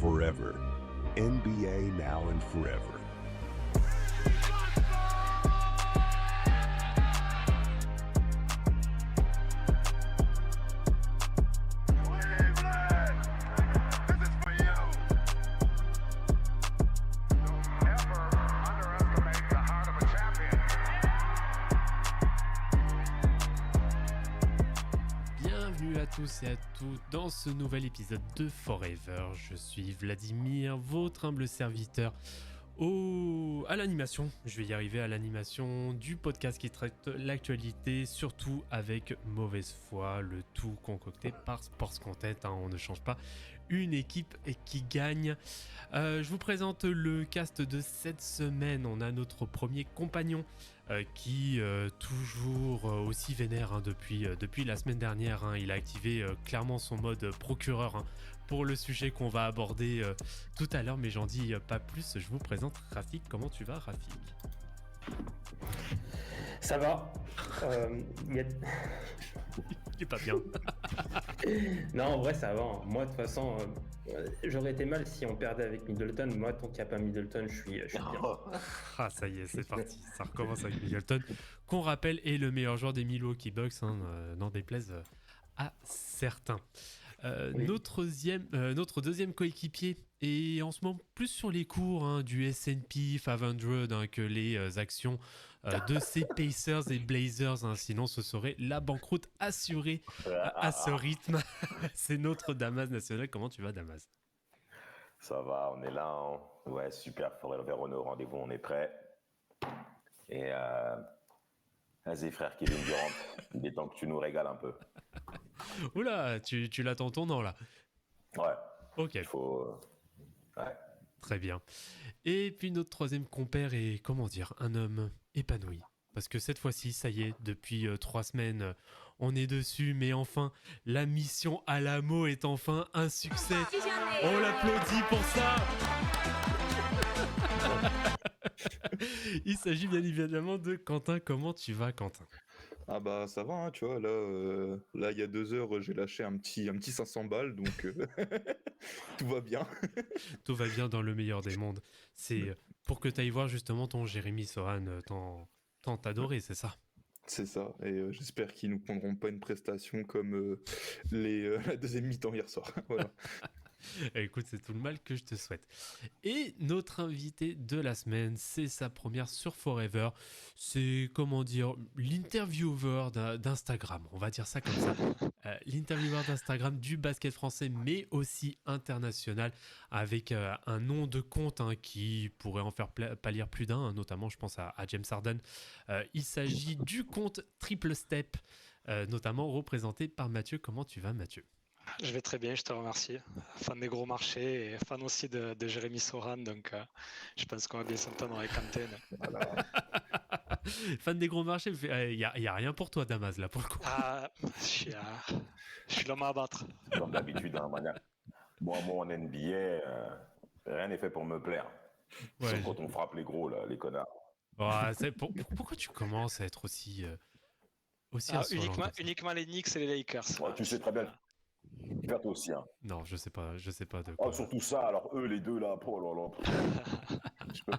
forever. NBA now and forever. Tous et à toutes dans ce nouvel épisode de Forever. Je suis Vladimir, votre humble serviteur à l'animation. Je vais y arriver à l'animation du podcast qui traite l'actualité, surtout avec mauvaise foi, le tout concocté par Sports Content. On ne change pas une équipe qui gagne. Je vous présente le cast de cette semaine. On a notre premier compagnon qui toujours aussi vénère depuis la semaine dernière. Il a activé clairement son mode procureur pour le sujet qu'on va aborder tout à l'heure, mais j'en dis pas plus. Je vous présente Rafik. Comment tu vas, Rafik ? Ça va. Il est pas bien. Non, en vrai, ça va. Moi, de toute façon, j'aurais été mal si on perdait avec Middleton. Moi, tant qu'il n'y a pas Middleton, je suis bien. Ah, ça y est, c'est parti. Ça recommence avec Middleton, qu'on rappelle est le meilleur joueur des Milwaukee Bucks, n'en déplaise à certains. Oui. Notre deuxième coéquipier est en ce moment plus sur les cours du S&P 500 que les actions de ces Pacers et Blazers. Sinon, ce serait la banqueroute assurée à ce rythme. C'est notre Damas national. Comment tu vas, Damas ? Ça va, on est là. Ouais, super. Forever on est au rendez-vous, on est prêt. Et vas-y, frère Kevin Durant, il est temps que tu nous régales un peu. Oula, tu l'attends tournant là. Ouais. Ok. Il faut. Ouais. Très bien. Et puis notre troisième compère est, comment dire, un homme épanoui. Parce que cette fois-ci, ça y est, depuis 3 semaines, on est dessus. Mais enfin, la mission Alamo est enfin un succès. On l'applaudit pour ça. Il s'agit bien évidemment de Quentin. Comment tu vas, Quentin ? Ah bah ça va, tu vois, là il y a 2 heures j'ai lâché un petit 500 balles, donc tout va bien. Tout va bien dans le meilleur des mondes. C'est pour que tu ailles voir justement ton Jérémy Sohan tant t'adorer, c'est ça ? C'est ça, et j'espère qu'ils nous prendront pas une prestation comme la deuxième mi-temps hier soir. Voilà. Écoute, c'est tout le mal que je te souhaite. Et notre invité de la semaine, c'est sa première sur Forever. C'est, comment dire, l'intervieweur d'Instagram. On va dire ça comme ça. L'intervieweur d'Instagram du basket français, mais aussi international, avec un nom de compte qui pourrait en faire pâlir plus d'un, notamment je pense à James Harden. Il s'agit du compte Triple Step, notamment représenté par Mathieu. Comment tu vas, Mathieu ? Je vais très bien, je te remercie. Fan des gros marchés et fan aussi de Jérémy Sohan, donc je pense qu'on va bien s'entendre avec Quentin. Voilà. Fan des gros marchés, il n'y a rien pour toi, Damas, là, pour le coup. Ah, je suis l'homme à abattre. Comme d'habitude, moi en NBA, rien n'est fait pour me plaire. Ouais. Sauf quand on frappe les gros, là, les connards. Ouais, pourquoi tu commences à être aussi uniquement les Knicks et les Lakers. Ouais, tu sais très bien. Toi aussi, Non, je sais pas de quoi. Oh, surtout ça, alors eux les deux là, oh là là. je peux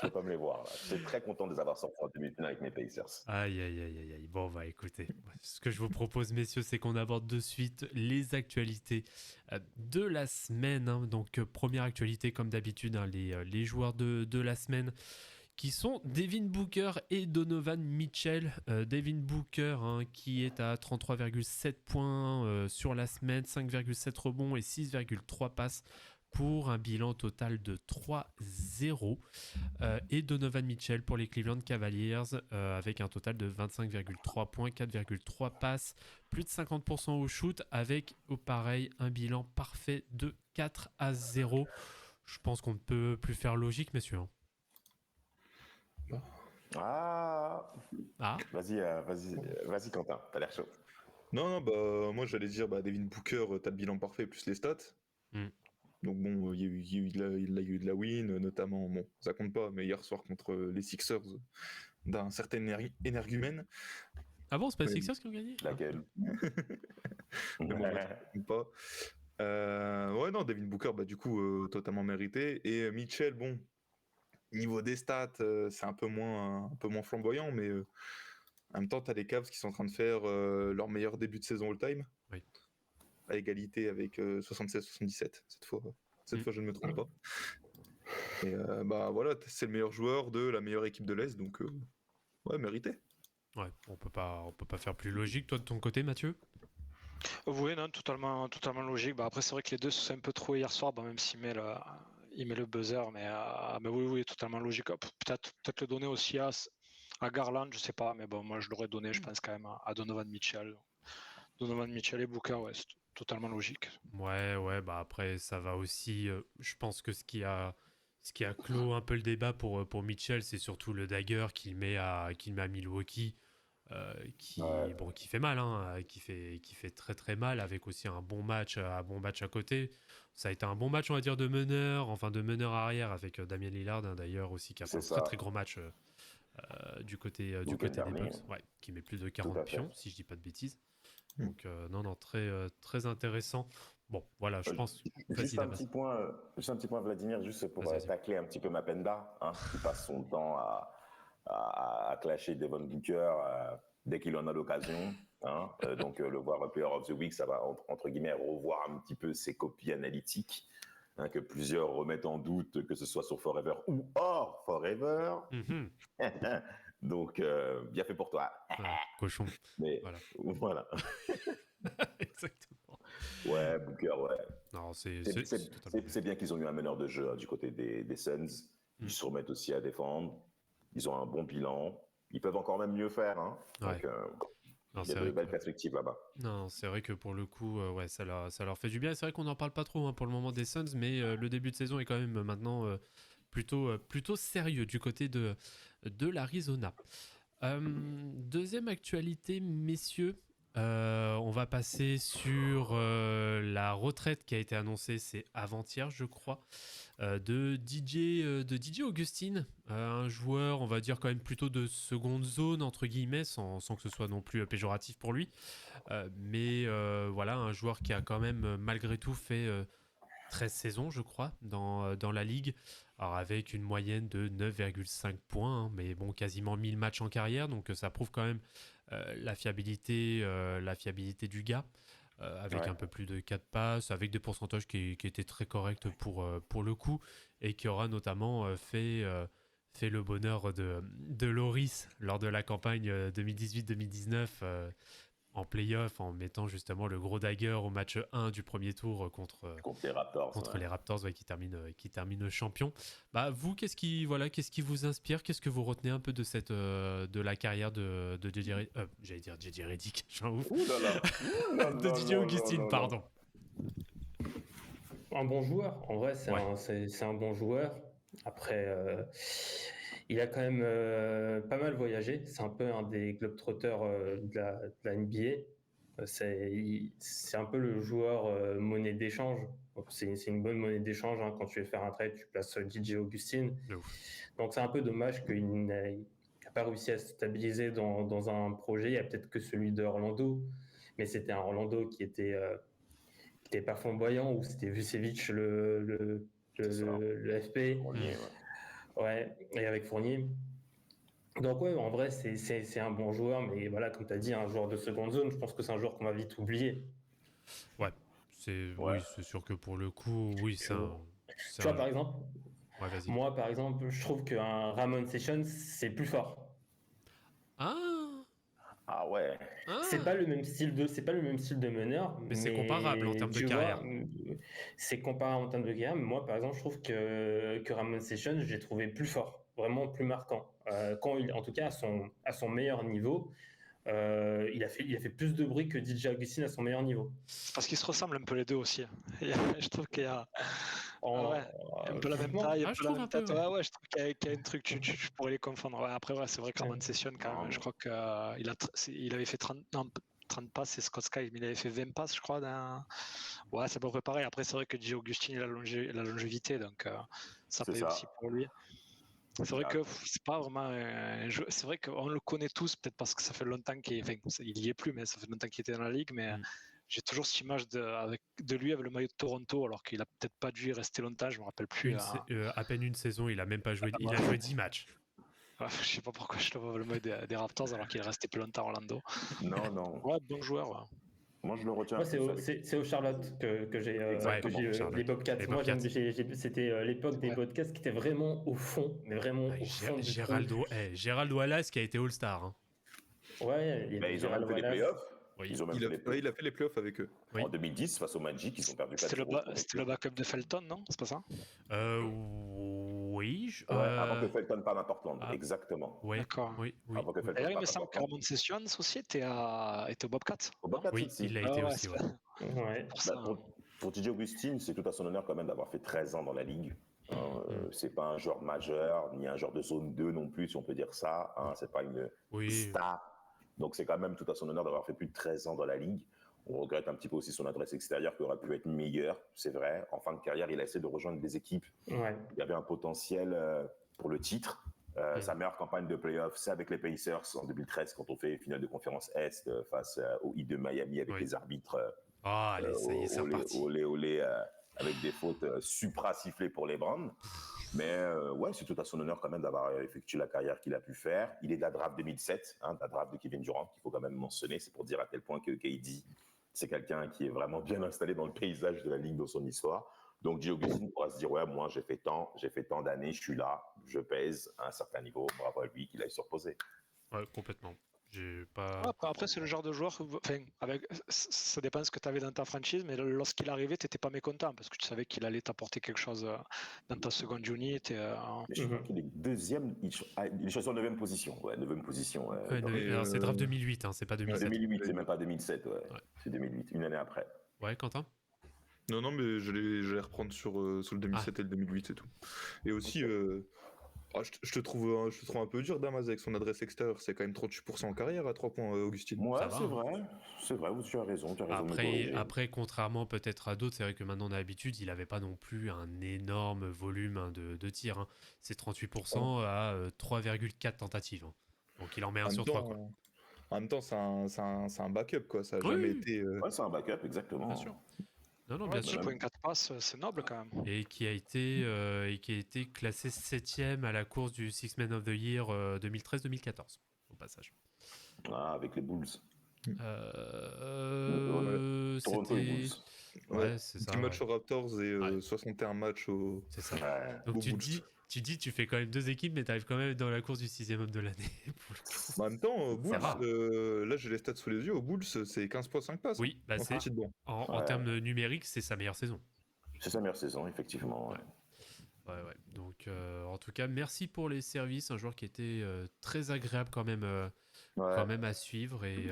pas me les voir là. Je suis très content de les avoir sortis en demi-finale avec mes Pacers. Aïe. Bon, écoutez, ce que je vous propose, messieurs, c'est qu'on aborde de suite les actualités de la semaine. Donc, première actualité, comme d'habitude, les joueurs de la semaine, qui sont Devin Booker et Donovan Mitchell. Devin Booker qui est à 33,7 points sur la semaine, 5,7 rebonds et 6,3 passes pour un bilan total de 3-0. Et Donovan Mitchell pour les Cleveland Cavaliers avec un total de 25,3 points, 4,3 passes, plus de 50% au shoot avec au pareil un bilan parfait de 4-0. Je pense qu'on ne peut plus faire logique, messieurs. Vas-y Quentin, t'as l'air chaud. Non, moi j'allais dire, Devin Booker, t'as le bilan parfait plus les stats. Donc bon, il y a eu de la win, notamment, bon, ça compte pas, mais hier soir contre les Sixers d'un certain énergumène. Ah bon, c'est pas les Sixers qui ont gagné ? Laquelle ? Mais bon, ça compte pas. Ouais, non, Devin Booker, du coup, totalement mérité. Et Mitchell, bon, niveau des stats, c'est un peu moins flamboyant, mais en même temps, t'as les Cavs qui sont en train de faire leur meilleur début de saison all-time. Oui. À égalité avec 76-77, cette fois. Cette fois, je ne me trompe pas. Et voilà, c'est le meilleur joueur de la meilleure équipe de l'Est, donc ouais, mérité. Ouais, on peut pas faire plus logique. Toi, de ton côté, Mathieu? Oui, non, totalement logique. Après, c'est vrai que les deux se sont un peu trop hier soir, même s'il met le buzzer, mais oui, totalement logique. Peut-être le donner aussi à Garland, je sais pas, mais bon, moi je l'aurais donné, je pense quand même à Donovan Mitchell. Donovan Mitchell et Booker, ouais, c'est totalement logique. Ouais, après ça va aussi. Je pense que ce qui a clos un peu le débat pour Mitchell, c'est surtout le dagger qu'il met à Milwaukee, qui fait mal, hein, qui fait très très mal, avec aussi un bon match à côté. Ça a été un bon match, on va dire, de meneur arrière, avec Damian Lillard, hein, d'ailleurs aussi, qui a fait un très très gros match du côté des Bucks, qui met plus de 40 pions, si je dis pas de bêtises. Donc non, très intéressant. Bon, voilà, je pense. Juste un petit point, Vladimir, juste pour tacler un petit peu Mapenda, qui passe son temps à clasher Devin Booker dès qu'il en a l'occasion. Donc le voir Player of the Week, ça va entre guillemets revoir un petit peu ses copies analytiques, que plusieurs remettent en doute, que ce soit sur Forever ou hors Forever. Mm-hmm. Donc bien fait pour toi. Cochon. Mais voilà. Exactement. Ouais, Booker, ouais. Non, c'est bien qu'ils ont eu un meneur de jeu du côté des Suns. Ils se remettent aussi à défendre. Ils ont un bon bilan. Ils peuvent encore même mieux faire. Donc, il y a de belles perspectives là-bas. Non, c'est vrai que pour le coup, ça leur fait du bien. C'est vrai qu'on n'en parle pas trop pour le moment des Suns, mais le début de saison est quand même maintenant plutôt sérieux du côté de l'Arizona. Deuxième actualité, messieurs. On va passer sur la retraite qui a été annoncée, c'est avant-hier, je crois, de DJ Augustin, un joueur, on va dire quand même plutôt de seconde zone, entre guillemets, sans que ce soit non plus péjoratif pour lui. Mais voilà, un joueur qui a quand même malgré tout fait 13 saisons, je crois, dans la ligue. Alors avec une moyenne de 9,5 points, mais bon, quasiment 1000 matchs en carrière, donc ça prouve quand même la fiabilité du gars, avec un peu plus de 4 passes, avec des pourcentages qui étaient très corrects pour le coup, et qui aura notamment fait le bonheur de Loris lors de la campagne 2018-2019 en play-off, en mettant justement le gros dagger au match 1 du premier tour contre les Raptors, qui termine champion. Vous, qu'est-ce qui vous inspire? Qu'est-ce que vous retenez un peu de la carrière de JJ j'allais dire JJ Redick, je suis un ouf. De DJ Augustin, pardon. Un bon joueur, en vrai, c'est un bon joueur. Après, il a quand même pas mal voyagé. C'est un peu un des globetrotters de la NBA. C'est un peu le joueur monnaie d'échange. C'est une bonne monnaie d'échange. Quand tu veux faire un trade, tu places DJ Augustin. Donc c'est un peu dommage qu'il n'a pas réussi à se stabiliser dans un projet. Il y a peut-être que celui de Orlando, mais c'était un Orlando qui était pas flamboyant, où c'était Vucevic le FP. Fournier, ouais, et avec Fournier. Donc ouais, en vrai, c'est un bon joueur, mais voilà, comme tu as dit, un joueur de seconde zone, je pense que c'est un joueur qu'on va vite oublier. Ouais, oui, c'est sûr que pour le coup, oui, c'est tu vois, par exemple, moi, par exemple, je trouve qu'un Ramon Sessions, c'est plus fort. Ah ouais. C'est pas le même style de meneur, mais c'est comparable en termes de carrière. C'est comparable en termes de carrière, mais moi, par exemple, je trouve que Ramon Sessions, j'ai trouvé plus fort, vraiment plus marquant. En tout cas, à son meilleur niveau, il a fait plus de bruit que DJ Augustin à son meilleur niveau. Parce qu'ils se ressemblent un peu les deux aussi. Je trouve qu'il y a un peu la même taille, un peu la même tête. Ouais, je trouve qu'il y a un truc, tu pourrais les confondre. Ouais, après, c'est vrai que Ramon Sessions, quand même, je crois qu'il avait fait 30 passes, c'est Scott Skiles, mais il avait fait 20 passes, je crois. Ouais, c'est à peu près pareil. Après, c'est vrai que DJ Augustin, il a la longévité, donc ça paye aussi pour lui. C'est vrai que c'est pas vraiment un jeu. C'est vrai qu'on le connaît tous, peut-être parce que ça fait longtemps il y est plus, mais ça fait longtemps qu'il était dans la ligue. Mais J'ai toujours cette image de lui avec le maillot de Toronto, alors qu'il a peut-être pas dû y rester longtemps, je me rappelle plus. À peine une saison, il a même pas joué. Il a joué 10 matchs. Je sais pas pourquoi je le vois avec le maillot des Raptors alors qu'il est resté plus longtemps à Orlando. Non. Ouais, bon joueur. Ouais. Moi, je le retiens. Moi, c'est au Charlotte que j'ai les Bobcats. Moi, c'était l'époque des Bobcats qui était vraiment au fond, mais vraiment au fond. Gérald Wallace qui a été All-Star. Hein. Ouais, ils ont même fait les playoffs. Oui. Il a fait les playoffs avec eux. Oui. En 2010, face au Magic, ils ont perdu 4-0. C'était le backup de Felton, non? C'est pas ça? Oui. Avant que Felton parte à Portland, exactement. Ouais. D'accord. Oui. D'ailleurs, il me semble que Ramon Sessions aussi était au Bobcats. Au Bobcats oui, aussi. Il l'a été aussi. Pour TJ Augustin, c'est tout à son honneur quand même d'avoir fait 13 ans dans la ligue. C'est pas un joueur majeur, ni un joueur de zone 2 non plus, si on peut dire ça. C'est pas une star. Donc c'est quand même tout à son honneur d'avoir fait plus de 13 ans dans la ligue. On regrette un petit peu aussi son adresse extérieure qui aurait pu être meilleure, c'est vrai. En fin de carrière, il a essayé de rejoindre des équipes. Ouais. Il y avait un potentiel pour le titre. Sa meilleure campagne de playoff, c'est avec les Pacers en 2013 quand on fait finale de conférence Est face au Heat de Miami avec les arbitres. Allez, ça y est, c'est reparti. Olé, avec des fautes supra-sifflées pour les Browns. Mais c'est tout à son honneur quand même d'avoir effectué la carrière qu'il a pu faire. Il est de la draft 2007, de la draft de Kevin Durant, qu'il faut quand même mentionner. C'est pour dire à quel point que KD, c'est quelqu'un qui est vraiment bien installé dans le paysage de la ligue dans son histoire. Donc, J. Augustin pourra se dire, moi, j'ai fait tant d'années, je suis là, je pèse à un certain niveau. Bravo à lui qu'il aille se reposer. Ouais, complètement. Après, c'est le genre de joueur, ça dépend de ce que tu avais dans ta franchise, mais lorsqu'il arrivait, tu n'étais pas mécontent parce que tu savais qu'il allait t'apporter quelque chose dans ta seconde unit. Je crois qu'il est deuxième, il est choisi en 9e position. Ouais, 9e position. Alors, c'est draft 2008, c'est pas 2007. 2008, c'est même pas 2007, c'est 2008, une année après. Ouais, Quentin ? Non, mais je vais reprendre sur le 2007 et le 2008 et tout. Et aussi... je te trouve un peu dur, Damas, avec son adresse extérieure. C'est quand même 38% en carrière à 3 points, Augustine. Ouais, c'est vrai, tu as raison. Après, contrairement peut-être à d'autres, c'est vrai que maintenant on a l'habitude, il n'avait pas non plus un énorme volume de tirs. C'est 38% à 3,4 tentatives. Donc il en met un sur 3. En même temps, c'est un backup, quoi. Ça n'a jamais été. Ouais, c'est un backup, exactement. Bien sûr. Non, bien sûr. 2.4 passes, c'est noble quand même. Et qui a été classé 7ème à la course du Six Men of the Year 2013-2014, au passage. Avec les Bulls. Toronto et Bulls. Ouais, c'est ça. 10 matchs aux Raptors et 61 matchs aux. C'est ça. Donc tu fais quand même 2 équipes, mais tu arrives quand même dans la course du 6e homme de l'année. En même temps, Bulls, là j'ai les stats sous les yeux, aux Bulls c'est 15,5 passes. Oui, c'est en termes numériques, c'est sa meilleure saison. C'est sa meilleure saison, effectivement. Ouais. Donc en tout cas, merci pour les services. Un joueur qui était très agréable quand même à suivre. Et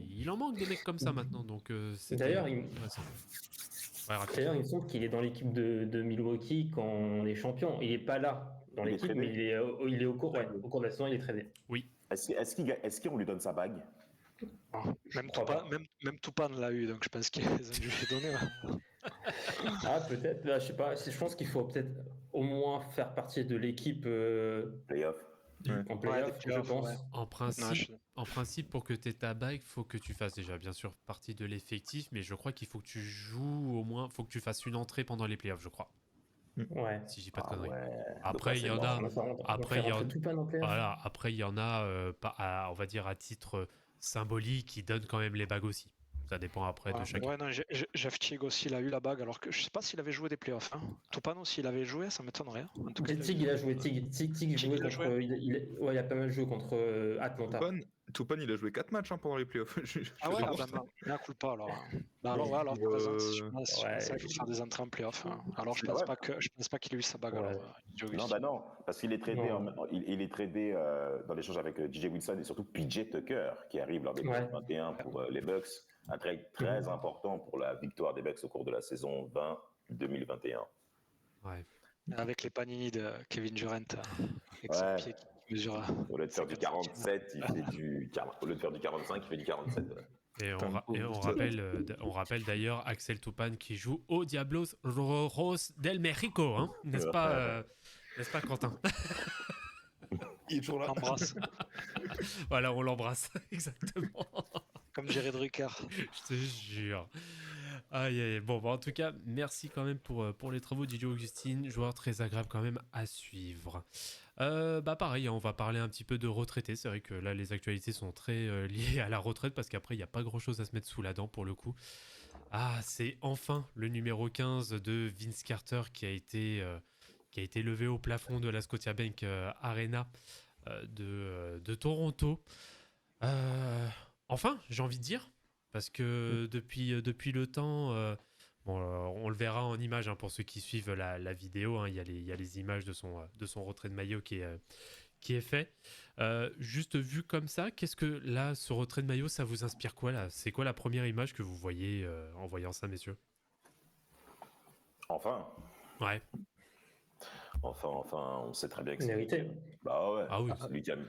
il en manque des mecs comme ça maintenant. Donc, D'ailleurs, il me semble qu'il est dans l'équipe de Milwaukee quand on est champion. Il n'est pas là dans l'équipe, mais il est au cours de la saison, il est tradé. Oui. Est-ce qu'on lui donne sa bague? Même Toupane l'a eu, donc je pense qu'ils ont dû lui donner. Peut-être. Je sais pas. Je pense qu'il faut peut-être au moins faire partie de l'équipe playoff. En playoff, je pense. Ouais. En principe, pour que tu aies ta bague, il faut que tu fasses déjà, bien sûr, partie de l'effectif, mais je crois qu'il faut que tu joues au moins, il faut que tu fasses une entrée pendant les playoffs, je crois. Ouais. Si j'ai pas de conneries. Ouais. Après, il y en a. Après, il y en a, on va dire à titre symbolique, qui donnent quand même les bagues aussi. Ça dépend après de chacun. Ouais, non, Jeff Teague aussi, il a eu la bague, alors que je sais pas s'il avait joué des playoffs. Toupane aussi, il avait joué, ça m'étonnerait. Teague, il a joué. Teague jouait contre. Il a pas mal joué contre Atlanta. Toupane, il a joué 4 matchs pendant les playoffs. Il a cool pas alors. Alors c'est vrai qu'il faut faire des entrées en playoffs. Alors je pense pas qu'il ait eu sa bague. Non, parce qu'il est tradé, dans l'échange avec DJ Wilson et surtout PJ Tucker qui arrive lors des 2021 pour les Bucks. Un trade très important pour la victoire des Bucks au cours de la saison 20-2021. Ouais. Avec les panini de Kevin Durant. Avec son pied qui mesure. Au lieu de faire du 47, au lieu de faire du 45, il fait du 47. Et on rappelle d'ailleurs Axel Toupane qui joue au Diablos Rojos del México, n'est-ce pas Quentin? Il est toujours là. On l'embrasse. Voilà, on l'embrasse, exactement. Comme Jerry Drucker. Je te jure. Aïe, aïe. Bon, en tout cas, merci quand même pour les travaux d'Idio Augustine. Joueur très agréable quand même à suivre. Pareil, on va parler un petit peu de retraités. C'est vrai que là, les actualités sont très liées à la retraite parce qu'après, il n'y a pas grand-chose à se mettre sous la dent pour le coup. Ah, c'est enfin le numéro 15 de Vince Carter qui a été levé au plafond de la Scotiabank Arena de Toronto. Enfin, j'ai envie de dire, parce que depuis le temps, on le verra en image pour ceux qui suivent la vidéo, il y a les images de son retrait de maillot qui est fait. Juste vu comme ça, qu'est-ce que là, ce retrait de maillot, ça vous inspire quoi là? C'est quoi la première image que vous voyez en voyant ça, messieurs? Enfin. Ouais. Enfin, on sait très bien que c'est mérité. Bah ouais. Ah oui.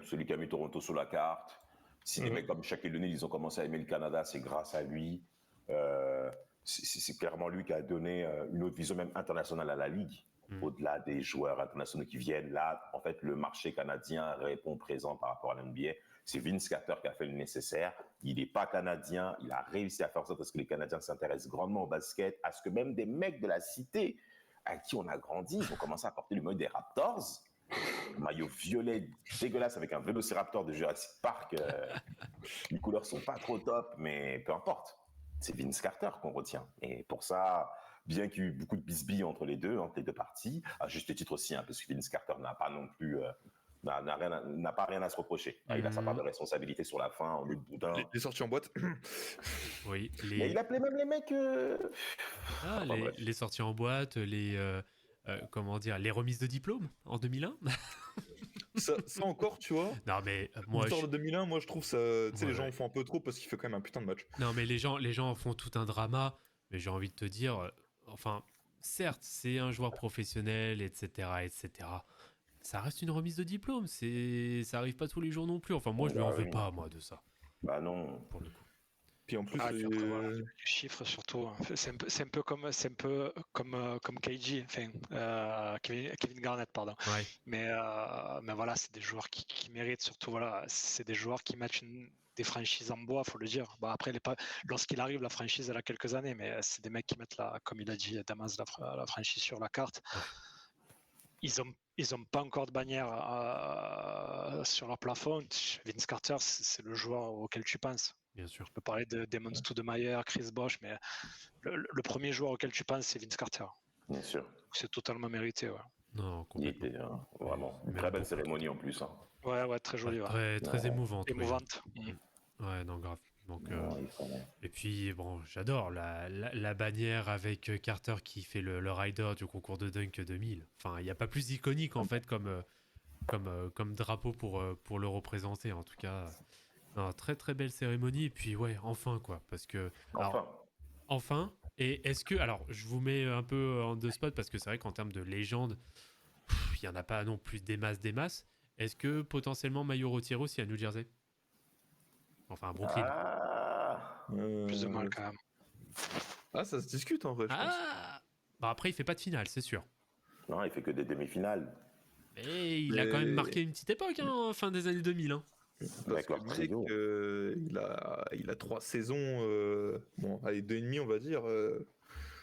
Celui qui a mis Toronto sur la carte. Si des mecs comme Shaquille O'Neal, ils ont commencé à aimer le Canada, c'est grâce à lui. C'est clairement lui qui a donné une autre vision même internationale à la Ligue. Au-delà des joueurs internationaux qui viennent là, en fait, le marché canadien répond présent par rapport à l'NBA. C'est Vince Carter qui a fait le nécessaire. Il n'est pas canadien. Il a réussi à faire en sorte à ce que les Canadiens s'intéressent grandement au basket, à ce que même des mecs de la cité à qui on a grandi, ils ont commencé à porter le maillot des Raptors. Un maillot violet dégueulasse avec un Vélociraptor de Jurassic Park. Les couleurs sont pas trop top, mais peu importe. C'est Vince Carter qu'on retient. Et pour ça, bien qu'il y ait eu beaucoup de bisbilles entre les deux parties, à juste titre aussi, parce que Vince Carter n'a pas non plus... n'a pas rien à se reprocher. Il a sa part de responsabilité sur la fin, en lieu de boudin. Les sorties en boîte. Oui. Mais il appelait même les mecs... les sorties en boîte, comment dire, les remises de diplôme en 2001. ça encore, tu vois. Non mais moi, l'histoire de 2001, moi je trouve ça, tu sais, les gens en font un peu trop parce qu'il fait quand même un putain de match. Non mais les gens en font tout un drama. Mais j'ai envie de te dire, enfin, certes, c'est un joueur professionnel, etc., etc. Ça reste une remise de diplôme. Ça arrive pas tous les jours non plus. Enfin, moi, je lui en veux pas, moi, de ça. Bah non. Pour le coup. Puis en plus, les chiffres surtout. C'est un peu comme KG, enfin Kevin Garnett, pardon. Ouais. Mais voilà, c'est des joueurs qui méritent surtout. Voilà, c'est des joueurs qui matchent des franchises en bois, faut le dire. Bah après, lorsqu'il arrive, la franchise elle a quelques années, mais c'est des mecs qui mettent comme il a dit Damas, la franchise sur la carte. Ouais. Ils ont pas encore de bannière sur leur plafond. Vince Carter, c'est le joueur auquel tu penses. Bien sûr. Je peux parler de Damon Stoudemire, Chris Bosh, mais le premier joueur auquel tu penses, c'est Vince Carter. Bien sûr. C'est totalement mérité. Ouais. Non, complètement. Il était vraiment une très belle cérémonie en plus. Ouais, très jolie. Très émouvante. Émouvante. Oui. Ouais, non, grave. Donc, et puis, bon, j'adore la bannière avec Carter qui fait le rider du concours de dunk 2000. Enfin, il n'y a pas plus iconique, en fait, comme drapeau pour le représenter, en tout cas. Non, très, très belle cérémonie. Et puis, ouais, enfin, quoi. Parce que... Enfin. Et est-ce que... Alors, je vous mets un peu en deux spots parce que c'est vrai qu'en termes de légende, il n'y en a pas non plus des masses. Est-ce que, potentiellement, maillot retiré aussi à New Jersey? Enfin, à Brooklyn. Plus de mal, quand même. Ah, ça se discute, en vrai, je pense. Bah après, il fait pas de finale, c'est sûr. Non, il fait que des demi-finales. Mais il a quand même marqué une petite époque, fin des années 2000. Parce que il a 3 saisons, bon, allez, 2,5 on va dire.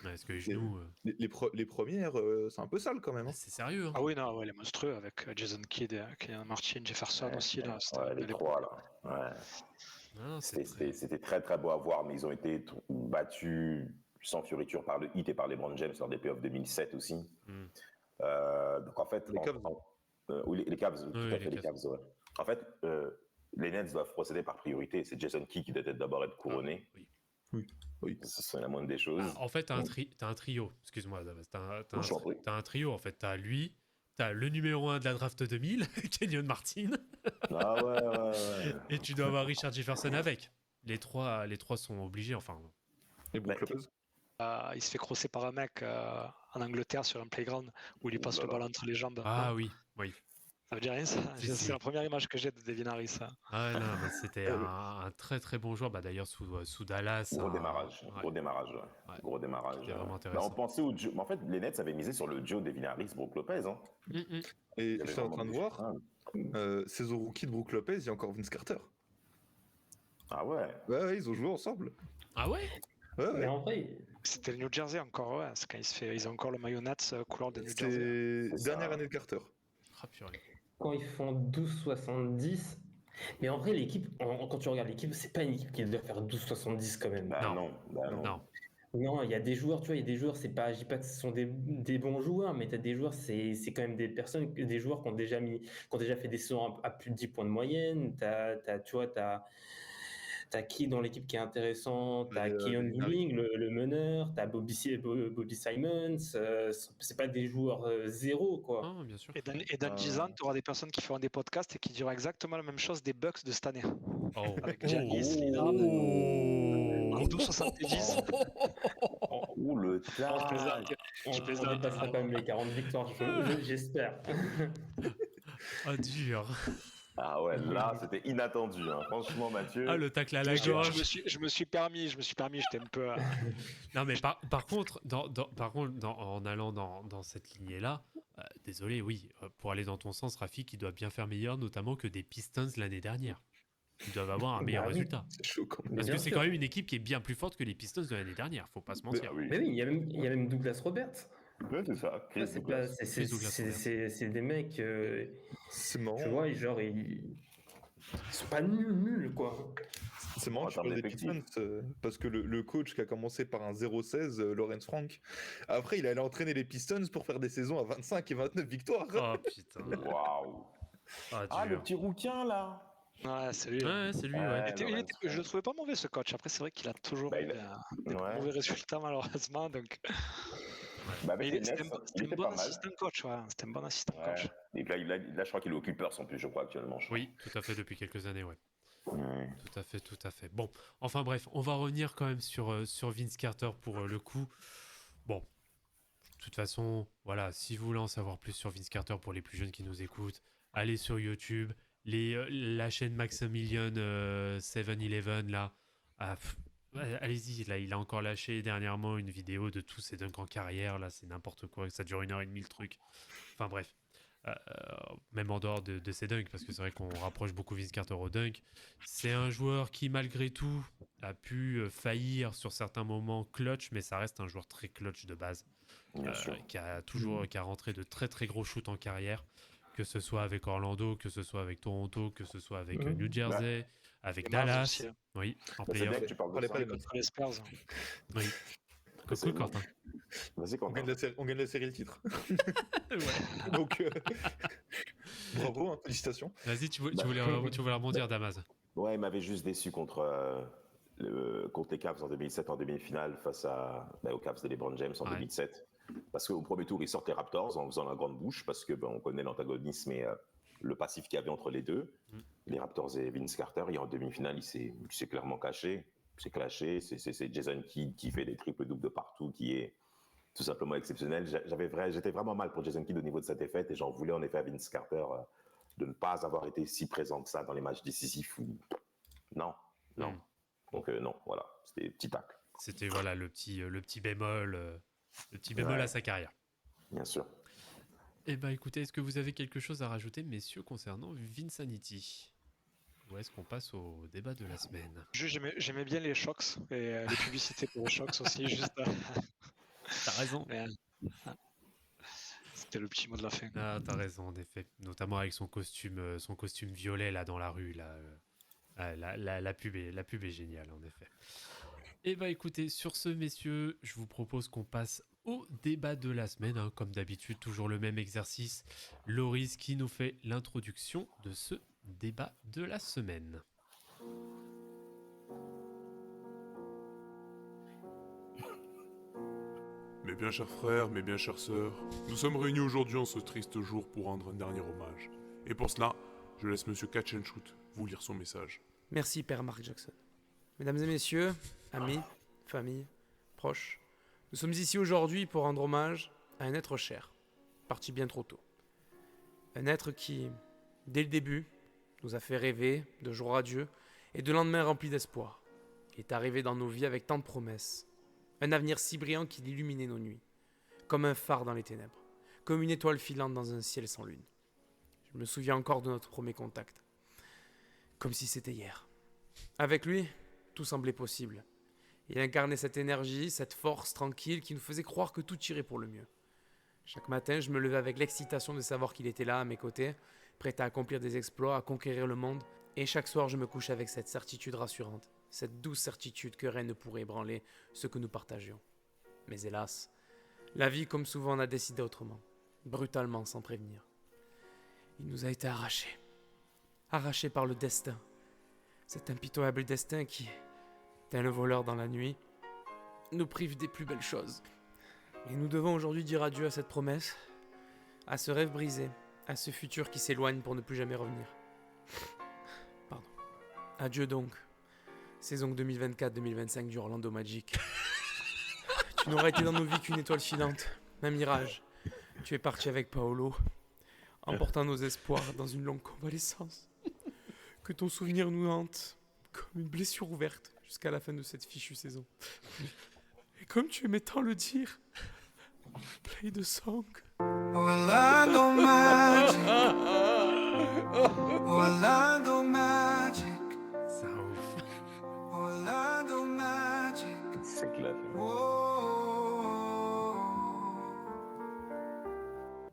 Est-ce que les genoux... Les premières, c'est un peu sale quand même. C'est sérieux. Ah oui, non, les monstrueux avec Jason Kidd, Kylian Martin, Jefferson aussi. Là, les trois, là. Ouais. C'était très très beau à voir, mais ils ont été battus sans fioriture par le Heat et par LeBron James lors des playoffs 2007 aussi. Donc en fait... Les Cavs. Les Cavs, tout à fait, les Cavs, ouais. En fait, les Nets doivent procéder par priorité. C'est Jason Kidd qui doit d'abord être couronné. Oui. C'est la moindre des choses. En fait, t'as un trio. Excuse-moi, t'as un trio. En fait, t'as lui, t'as le numéro 1 de la draft 2000, Kenyon Martin. Ah ouais. Et tu dois avoir Richard Jefferson avec. Les trois sont obligés, enfin. Et Brook Lopez. Il se fait crosser par un mec en Angleterre sur un playground où il lui passe le ballon entre les jambes. Ah oui. Ça veut dire rien, ça. C'est la première image que j'ai de Devin Harris. Ah non, mais c'était un très très bon joueur. Bah, d'ailleurs, sous Dallas. Gros démarrage. Gros démarrage. C'était vraiment intéressant. On pensait au Joe. En fait, les Nets avaient misé sur le Joe Devin Harris, Brook Lopez. Et je suis en train de voir, saison rookie de Brook Lopez, il y a encore Vince Carter. Ah ouais. Ouais, ils ont joué ensemble. Ah ouais. Mais en vrai, c'était le New Jersey encore, ouais. C'est quand ils ont encore le maillot Nats couleur de New Jersey. C'est dernière année de Carter. Ah, purée. quand ils font 12,70, mais en vrai, l'équipe, quand tu regardes l'équipe, c'est pas une équipe qui doit faire 12,70 quand même. Non. Non, il y a des joueurs, tu vois, il y a des joueurs, je dis pas que ce sont des bons joueurs, mais tu as des joueurs, c'est quand même des joueurs qui ont déjà fait des saisons à plus de 10 points de moyenne. Tu vois, t'as qui dans l'équipe qui est intéressant? T'as Keon Dooling, le meneur, t'as Bobby Simons, c'est pas des joueurs zéro, quoi. Ah, bien sûr. Et dans 10 ans, tu auras des personnes qui feront des podcasts et qui diront exactement la même chose des Bucks de cette année. Oh. Avec Giannis, Lillard, en 12,70. Ouh, le tas. On dépassera quand même les 40 victoires, j'espère. Ah, dur. Ah ouais, là, c'était inattendu. Hein. Franchement, Mathieu. Ah, le tacle à la gorge. Je me suis permis, j'étais un peu... Non, mais par contre, en allant dans cette lignée-là, désolé, oui, pour aller dans ton sens, Rafik, il doit bien faire meilleur, notamment que des Pistons l'année dernière. Ils doivent avoir un meilleur résultat. C'est choquant. Parce que c'est quand même une équipe qui est bien plus forte que les Pistons de l'année dernière, faut pas se mentir. Mais oui, il y a même Douglas Roberts. Ouais, c'est ça. C'est des mecs. C'est marrant. Tu vois, genre, ils sont pas nuls, quoi. C'est marrant que tu parles des Pistons, parce que le coach qui a commencé par un 0-16, Lawrence Frank, après il allait entraîner les Pistons pour faire des saisons à 25 et 29 victoires. Oh putain. Waouh. Ah, le petit rouquin là. Ouais, c'est lui. Ouais, c'est lui, ouais. Je le trouvais pas mauvais ce coach. Après, c'est vrai qu'il a toujours eu des mauvais résultats malheureusement. Donc... c'était un bon assistant coach. Ouais. C'était un bon assistant coach. Et là, je crois qu'il est au Clippers en plus, je crois, actuellement. Oui, tout à fait, depuis quelques années, ouais. Tout à fait. Bon, enfin bref, on va revenir quand même sur Vince Carter pour le coup. Bon, de toute façon, voilà, si vous voulez en savoir plus sur Vince Carter pour les plus jeunes qui nous écoutent, allez sur YouTube. La chaîne Maximilian 7-Eleven là, allez-y, là il a encore lâché dernièrement une vidéo de tous ses dunks en carrière, là c'est n'importe quoi, ça dure 1h30 le truc, enfin bref, même en dehors de ses dunks, parce que c'est vrai qu'on rapproche beaucoup Vince Carter au dunk, c'est un joueur qui malgré tout a pu faillir sur certains moments clutch, mais ça reste un joueur très clutch de base, qui a rentré de très très gros shoots en carrière, que ce soit avec Orlando, que ce soit avec Toronto, que ce soit avec New Jersey, avec Dallas. Aussi, hein. Oui, en playoff. Tu parles de ça. Les Spurs. Oui. Coucou, Quentin. Vas-y, Quentin. On gagne la série le titre. Ouais. Donc, bravo, hein, félicitations. Vas-y, tu voulais rebondir, Damas. Ouais, il m'avait juste déçu contre les Cavs en 2007 en demi-finale face aux Cavs de LeBron James en 2007. Parce qu'au premier tour, ils sortent les Raptors en faisant la grande bouche, parce que on connaît l'antagonisme et le passif qu'il y avait entre les deux, les Raptors et Vince Carter. Et en demi-finale, il s'est clairement caché. C'est Jason Kidd qui fait des triples-doubles de partout, qui est tout simplement exceptionnel. J'étais vraiment mal pour Jason Kidd au niveau de sa défaite, et j'en voulais en effet à Vince Carter de ne pas avoir été si présent que ça dans les matchs décisifs. Non. Donc non, voilà, c'était petit tacle. C'était voilà le petit bémol. Le petit bémol à sa carrière. Bien sûr. Eh bien, écoutez, est-ce que vous avez quelque chose à rajouter, messieurs, concernant Vinsanity? Ou est-ce qu'on passe au débat de la semaine? J'aimais bien les Shocks et les publicités pour les Shocks aussi. Juste. T'as raison. C'était le petit mot de la fin. Ah, t'as raison, en effet. Notamment avec son costume violet là dans la rue. Là. La pub est géniale, en effet. Eh bien écoutez, sur ce messieurs, je vous propose qu'on passe au débat de la semaine, hein. Comme d'habitude, toujours le même exercice. Loris qui nous fait l'introduction de ce débat de la semaine. Mes bien chers frères, mes bien chères sœurs, nous sommes réunis aujourd'hui en ce triste jour pour rendre un dernier hommage. Et pour cela, je laisse Monsieur Catch and Shoot vous lire son message. Merci Père Mark Jackson. Mesdames et messieurs, amis, famille, proches, nous sommes ici aujourd'hui pour rendre hommage à un être cher, parti bien trop tôt. Un être qui, dès le début, nous a fait rêver de jours radieux et de lendemains remplis d'espoir. Il est arrivé dans nos vies avec tant de promesses, un avenir si brillant qu'il illuminait nos nuits, comme un phare dans les ténèbres, comme une étoile filante dans un ciel sans lune. Je me souviens encore de notre premier contact, comme si c'était hier. Avec lui, tout semblait possible. Il incarnait cette énergie, cette force tranquille qui nous faisait croire que tout irait pour le mieux. Chaque matin, je me levais avec l'excitation de savoir qu'il était là, à mes côtés, prêt à accomplir des exploits, à conquérir le monde. Et chaque soir, je me couchais avec cette certitude rassurante, cette douce certitude que rien ne pourrait ébranler ce que nous partagions. Mais hélas, la vie, comme souvent, en a décidé autrement, brutalement, sans prévenir. Il nous a été arraché. Arraché par le destin. Cet impitoyable destin qui, tel un voleur dans la nuit, nous prive des plus belles choses. Et nous devons aujourd'hui dire adieu à cette promesse, à ce rêve brisé, à ce futur qui s'éloigne pour ne plus jamais revenir. Pardon. Adieu donc, saison 2024-2025 du Orlando Magic. Tu n'auras été dans nos vies qu'une étoile filante, un mirage. Tu es parti avec Paolo, emportant nos espoirs dans une longue convalescence. Que ton souvenir nous hante, comme une blessure ouverte, jusqu'à la fin de cette fichue saison. Et comme tu aimais tant le dire, play the song. Orlando Magic. Orlando Magic. Ça ouf. Orlando Magic. C'est clair.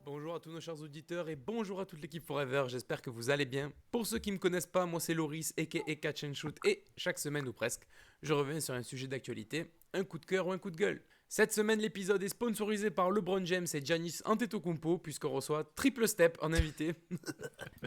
Bonjour à tous nos chers auditeurs et bonjour à toute l'équipe Forever, j'espère que vous allez bien. Pour ceux qui ne me connaissent pas, moi c'est Loris aka Catch and Shoot et chaque semaine ou presque, je reviens sur un sujet d'actualité, un coup de cœur ou un coup de gueule. Cette semaine, l'épisode est sponsorisé par LeBron James et Giannis Antetokounmpo puisqu'on reçoit Triple Step en invité.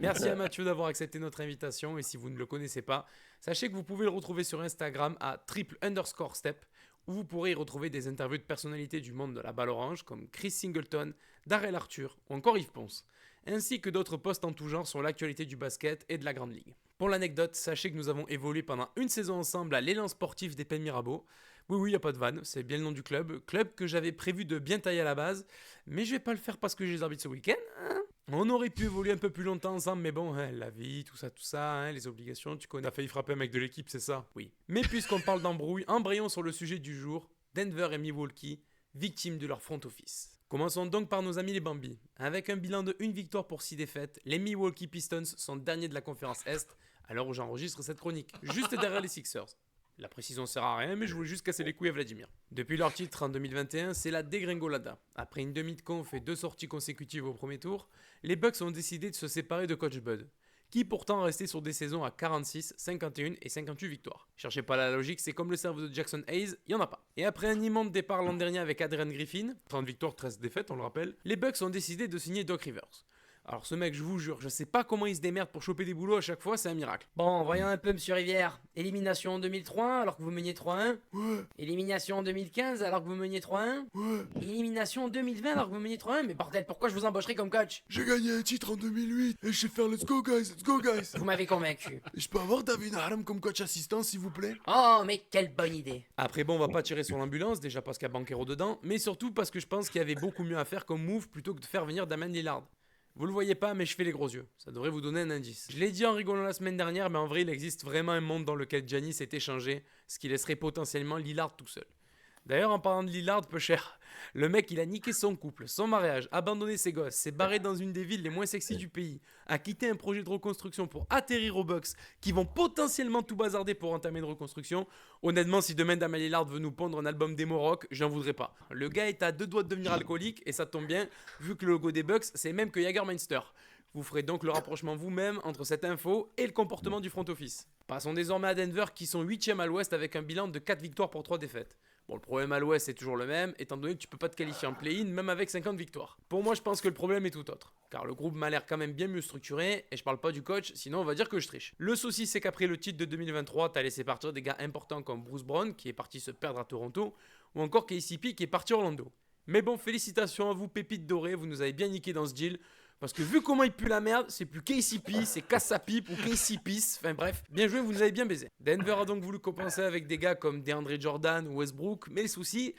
Merci à Mathieu d'avoir accepté notre invitation et si vous ne le connaissez pas, sachez que vous pouvez le retrouver sur Instagram à triple_step où vous pourrez y retrouver des interviews de personnalités du monde de la balle orange comme Chris Singleton, Darrell Arthur ou encore Yves Ponce, ainsi que d'autres posts en tout genre sur l'actualité du basket et de la Grande Ligue. Pour l'anecdote, sachez que nous avons évolué pendant une saison ensemble à l'élan sportif des Penn Mirabeau. Oui, y a pas de vanne, c'est bien le nom du club que j'avais prévu de bien tailler à la base, mais je vais pas le faire parce que j'ai les arbitres ce week-end. Hein. On aurait pu évoluer un peu plus longtemps ensemble, mais bon, la vie, tout ça, hein, les obligations, tu connais. On a failli frapper un mec de l'équipe, c'est ça? Oui. Mais puisqu'on parle d'embrouille, embrayons sur le sujet du jour, Denver et Milwaukee, victimes de leur front office. Commençons donc par nos amis les Bambis. Avec un bilan de 1 victoire pour 6 défaites, les Milwaukee Pistons sont derniers de la conférence Est, à l'heure où j'enregistre cette chronique, juste derrière les Sixers. La précision sert à rien, mais je voulais juste casser les couilles à Vladimir. Depuis leur titre en 2021, c'est la dégringolada. Après une demi de conf et 2 sorties consécutives au premier tour, les Bucks ont décidé de se séparer de Coach Bud, qui pourtant restait sur des saisons à 46, 51 et 58 victoires. Cherchez pas la logique, c'est comme le cerveau de Jackson Hayes, il y en a pas. Et après un immense départ l'an dernier avec Adrian Griffin, 30 victoires, 13 défaites, on le rappelle, les Bucks ont décidé de signer Doc Rivers. Alors ce mec, je vous jure, je sais pas comment il se démerde pour choper des boulots à chaque fois, c'est un miracle. Bon, voyons un peu Monsieur Rivière. Élimination en 2003 alors que vous meniez 3-1. Ouais. Élimination en 2015 alors que vous meniez 3-1. Ouais. Élimination en 2020 alors que vous meniez 3-1. Mais bordel, pourquoi je vous embaucherai comme coach? J'ai gagné un titre en 2008 et je sais faire let's go guys. Vous m'avez convaincu. Et je peux avoir David Haram comme coach assistant s'il vous plaît? Oh, mais quelle bonne idée. Après bon, on va pas tirer sur l'ambulance, déjà parce qu'il y a Banquero dedans, mais surtout parce que je pense qu'il y avait beaucoup mieux à faire comme move plutôt que de faire venir Damian Lillard. Vous le voyez pas, mais je fais les gros yeux. Ça devrait vous donner un indice. Je l'ai dit en rigolant la semaine dernière, mais en vrai, il existe vraiment un monde dans lequel Giannis est échangé, ce qui laisserait potentiellement Lillard tout seul. D'ailleurs, en parlant de Lillard, peu cher, le mec, il a niqué son couple, son mariage, abandonné ses gosses, s'est barré dans une des villes les moins sexy du pays, a quitté un projet de reconstruction pour atterrir aux Bucks, qui vont potentiellement tout bazarder pour entamer une reconstruction. Honnêtement, si demain Damian Lillard veut nous pondre un album démo rock, j'en voudrais pas. Le gars est à 2 doigts de devenir alcoolique, et ça tombe bien, vu que le logo des Bucks, c'est même que Jägermeister. Vous ferez donc le rapprochement vous-même entre cette info et le comportement du front office. Passons désormais à Denver, qui sont 8e à l'ouest avec un bilan de 4 victoires pour 3 défaites. Bon, le problème à l'ouest c'est toujours le même, étant donné que tu peux pas te qualifier en play-in même avec 50 victoires. Pour moi, je pense que le problème est tout autre, car le groupe m'a l'air quand même bien mieux structuré, et je parle pas du coach, sinon on va dire que je triche. Le souci c'est qu'après le titre de 2023, t'as laissé partir des gars importants comme Bruce Brown, qui est parti se perdre à Toronto, ou encore KCP qui est parti à Orlando. Mais bon, félicitations à vous pépites dorées, vous nous avez bien niqué dans ce deal. Parce que vu comment il pue la merde, c'est plus KCP, c'est Cassapip ou KCPis. Enfin bref, bien joué, vous nous avez bien baisé. Denver a donc voulu compenser avec des gars comme DeAndre Jordan ou Westbrook, mais le souci,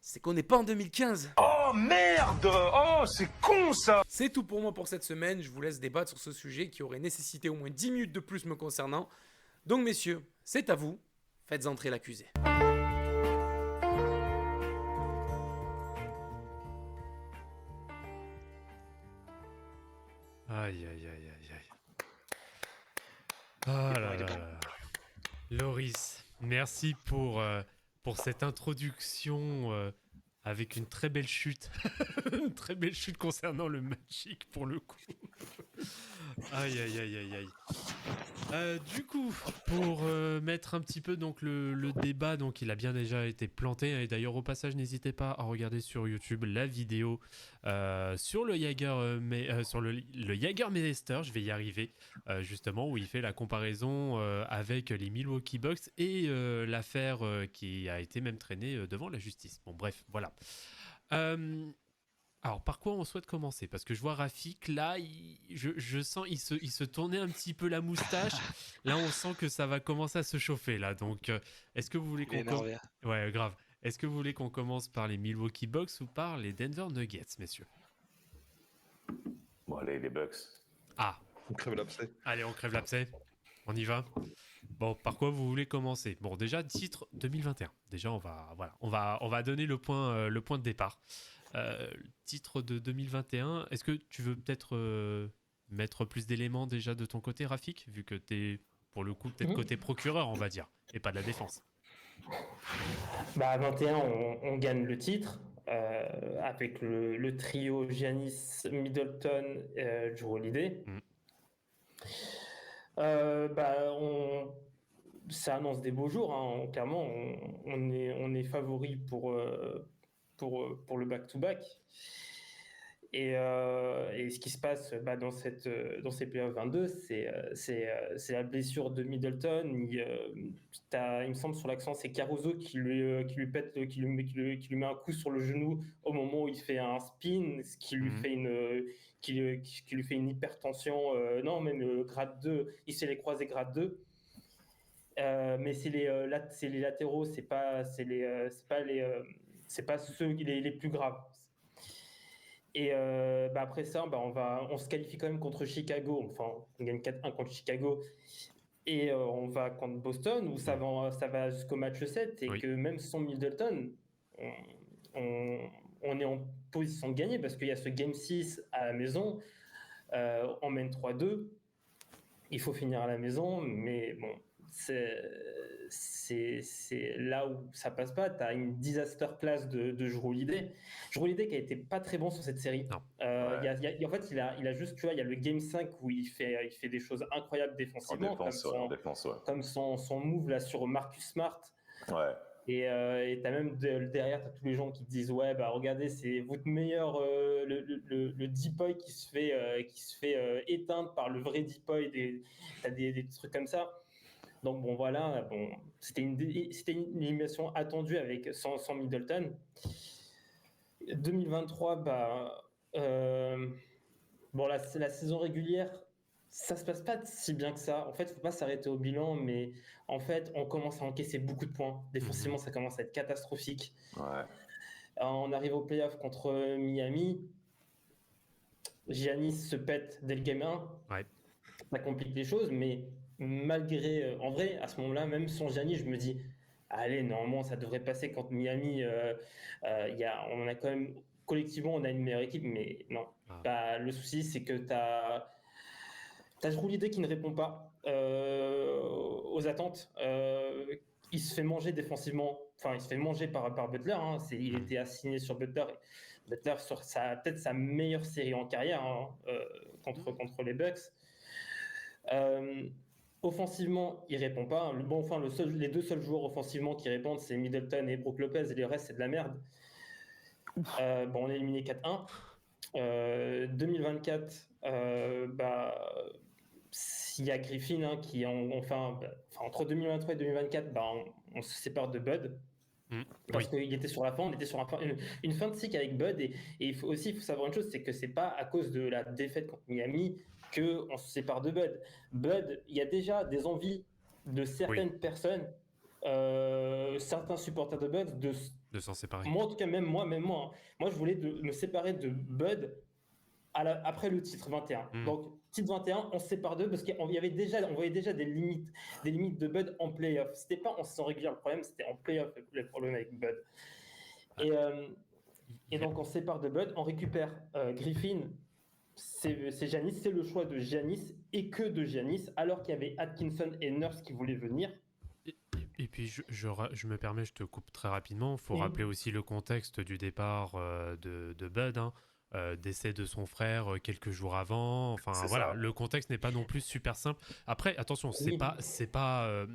c'est qu'on n'est pas en 2015. Oh merde! Oh, c'est con ça! C'est tout pour moi pour cette semaine, je vous laisse débattre sur ce sujet qui aurait nécessité au moins 10 minutes de plus me concernant. Donc messieurs, c'est à vous, faites entrer l'accusé. Aïe, aïe, aïe, aïe, aïe. Ah là là là. Loris, merci pour cette introduction avec une très belle chute. Une très belle chute concernant le Magic pour le coup. Aïe. Du coup, pour mettre un petit peu donc le débat, donc il a bien déjà été planté. Et d'ailleurs, au passage, n'hésitez pas à regarder sur YouTube la vidéo sur le Jägermeister, je vais y arriver, justement, où il fait la comparaison avec les Milwaukee Bucks et l'affaire qui a été même traînée devant la justice. Bon, bref, voilà. Alors, par quoi on souhaite commencer? Parce que je vois Rafik, là, je sens, il se tournait un petit peu la moustache. Là, on sent que ça va commencer à se chauffer, là. Donc, est-ce que vous voulez qu'on commence... Ouais, grave. Est-ce que vous voulez qu'on commence par les Milwaukee Bucks ou par les Denver Nuggets, messieurs? Bon, les Bucks. Ah. On crève l'abcès. Allez, on crève l'abcès. On y va. Bon, par quoi vous voulez commencer? Bon, déjà, titre 2021. Déjà, on va donner le point de départ. Titre de 2021, est-ce que tu veux peut-être mettre plus d'éléments déjà de ton côté, Rafik, vu que t'es pour le coup peut-être côté procureur, on va dire, et pas de la défense? 21, on gagne le titre avec le trio Giannis, Middleton, Jrue Holiday. Ça annonce des beaux jours, hein. Clairement, on est favori pour le back-to-back. Et ce qui se passe dans ces playoffs 22, c'est la blessure de Middleton. Il me semble sur l'accent, c'est Caruso qui lui met un coup sur le genou au moment où il fait un spin, ce qui lui fait une hypertension, grade 2. Il s'est les croisés grade 2. Mais c'est les latéraux, c'est pas ceux les plus graves. Et après ça, on se qualifie quand même contre Chicago. Enfin, on gagne 4-1 contre Chicago. Et on va contre Boston, où ça va jusqu'au match 7. Et que même sans Middleton, on est en position de gagner, parce qu'il y a ce Game 6 à la maison. On mène 3-2. Il faut finir à la maison, mais bon... C'est là où ça passe pas. Tu as une disaster class de Jrue Holiday. Jrue Holiday qui a été pas très bon sur cette série. En fait, il a juste, tu vois, il y a le Game 5 où il fait des choses incroyables défensivement, comme son move là sur Marcus Smart. Ouais. Et t'as même derrière, t'as tous les gens qui te disent regardez, c'est votre meilleur le Deepoy qui se fait éteindre par le vrai Deepoy. T'as des trucs comme ça. Donc c'était une élimination attendue sans Middleton. 2023, la saison régulière, ça se passe pas si bien que ça. En fait, faut pas s'arrêter au bilan, mais en fait, on commence à encaisser beaucoup de points. Défensivement, ça commence à être catastrophique. Ouais. On arrive au playoff contre Miami. Giannis se pète dès le game 1. Ouais. Ça complique les choses, mais malgré, en vrai, à ce moment-là, même sans Giannis, je me dis, allez, normalement, ça devrait passer contre Miami. On a quand même, collectivement, on a une meilleure équipe, mais non. Le souci, c'est que t'as Jrue Holiday qui ne répond pas aux attentes. Il se fait manger défensivement, il se fait manger par Butler. Hein. Il était assigné sur Butler. Butler sur peut-être sa meilleure série en carrière contre les Bucks. Offensivement, il répond pas. Les deux seuls joueurs offensivement qui répondent, c'est Middleton et Brook Lopez, et le reste, c'est de la merde. On est éliminé 4-1. 2024, il y a Griffin qui, entre 2023 et 2024, on se sépare de Bud. Parce qu'il était sur la fin, on était sur une fin de cycle avec Bud. Et il faut savoir une chose, c'est que c'est pas à cause de la défaite contre Miami qu'on se sépare de Bud. Bud, il y a déjà des envies de certaines personnes, certains supporters de Bud, de s'en séparer. Moi, en tout cas, même moi, moi, je voulais me séparer de Bud après le titre 21. Donc, titre 21, on se sépare d'eux parce qu'on voyait déjà des limites de Bud en playoff. C'était pas en saison régulière le problème, c'était en playoff le problème avec Bud. Et donc, on se sépare de Bud, on récupère Griffin. C'est Giannis, c'est le choix de Giannis et que de Giannis, alors qu'il y avait Atkinson et Nurse qui voulaient venir. Et puis, je me permets, je te coupe très rapidement. Il faut rappeler aussi le contexte du départ de Bud, décès de son frère quelques jours avant. Enfin, voilà, ça. Le contexte n'est pas non plus super simple. Après, attention, c'est pas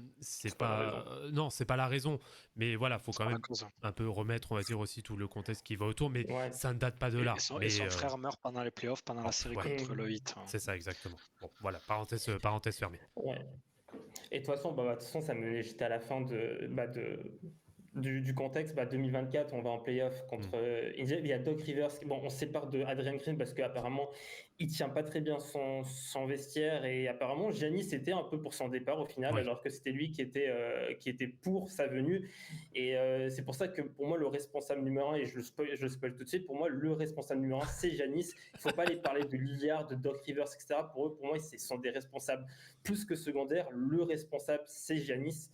la raison. Mais voilà, faut quand même un peu remettre, on va dire aussi tout le contexte qui va autour. Mais ça ne date pas de là. Et son frère meurt pendant les playoffs, pendant la série contre le Heat. C'est ça, exactement. Bon, voilà, parenthèse fermée. Ouais. Et de toute façon, ça me j'étais à la fin du contexte. 2024, on va en playoff contre Indiana. Il y a Doc Rivers. Bon, on se sépare de Adrian Green parce qu'apparemment, il tient pas très bien son vestiaire. Et apparemment, Giannis était un peu pour son départ au final, alors que c'était lui qui était pour sa venue. Et c'est pour ça que pour moi, le responsable numéro 1, et je le spoil tout de suite, pour moi, le responsable numéro 1, c'est Giannis. Il faut pas aller parler de Lillard, de Doc Rivers, etc. Pour moi, ce sont des responsables plus que secondaires. Le responsable, c'est Giannis.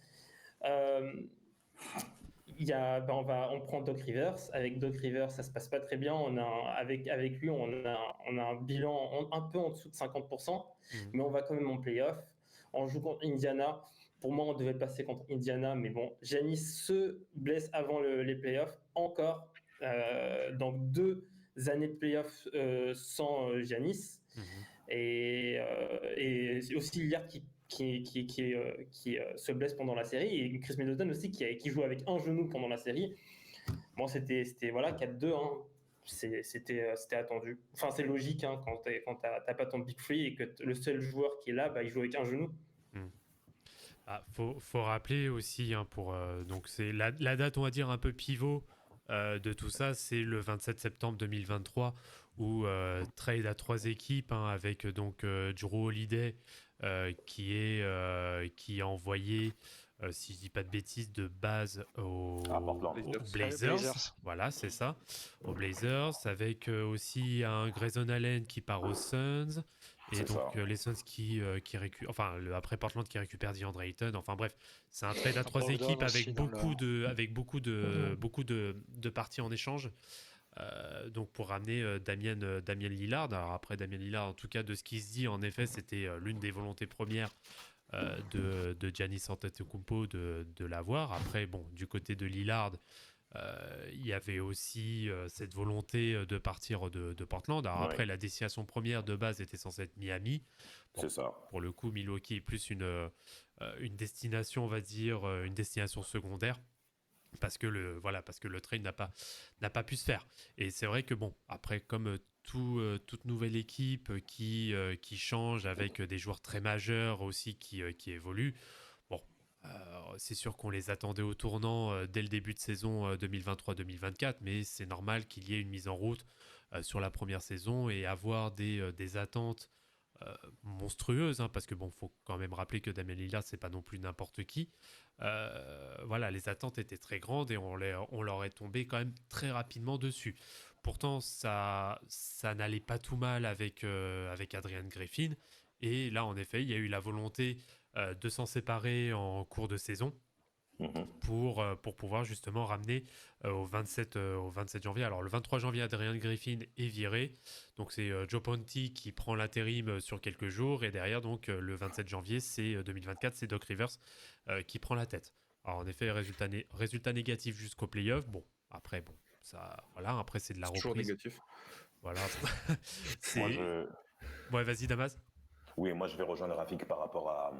On prend Doc Rivers. Avec Doc Rivers, ça se passe pas très bien. Avec lui, on a un bilan un peu en dessous de 50%, mais on va quand même en playoff. On joue contre Indiana. Pour moi, on devait passer contre Indiana, mais bon, Giannis se blesse avant les playoffs encore. Donc 2 années de playoff sans Giannis. Et aussi Lillard qui se blesse pendant la série, et Chris Middleton aussi qui joue avec un genou pendant la série. Bon, c'était 4-2, c'était attendu. Enfin, c'est logique quand t'as pas ton big free et que le seul joueur qui est là, il joue avec un genou. Faut rappeler aussi donc c'est la date, on va dire un peu pivot de tout ça, c'est le 27 septembre 2023 où trade à 3 équipes avec donc Jrue Holiday qui est envoyé, si je dis pas de bêtises, de base aux Blazers. Voilà, c'est ça, aux Blazers, avec aussi un Grayson Allen qui part aux Suns. Et donc les Suns qui récupèrent, après Portland qui récupère DeAndre Ayton. Enfin bref, c'est un trade à 3 équipes avec beaucoup de parties en échange. Donc pour ramener Damian Lillard. Alors après Damian Lillard, en tout cas de ce qui se dit, en effet, c'était l'une des volontés premières de Giannis Antetokounmpo de l'avoir. Après, bon, du côté de Lillard, il y avait aussi cette volonté de partir de Portland. Alors après, la destination première de base était censée être Miami. Bon, c'est ça. Pour le coup, Milwaukee est plus une destination, on va dire, une destination secondaire. Parce que le trade n'a pas pu se faire. Et c'est vrai que bon, après, comme toute nouvelle équipe qui change avec des joueurs très majeurs aussi qui évoluent, bon, c'est sûr qu'on les attendait au tournant dès le début de saison 2023-2024, mais c'est normal qu'il y ait une mise en route sur la première saison et avoir des attentes monstrueuses, parce que bon, faut quand même rappeler que Damian Lillard, c'est pas non plus n'importe qui. Voilà, les attentes étaient très grandes et on leur est tombé quand même très rapidement dessus. Pourtant, ça n'allait pas tout mal avec Adrian Griffin. Et là, en effet, il y a eu la volonté de s'en séparer en cours de saison pour pouvoir justement ramener au 27 janvier. Alors, le 23 janvier, Adrian Griffin est viré. Donc, c'est Joe Ponti qui prend l'intérim sur quelques jours. Et derrière, donc, le 27 janvier, c'est 2024, c'est Doc Rivers qui prend la tête. Alors, en effet, résultat négatif jusqu'au playoff. Bon, après, après, c'est de la reprise. Toujours négatif. Voilà. Ouais, vas-y, Damas. Oui, moi je vais rejoindre Rafik par rapport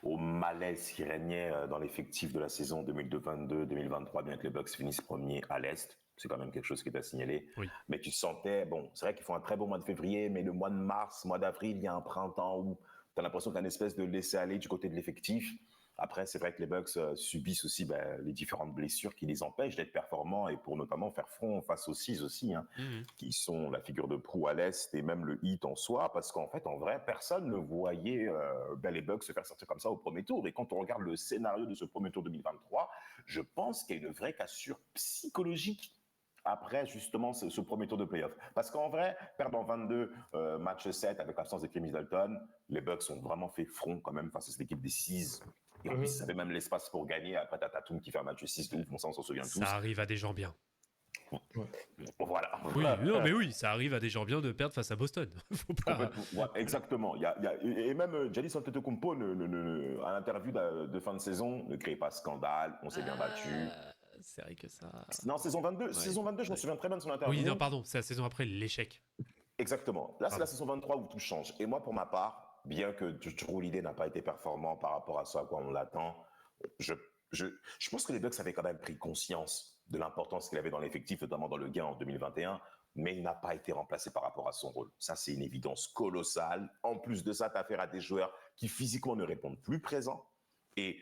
au malaise qui régnait dans l'effectif de la saison 2022-2023, bien que les Bucks finissent premiers à l'Est. C'est quand même quelque chose qui est à signaler. Oui. Mais tu sentais, bon, c'est vrai qu'ils font un très beau mois de février, mais le mois de mars, mois d'avril, il y a un printemps où tu as l'impression qu'il y a une espèce de laisser-aller du côté de l'effectif. Après, c'est vrai que les Bucks subissent aussi les différentes blessures qui les empêchent d'être performants et pour notamment faire front face aux Seas aussi, qui sont la figure de proue à l'Est et même le Heat en soi, parce qu'en fait, en vrai, personne ne voyait les Bucks se faire sortir comme ça au premier tour. Et quand on regarde le scénario de ce premier tour 2023, je pense qu'il y a une vraie cassure psychologique après justement ce premier tour de play-off. Parce qu'en vrai, perdre en 22 match 7 avec l'absence de Chris Middleton, les Bucks ont vraiment fait front quand même face à cette équipe des Seas. Et en plus, ils avaient même l'espace pour gagner. Après, t'as Tatum qui fait un match 6 de ouf, on s'en souvient tous. Ça arrive à des gens bien. Voilà. Oui, non, mais oui, ça arrive à des gens bien de perdre face à Boston. Faut pas... Exactement. Et même Giannis Antetokounmpo, à l'interview de fin de saison, ne crée pas scandale, on s'est bien battu. C'est vrai que ça... Non, saison 22, je me souviens très bien de son interview. Oui, non, pardon, c'est la saison après l'échec. Exactement. Là, c'est la saison 23 où tout change. Et moi, pour ma part, bien que Jrue Holiday n'a pas été performant par rapport à ce à quoi on l'attend, je pense que les Bucks avaient quand même pris conscience de l'importance qu'il avait dans l'effectif, notamment dans le gain en 2021, mais il n'a pas été remplacé par rapport à son rôle. Ça, c'est une évidence colossale. En plus de ça, tu as affaire à des joueurs qui physiquement ne répondent plus présents. Et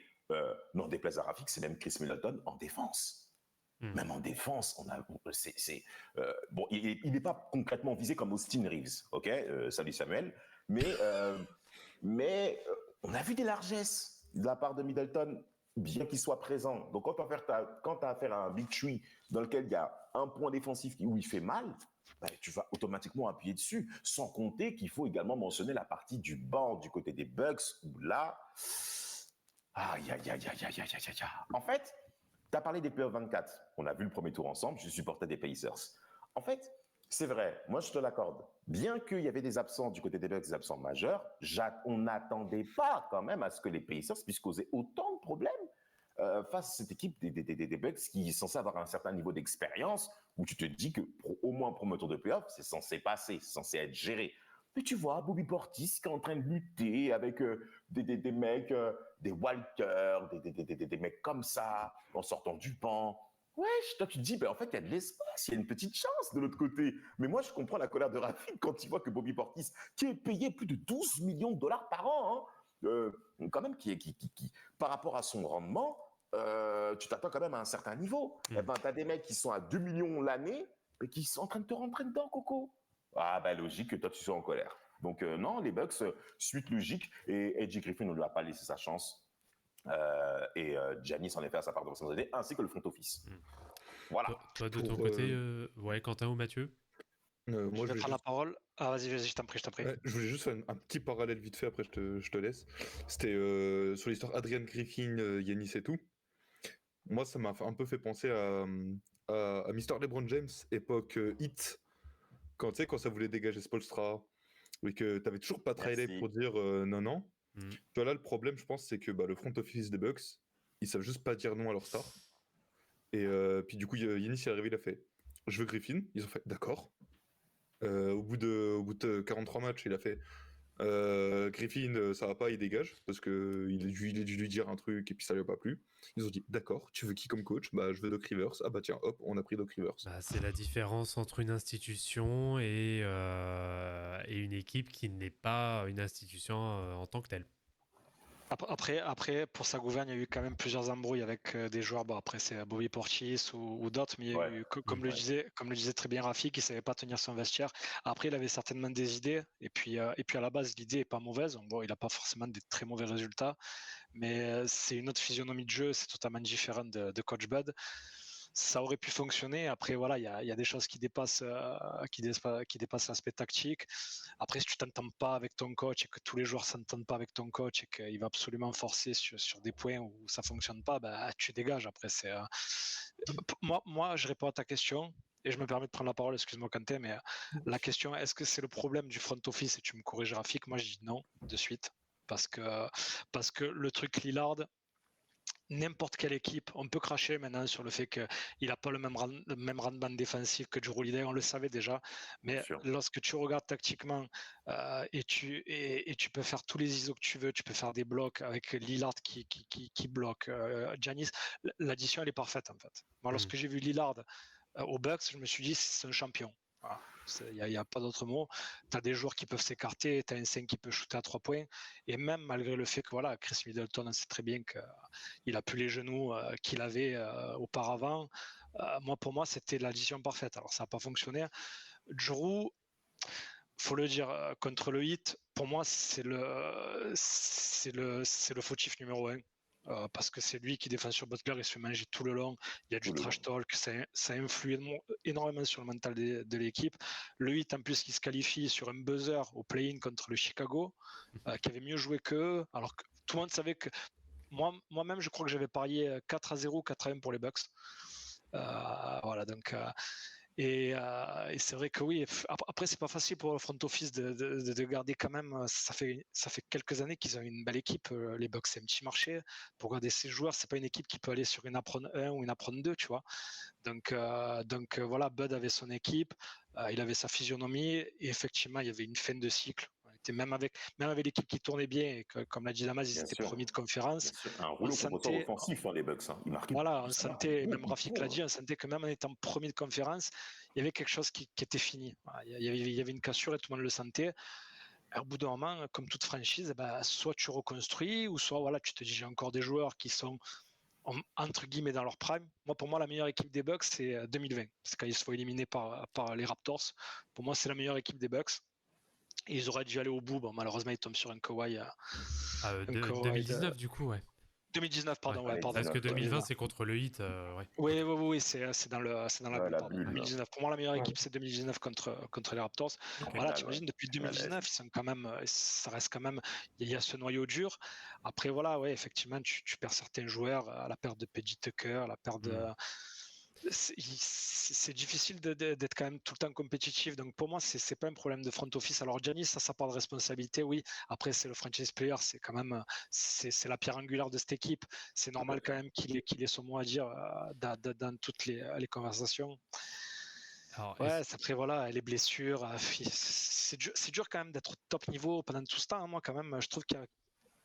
n'en déplaise à Rafik, c'est même Chris Middleton en défense. Même en défense, bon, il n'est pas concrètement visé comme Austin Reeves, ok, salut Samuel, mais on a vu des largesses de la part de Middleton, bien qu'il soit présent. Donc quand tu as affaire à un Big Tree dans lequel il y a un point défensif où il fait mal, tu vas automatiquement appuyer dessus, sans compter qu'il faut également mentionner la partie du banc du côté des Bucks, où là, aïe. En fait, tu as parlé des playoffs 24. On a vu le premier tour ensemble. Je supportais des Pacers. En fait, c'est vrai. Moi, je te l'accorde. Bien qu'il y avait des absents du côté des Bucks, des absents majeurs, on n'attendait pas quand même à ce que les Pacers puissent causer autant de problèmes face à cette équipe des Bucks qui est censée avoir un certain niveau d'expérience où tu te dis que au moins pour premier tour de playoffs, c'est censé passer, c'est censé être géré. Mais tu vois, Bobby Portis qui est en train de lutter avec des mecs, des Walker, des mecs comme ça, en sortant du banc. Ouais, toi tu te dis, en fait, il y a de l'espace, il y a une petite chance de l'autre côté. Mais moi, je comprends la colère de Rafik quand il voit que Bobby Portis, qui est payé plus de 12 millions de dollars par an, quand même, qui, par rapport à son rendement, tu t'attends quand même à un certain niveau. Tu as des mecs qui sont à 2 millions l'année, mais qui sont en train de te rentrer dedans, Coco. Ah, logique que toi, tu sois en colère. Donc, non, les Bucks, suite logique, et Edgy Griffin ne lui a pas laissé sa chance. Et Giannis en effet à sa part de responsabilité, ainsi que le front office. Voilà. Toi de ton côté, Quentin ou Mathieu moi, je vais prendre la parole. Ah, vas-y, je t'en prie. Ouais, je voulais juste faire un petit parallèle vite fait, après je te laisse. C'était sur l'histoire Adrian Griffin, Giannis et tout. Moi, ça m'a un peu fait penser à Mr. LeBron James, époque Heat, quand ça voulait dégager Spoelstra, et que t'avais toujours pas Riley pour dire non. Tu vois, là, le problème, je pense, c'est que le front office des Bucks, ils savent juste pas dire non à leur star. Et puis du coup, Giannis est arrivé, il a fait « Je veux Griffin ». Ils ont fait « D'accord ». Au bout de 43 matchs, il a fait Griffin, ça va pas, il dégage, parce qu'il a dû lui dire un truc et puis ça lui a pas plu. Ils ont dit d'accord, tu veux qui comme coach ? Je veux Doc Rivers. Ah tiens, hop, on a pris Doc Rivers. C'est la différence entre une institution et une équipe qui n'est pas une institution en tant que telle. Après, pour sa gouverne, il y a eu quand même plusieurs embrouilles avec des joueurs. Bon, après, c'est Bobby Portis ou d'autres, mais il y a eu, comme le disait très bien Rafik, qui ne savait pas tenir son vestiaire. Après, il avait certainement des idées, et puis à la base, l'idée n'est pas mauvaise. Bon, il n'a pas forcément des très mauvais résultats, mais c'est une autre physionomie de jeu, c'est totalement différent de Coach Bud. Ça aurait pu fonctionner. Après, voilà, il y a des choses qui dépassent l'aspect tactique. Après, si tu t'entends pas avec ton coach et que tous les joueurs s'entendent pas avec ton coach et qu'il va absolument forcer sur des points où ça fonctionne pas, tu dégages. Après, moi, je réponds à ta question et je me permets de prendre la parole. Excuse-moi, Quentin, mais la question, est-ce que c'est le problème du front office? Et tu me corriges, Rafik. Moi, je dis non de suite parce que le truc Lillard. N'importe quelle équipe, on peut cracher maintenant sur le fait qu'il n'a pas le même rendement défensif que Jrue Holiday, on le savait déjà, mais lorsque tu regardes tactiquement et tu peux faire tous les ISO que tu veux, tu peux faire des blocs avec Lillard qui bloque, Giannis, l'addition elle est parfaite en fait. Moi, lorsque j'ai vu Lillard au Bucks, je me suis dit c'est un champion. Voilà. Il n'y a pas d'autre mot. Tu as des joueurs qui peuvent s'écarter, tu as un 5 qui peut shooter à 3 points. Et même malgré le fait que Chris Middleton, on sait très bien qu'il n'a plus les genoux qu'il avait auparavant. Pour moi, c'était l'addition parfaite. Alors, ça n'a pas fonctionné. Jrue, faut le dire, contre le Heat, pour moi, c'est le fautif numéro 1. Parce que c'est lui qui défend sur Butler, il se fait manger tout le long, il y a du trash talk, ça influe énormément sur le mental de l'équipe. Le Heat en plus qui se qualifie sur un buzzer au play-in contre le Chicago, qui avait mieux joué qu'eux, alors que tout le monde savait que moi-même je crois que j'avais parié 4-0, 4-1 pour les Bucks. Voilà, donc. Et c'est vrai que oui, après c'est pas facile pour le front office de garder quand même, ça fait quelques années qu'ils ont une belle équipe, les Bucks, c'est un petit marché, pour garder ces joueurs, c'est pas une équipe qui peut aller sur une apron 1 ou une apron 2, tu vois. Donc voilà, Bud avait son équipe, il avait sa physionomie, et effectivement il y avait une fin de cycle. Même avec l'équipe qui tournait bien, et que, comme l'a dit Damas, ils étaient premiers de conférence. Un rouleau compresseur offensif, les Bucks. Ils marquaient. Voilà, on sentait, même Rafik l'a dit, on sentait que même en étant premier de conférence, il y avait quelque chose qui était fini. Il y avait une cassure et tout le monde le sentait. Et au bout d'un moment, comme toute franchise, soit tu reconstruis, ou soit voilà, tu te dis j'ai encore des joueurs qui sont entre guillemets dans leur prime. Pour moi, la meilleure équipe des Bucks, c'est 2020. C'est quand ils se font éliminer par les Raptors. Pour moi, c'est la meilleure équipe des Bucks. Et ils auraient dû aller au bout. Bon, malheureusement, ils tombent sur un Kawhi. 2019, du coup, ouais. 2019, pardon. Ouais, pardon. Parce que 2020, c'est contre le Heat. Ouais. Oui, c'est dans la bulle. 2019. Pour moi, la meilleure équipe, c'est 2019 contre les Raptors. Voilà, t'imagines, depuis 2019, ils sont quand même, ça reste quand même, il y a ce noyau dur. Après, voilà, ouais, effectivement, tu perds certains joueurs, à la perte de PJ Tucker, à la perte de. C'est difficile d'être quand même tout le temps compétitif, donc pour moi c'est pas un problème de front office. Alors Giannis, ça part de responsabilité, oui, après c'est le franchise player, c'est quand même c'est la pierre angulaire de cette équipe, c'est normal quand même qu'il ait son mot à dire dans toutes les conversations. Alors, après voilà, les blessures, c'est dur quand même d'être au top niveau pendant tout ce temps, hein. Moi quand même je trouve qu'il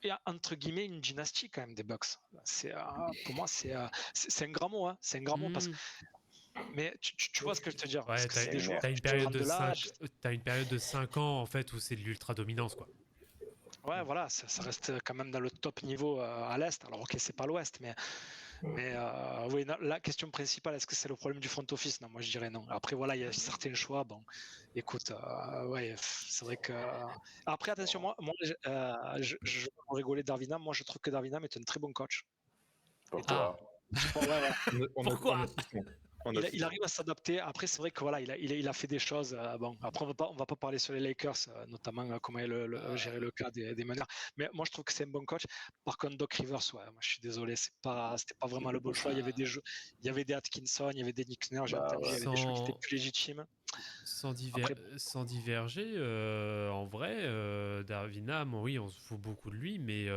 y a entre guillemets une dynastie quand même des Bucks. Pour moi c'est un grand mot, hein. C'est un grand mot parce que mais tu vois ce que je te dire. Ouais, t'as une période de 5 ans en fait où c'est de l'ultra dominance, quoi. Ouais, voilà, ça reste quand même dans le top niveau à l'est. Alors ok, c'est pas l'ouest, mais oui, non, la question principale, est-ce que c'est le problème du front office? Non, moi je dirais non. Après voilà, il y a certains choix. Bon, écoute, ouais, c'est vrai que. Après attention, moi je vais rigoler Darvinham. Moi je trouve que Darvinham est un très bon coach. Pourquoi? Pourquoi? Il arrive à s'adapter. Après, c'est vrai que voilà, il a fait des choses. Bon, après, on va pas parler sur les Lakers, notamment comment gérer le cas des meneurs. Mais moi, je trouve que c'est un bon coach. Par contre, Doc Rivers, ouais, moi, je suis désolé, c'était pas vraiment le bon choix. Il y avait des Atkinson, il y avait des Nick Nurse, j'ai entendu, il y avait des choix qui étaient plus légitimes. Sans diverger, en vrai, Darvinham, oui, on se fout beaucoup de lui, mais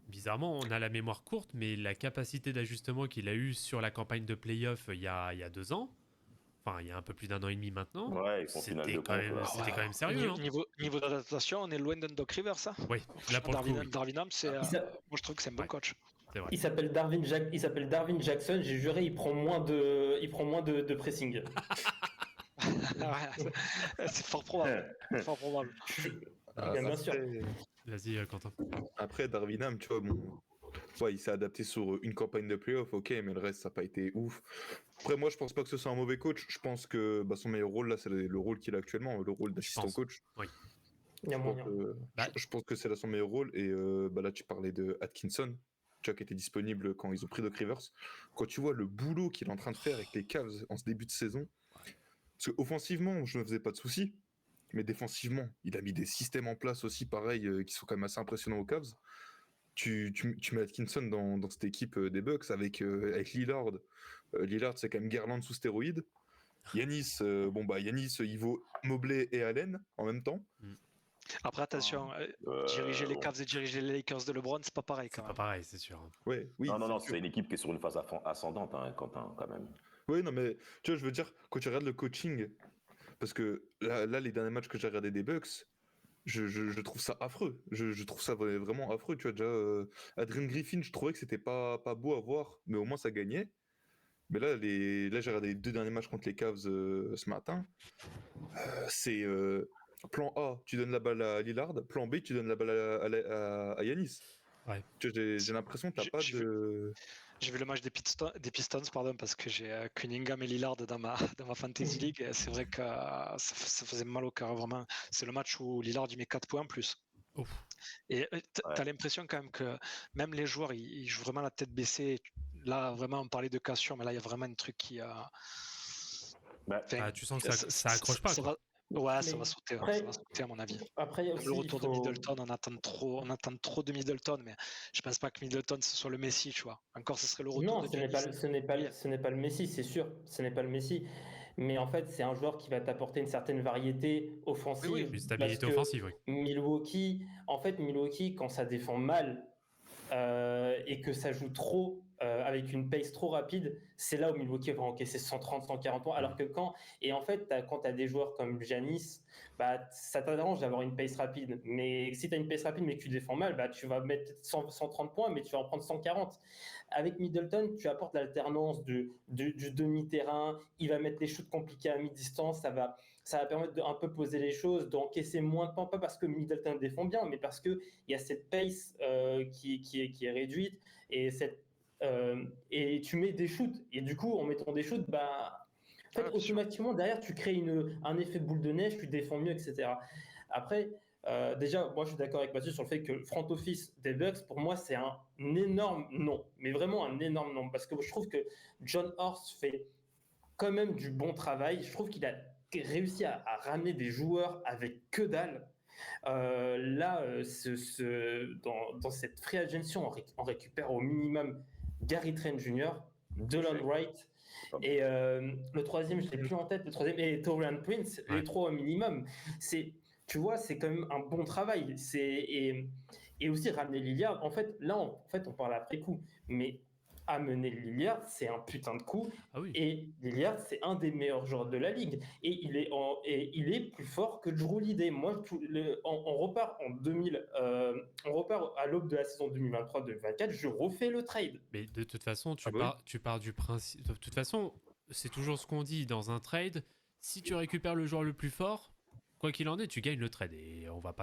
bizarrement, on a la mémoire courte, mais la capacité d'ajustement qu'il a eue sur la campagne de playoff il y a 2 ans, enfin il y a un peu plus d'1 an et demi maintenant, c'était quand même sérieux. Niveau d'adaptation, on est loin d'un Doc Rivers, ça. Oui, là pour Darvinham, moi je trouve que c'est un bon coach. Il s'appelle Darvin Jackson, j'ai juré, il prend moins de pressing. C'est fort probable. Bien sûr. Vas-y, Quentin. Après, Darvinham, tu vois, il s'est adapté sur une campagne de playoff, ok, mais le reste, ça n'a pas été ouf. Après, moi, je pense pas que ce soit un mauvais coach. Je pense que son meilleur rôle, là, c'est le rôle qu'il a actuellement, le rôle d'assistant coach. Oui. Je pense que c'est là son meilleur rôle. Et là, tu parlais de Atkinson, tu vois, qui était disponible quand ils ont pris Doc Rivers. Quand tu vois le boulot qu'il est en train de faire avec les Cavs en ce début de saison, parce qu'offensivement, je ne me faisais pas de soucis. Mais défensivement, il a mis des systèmes en place aussi, pareil, qui sont quand même assez impressionnants aux Cavs. Tu mets Atkinson dans cette équipe des Bucks avec Lillard. Lillard, c'est quand même Garland sous stéroïdes. Giannis, il vaut Mobley et Allen en même temps. Après, attention, diriger les Cavs et diriger les Lakers de LeBron, c'est pas pareil quand même. C'est pas pareil, c'est sûr. Ouais, oui, non, c'est une équipe qui est sur une phase ascendante, hein, Quentin, quand même. Oui, non, mais tu vois, je veux dire, quand tu regardes le coaching, parce que là, les derniers matchs que j'ai regardés des Bucks, je trouve ça affreux. Je trouve ça vraiment affreux. Tu vois, déjà, Adrian Griffin, je trouvais que c'était pas beau à voir, mais au moins ça gagnait. Mais là, j'ai regardé les 2 derniers matchs contre les Cavs ce matin. C'est plan A, tu donnes la balle à Lillard. Plan B, tu donnes la balle à Giannis. Ouais. J'ai l'impression que t'as pas de... J'ai vu le match des Pistons, parce que j'ai Cunningham et Lillard dans ma Fantasy League. Et c'est vrai que ça faisait mal au cœur, vraiment. C'est le match où Lillard il met 4 points en plus. Ouf. Et t'as l'impression quand même que même les joueurs, ils jouent vraiment la tête baissée. Là, vraiment, on parlait de cassure, mais là, il y a vraiment un truc qui a... tu sens que ça accroche pas. Ouais, ça va sauter à mon avis. Après, il y a aussi, le retour de Middleton, on attend trop de Middleton, mais je pense pas que Middleton ce soit le Messi, tu vois. Encore, ce serait le retour de Giannis. Non, ce n'est pas le Messi, c'est sûr. Ce n'est pas le Messi. Mais en fait, c'est un joueur qui va t'apporter une certaine variété offensive. Oui, une stabilité offensive, oui. Milwaukee, quand ça défend mal et que ça joue trop avec une pace trop rapide, c'est là où Milwaukee va encaisser 130, 140 points. Alors que quand tu as des joueurs comme Giannis, ça t'arrange d'avoir une pace rapide. Mais si tu as une pace rapide mais que tu défends mal, tu vas mettre 130 points, mais tu vas en prendre 140. Avec Middleton, tu apportes l'alternance du demi-terrain. Il va mettre les shoots compliqués à mi-distance. Ça va permettre d'un peu poser les choses, d'encaisser moins de points, pas parce que Middleton défend bien, mais parce qu'il y a cette pace qui est réduite et tu mets des shoots. Et du coup, en mettant des shoots, automatiquement, derrière, tu crées un effet boule de neige, tu défends mieux, etc. Après, déjà, moi, je suis d'accord avec Mathieu sur le fait que le front office des Bucks, pour moi, c'est un énorme non. Mais vraiment un énorme non. Parce que je trouve que John Horst fait quand même du bon travail. Je trouve qu'il a réussi à ramener des joueurs avec que dalle. Dans cette free agency, on récupère au minimum Gary Trent Jr., Delon Wright, et le troisième, je ne l'ai plus en tête, et Taurean Prince, les trois au minimum. Tu vois, c'est quand même un bon travail. Et aussi ramener Lillard. En fait, là, on parle après coup, mais amener Lillard, c'est un putain de coup. Ah oui. Et Lillard, c'est un des meilleurs joueurs de la ligue. Et il est plus fort que Jrue Holiday. Moi, on repart on repart à l'aube de la saison 2023-2024. Je refais le trade. Mais de toute façon, tu pars du principe. De toute façon, c'est toujours ce qu'on dit dans un trade. Si tu récupères le joueur le plus fort, quoi qu'il en est, tu gagnes le trade. Et on va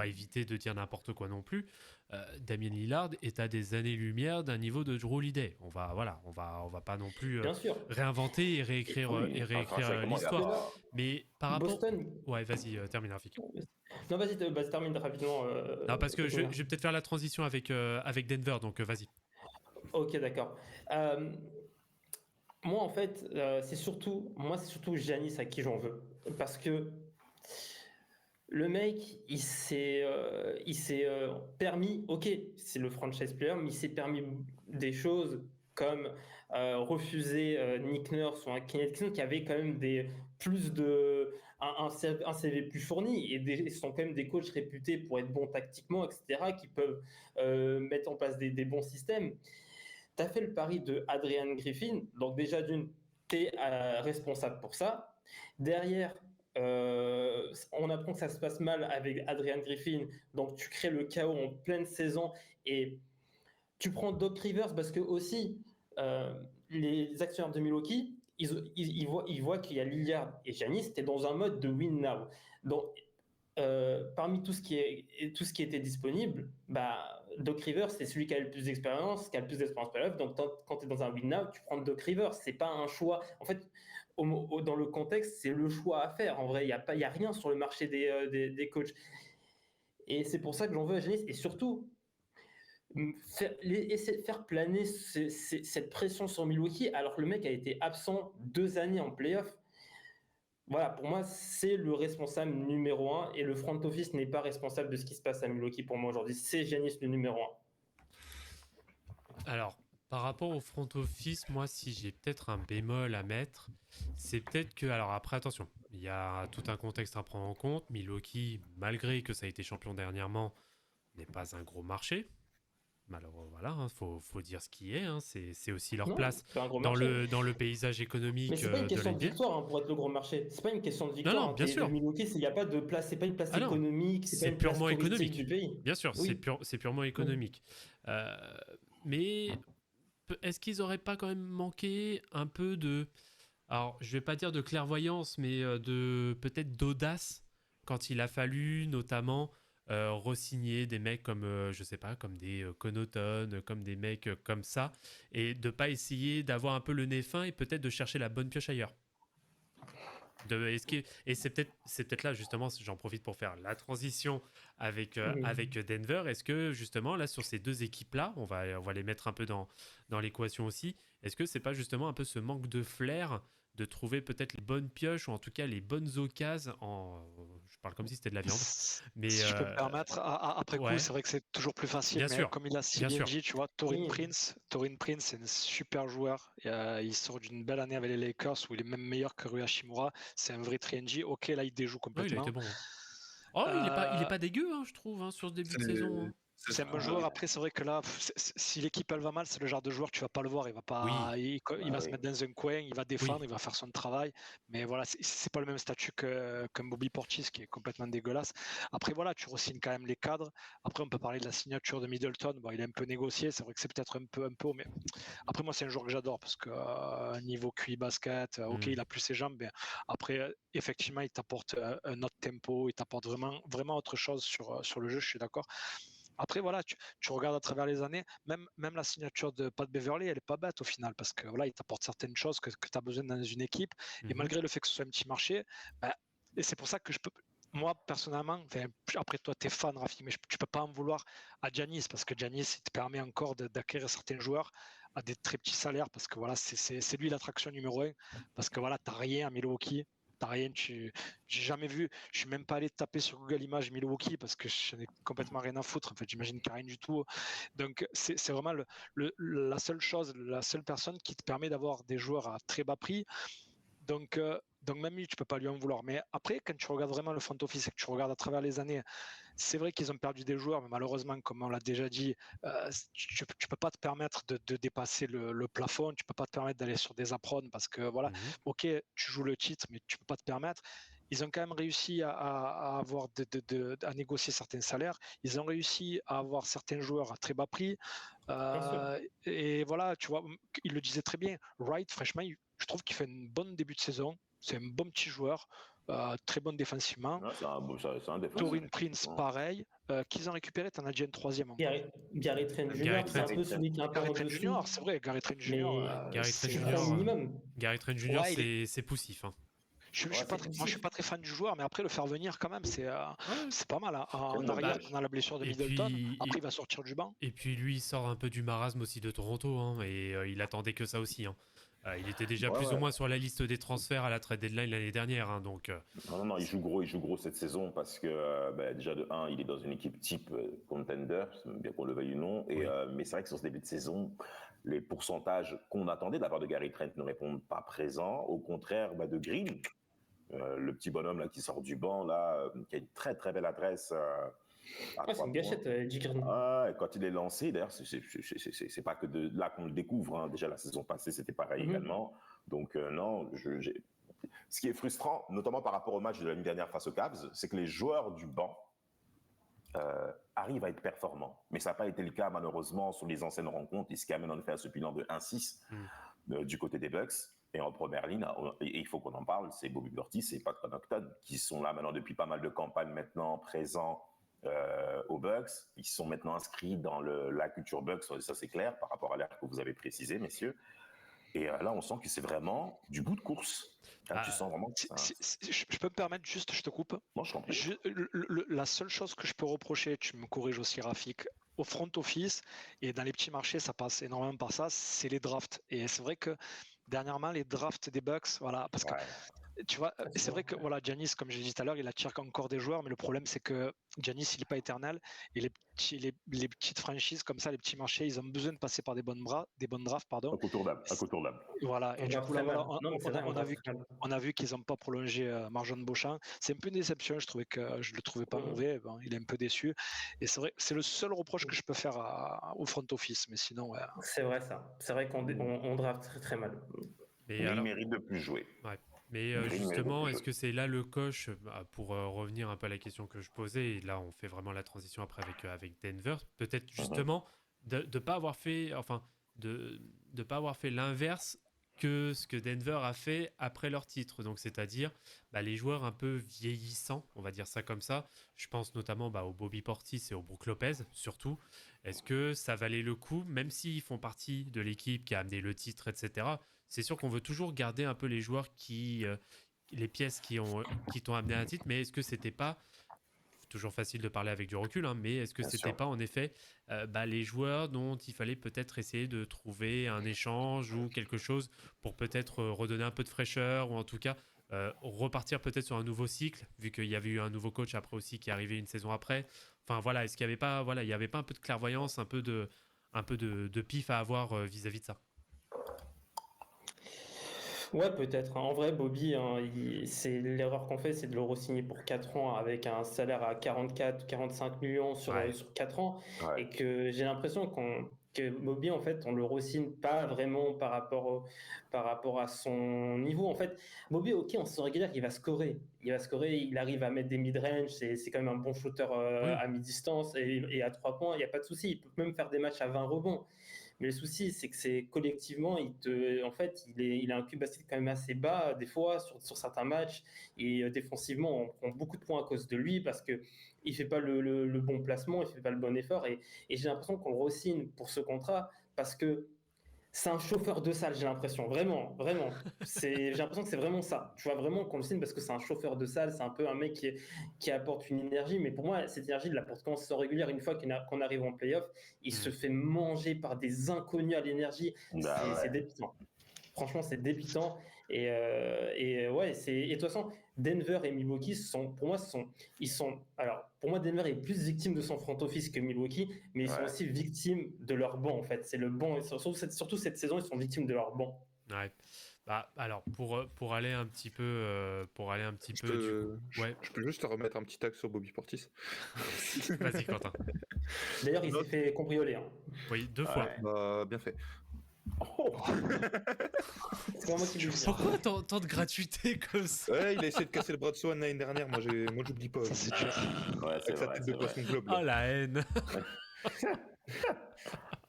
éviter de dire n'importe quoi non plus. Damien Lillard est à des années-lumière d'un niveau de Jrue Holiday. On va pas non plus réinventer et réécrire l'histoire. Mais par rapport... Boston... Ouais, vas-y, termine, Rafik. Non, vas-y, termine rapidement. Non, parce que je vais peut-être faire la transition avec Denver, donc vas-y. Ok, d'accord. Moi, en fait, c'est surtout Giannis à qui j'en veux. Parce que le mec, il s'est permis, ok, c'est le franchise player, mais il s'est permis des choses comme refuser Nick Nurse ou un Kenneth King qui avait quand même un CV plus fourni et ce sont quand même des coachs réputés pour être bons tactiquement, etc., qui peuvent mettre en place des bons systèmes. Tu as fait le pari de Adrian Griffin, donc déjà tu es responsable pour ça. Derrière, on apprend que ça se passe mal avec Adrian Griffin, donc tu crées le chaos en pleine saison et tu prends Doc Rivers parce que aussi les actionnaires de Milwaukee, ils voient qu'il y a Lillard et Giannis, t'es dans un mode de win now. Donc parmi tout ce qui était disponible, Doc Rivers c'est celui qui a le plus d'expérience, playoff. Donc quand tu es dans un win now, tu prends Doc Rivers, c'est pas un choix. En fait, dans le contexte, c'est le choix à faire. En vrai, il y a rien sur le marché des coachs. Et c'est pour ça que j'en veux à Giannis. Et surtout, essayer de faire planer cette pression sur Milwaukee, alors que le mec a été absent 2 années en playoff. Voilà, pour moi, c'est le responsable numéro 1 et le front office n'est pas responsable de ce qui se passe à Milwaukee pour moi aujourd'hui. C'est Giannis le numéro 1. Alors, par rapport au front office, moi, si j'ai peut-être un bémol à mettre, c'est peut-être que... Alors après, attention, il y a tout un contexte à prendre en compte. Milwaukee, malgré que ça a été champion dernièrement, n'est pas un gros marché. Alors voilà, faut dire ce qui est. C'est aussi leur place dans le paysage économique. Mais c'est pas une question de victoire pour être le gros marché. C'est pas une question de victoire. Non, bien sûr. Milwaukee, il n'y a pas de place. C'est pas une place économique. C'est purement économique du pays. Bien sûr, oui. C'est purement économique. Mais est-ce qu'ils n'auraient pas quand même manqué un peu de... Alors, je vais pas dire de clairvoyance, mais de peut-être d'audace quand il a fallu, notamment... re-signer des mecs comme je sais pas, comme des Connaughton, comme des mecs comme ça, et de pas essayer d'avoir un peu le nez fin et peut-être de chercher la bonne pioche ailleurs. Et c'est peut-être là justement, j'en profite pour faire la transition avec Denver. Est-ce que justement là sur ces deux équipes là, on va les mettre un peu dans l'équation aussi, est-ce que c'est pas justement un peu ce manque de flair de trouver peut-être les bonnes pioches ou en tout cas les bonnes occasions je parle comme si c'était de la viande. Mais si je peux me permettre, après coup, c'est vrai que c'est toujours plus facile, bien mais sûr, comme il a si bien dit, tu vois, Taurean Prince, c'est un super joueur. Il sort d'une belle année avec les Lakers où il est même meilleur que Rui Hachimura. C'est un vrai 3G. Ok, là, il déjoue complètement. Il était bon. Il est pas dégueu, je trouve, sur ce début de saison. C'est un bon joueur. Après, c'est vrai que là, si l'équipe elle va mal, c'est le genre de joueur, tu vas pas le voir. Il va pas, il va se mettre dans un coin, il va défendre, il va faire son travail. Mais voilà, c'est pas le même statut qu'un Bobby Portis qui est complètement dégueulasse. Après, voilà, tu re-signes quand même les cadres. Après, on peut parler de la signature de Middleton. Bon, il est un peu négocié. C'est vrai que c'est peut-être un peu haut, mais après, moi, c'est un joueur que j'adore parce que niveau QI basket, ok, il a plus ses jambes, mais après, effectivement, il t'apporte un autre tempo, il t'apporte vraiment autre chose sur le jeu. Je suis d'accord. Après, voilà, tu regardes à travers les années, même la signature de Pat Beverley, elle n'est pas bête au final, parce que voilà, il t'apporte certaines choses que tu as besoin dans une équipe. Et malgré le fait que ce soit un petit marché, et c'est pour ça que moi, personnellement, après toi, tu es fan, Rafi, mais tu peux pas en vouloir à Giannis, parce que Giannis, il te permet encore d'acquérir certains joueurs à des très petits salaires, parce que voilà, c'est lui l'attraction numéro 1, parce que voilà, tu n'as rien à Milwaukee. T'as rien, j'ai jamais vu, je suis même pas allé taper sur Google Images Milwaukee parce que j'en ai complètement rien à foutre. En fait, j'imagine qu'il n'y a rien du tout. Donc, c'est vraiment la seule chose, la seule personne qui te permet d'avoir des joueurs à très bas prix. Donc même lui, tu peux pas lui en vouloir. Mais après, quand tu regardes vraiment le front office et que tu regardes à travers les années, c'est vrai qu'ils ont perdu des joueurs, mais malheureusement, comme on l'a déjà dit, tu peux pas te permettre de dépasser le plafond, tu peux pas te permettre d'aller sur des aprons parce que voilà, ok, tu joues le titre, mais tu peux pas te permettre. Ils ont quand même réussi à avoir à négocier certains salaires. Ils ont réussi à avoir certains joueurs à très bas prix. Et voilà, tu vois, il le disait très bien. Wright, franchement, je trouve qu'il fait un bon début de saison. C'est un bon petit joueur, très bon défensivement. C'est un défenseur. Taurean Prince, pareil. Qu'ils ont récupéré, t'en as déjà une troisième. Gary Trent Jr., c'est un peu celui qui est un peu en dessous. C'est vrai, Gary Trent Jr. Gary Trent Jr., c'est poussif. Je suis pas très fan du joueur, mais après le faire venir quand même, c'est pas mal. En arrière, on a la blessure de Middleton. Après, il va sortir du banc. Et puis lui, il sort un peu du marasme aussi de Toronto, et il attendait que ça aussi. Il était déjà plus ou moins sur la liste des transferts à la trade deadline l'année dernière. Donc, Non, il joue gros cette saison parce que déjà de 1, il est dans une équipe type contender, bien qu'on le veuille ou non. Mais c'est vrai que sur ce début de saison, les pourcentages qu'on attendait de la part de Gary Trent ne répondent pas présents. Au contraire, de Green, le petit bonhomme là qui sort du banc, là, qui a une très très belle adresse. C'est une gâchette, Green. Quand il est lancé, d'ailleurs, c'est pas que de là qu'on le découvre. Déjà la saison passée, c'était pareil également. Donc non, ce qui est frustrant, notamment par rapport au match de l'année dernière face aux Cavs, c'est que les joueurs du banc arrivent à être performants. Mais ça n'a pas été le cas malheureusement sur les anciennes rencontres. Et ce qui amène en effet à ce bilan de 1-6 du côté des Bucks. Et en première ligne, et il faut qu'on en parle, c'est Bobby Portis et Pat Connaughton qui sont là maintenant depuis pas mal de campagnes maintenant présents aux Bucks. Ils sont maintenant inscrits dans la culture Bucks, ça c'est clair par rapport à l'air que vous avez précisé, messieurs. Et là, on sent que c'est vraiment du bout de course. Tu sens vraiment que je peux me permettre juste, je te coupe. Moi, je t'en prie. La seule chose que je peux reprocher, tu me corriges aussi, Rafik, au front office et dans les petits marchés, ça passe énormément par ça, c'est les drafts. Et c'est vrai que dernièrement, les drafts des Bucks, voilà, parce que tu vois, c'est vrai que voilà, Giannis, comme j'ai dit tout à l'heure, il attire encore des joueurs, mais le problème c'est que Giannis, il n'est pas éternel et les petites franchises comme ça, les petits marchés, ils ont besoin de passer par des bonnes drafts, pardon. Incontournable. Voilà. Et du coup, là, voilà, on a vu qu'ils n'ont pas prolongé Marjon Beauchamp. C'est un peu une déception. Je trouvais que je le trouvais pas mauvais. Bon, il est un peu déçu. Et c'est vrai, c'est le seul reproche que je peux faire au front office. Mais sinon, c'est vrai ça. C'est vrai qu'on draft très très mal. Mais il mérite de plus jouer. Ouais. Mais justement, est-ce que c'est là le coche pour revenir un peu à la question que je posais, et là on fait vraiment la transition après avec Denver, peut-être justement de pas avoir fait, enfin de pas avoir fait l'inverse que ce que Denver a fait après leur titre, donc c'est-à-dire les joueurs un peu vieillissants, on va dire ça comme ça. Je pense notamment au Bobby Portis et au Brook Lopez surtout. Est-ce que ça valait le coup, même s'ils font partie de l'équipe qui a amené le titre, etc. C'est sûr qu'on veut toujours garder un peu les joueurs les pièces qui t'ont amené un titre, mais est-ce que c'était pas toujours facile de parler avec du recul, hein, mais est-ce que c'était pas en effet les joueurs dont il fallait peut-être essayer de trouver un échange ou quelque chose pour peut-être redonner un peu de fraîcheur, ou en tout cas repartir peut-être sur un nouveau cycle, vu qu'il y avait eu un nouveau coach après aussi qui est arrivé une saison après. Enfin voilà, est-ce qu'il n'y avait pas, il y avait pas un peu de clairvoyance, un peu de pif à avoir vis-à-vis de ça? Ouais, peut-être. En vrai, Bobby, c'est l'erreur qu'on fait, c'est de le re-signer pour 4 ans avec un salaire à 44-45 millions sur 4 ans. Ouais. Et que j'ai l'impression que Bobby, en fait, on le re-signe pas vraiment par rapport à son niveau. En fait, Bobby, ok, en saison régulière, il va scorer. Il arrive à mettre des mid-range, c'est quand même un bon shooter à mi-distance et à 3 points, il n'y a pas de souci. Il peut même faire des matchs à 20 rebonds. Mais le souci, c'est que c'est collectivement, il a un cube basket quand même assez bas des fois sur certains matchs, et défensivement, on prend beaucoup de points à cause de lui parce que il fait pas le bon placement, il fait pas le bon effort, et j'ai l'impression qu'on le re-signe pour ce contrat parce que c'est un chauffeur de salle, j'ai l'impression, vraiment. J'ai l'impression que c'est vraiment ça. Tu vois vraiment qu'on le signe parce que c'est un chauffeur de salle, c'est un peu un mec qui apporte une énergie, mais pour moi, cette énergie, il l'apporte quand c'est régulière. Une fois qu'on arrive en playoff, il se fait manger par des inconnus à l'énergie. C'est dépitant. Franchement, c'est dépitant. Et de toute façon, Denver et Milwaukee pour moi, Denver est plus victime de son front office que Milwaukee, mais ils sont aussi victimes de leur banc, en fait. C'est le banc, surtout cette saison, ils sont victimes de leur banc. Ouais. Alors, pour aller un petit peu, je peux juste te remettre un petit tag sur Bobby Portis. Vas-y, Quentin. D'ailleurs, il s'est fait cambrioler. Hein. Oui, 2 fois. Bah, bien fait. Oh. C'est pas moi qui le dis. Pourquoi tant de gratuité comme ça? Ouais, il a essayé de casser le bras de Swan l'année dernière. Moi, j'oublie pas. Ça, c'est dur. Ouais, avec sa tête de poisson globe. Oh, la haine.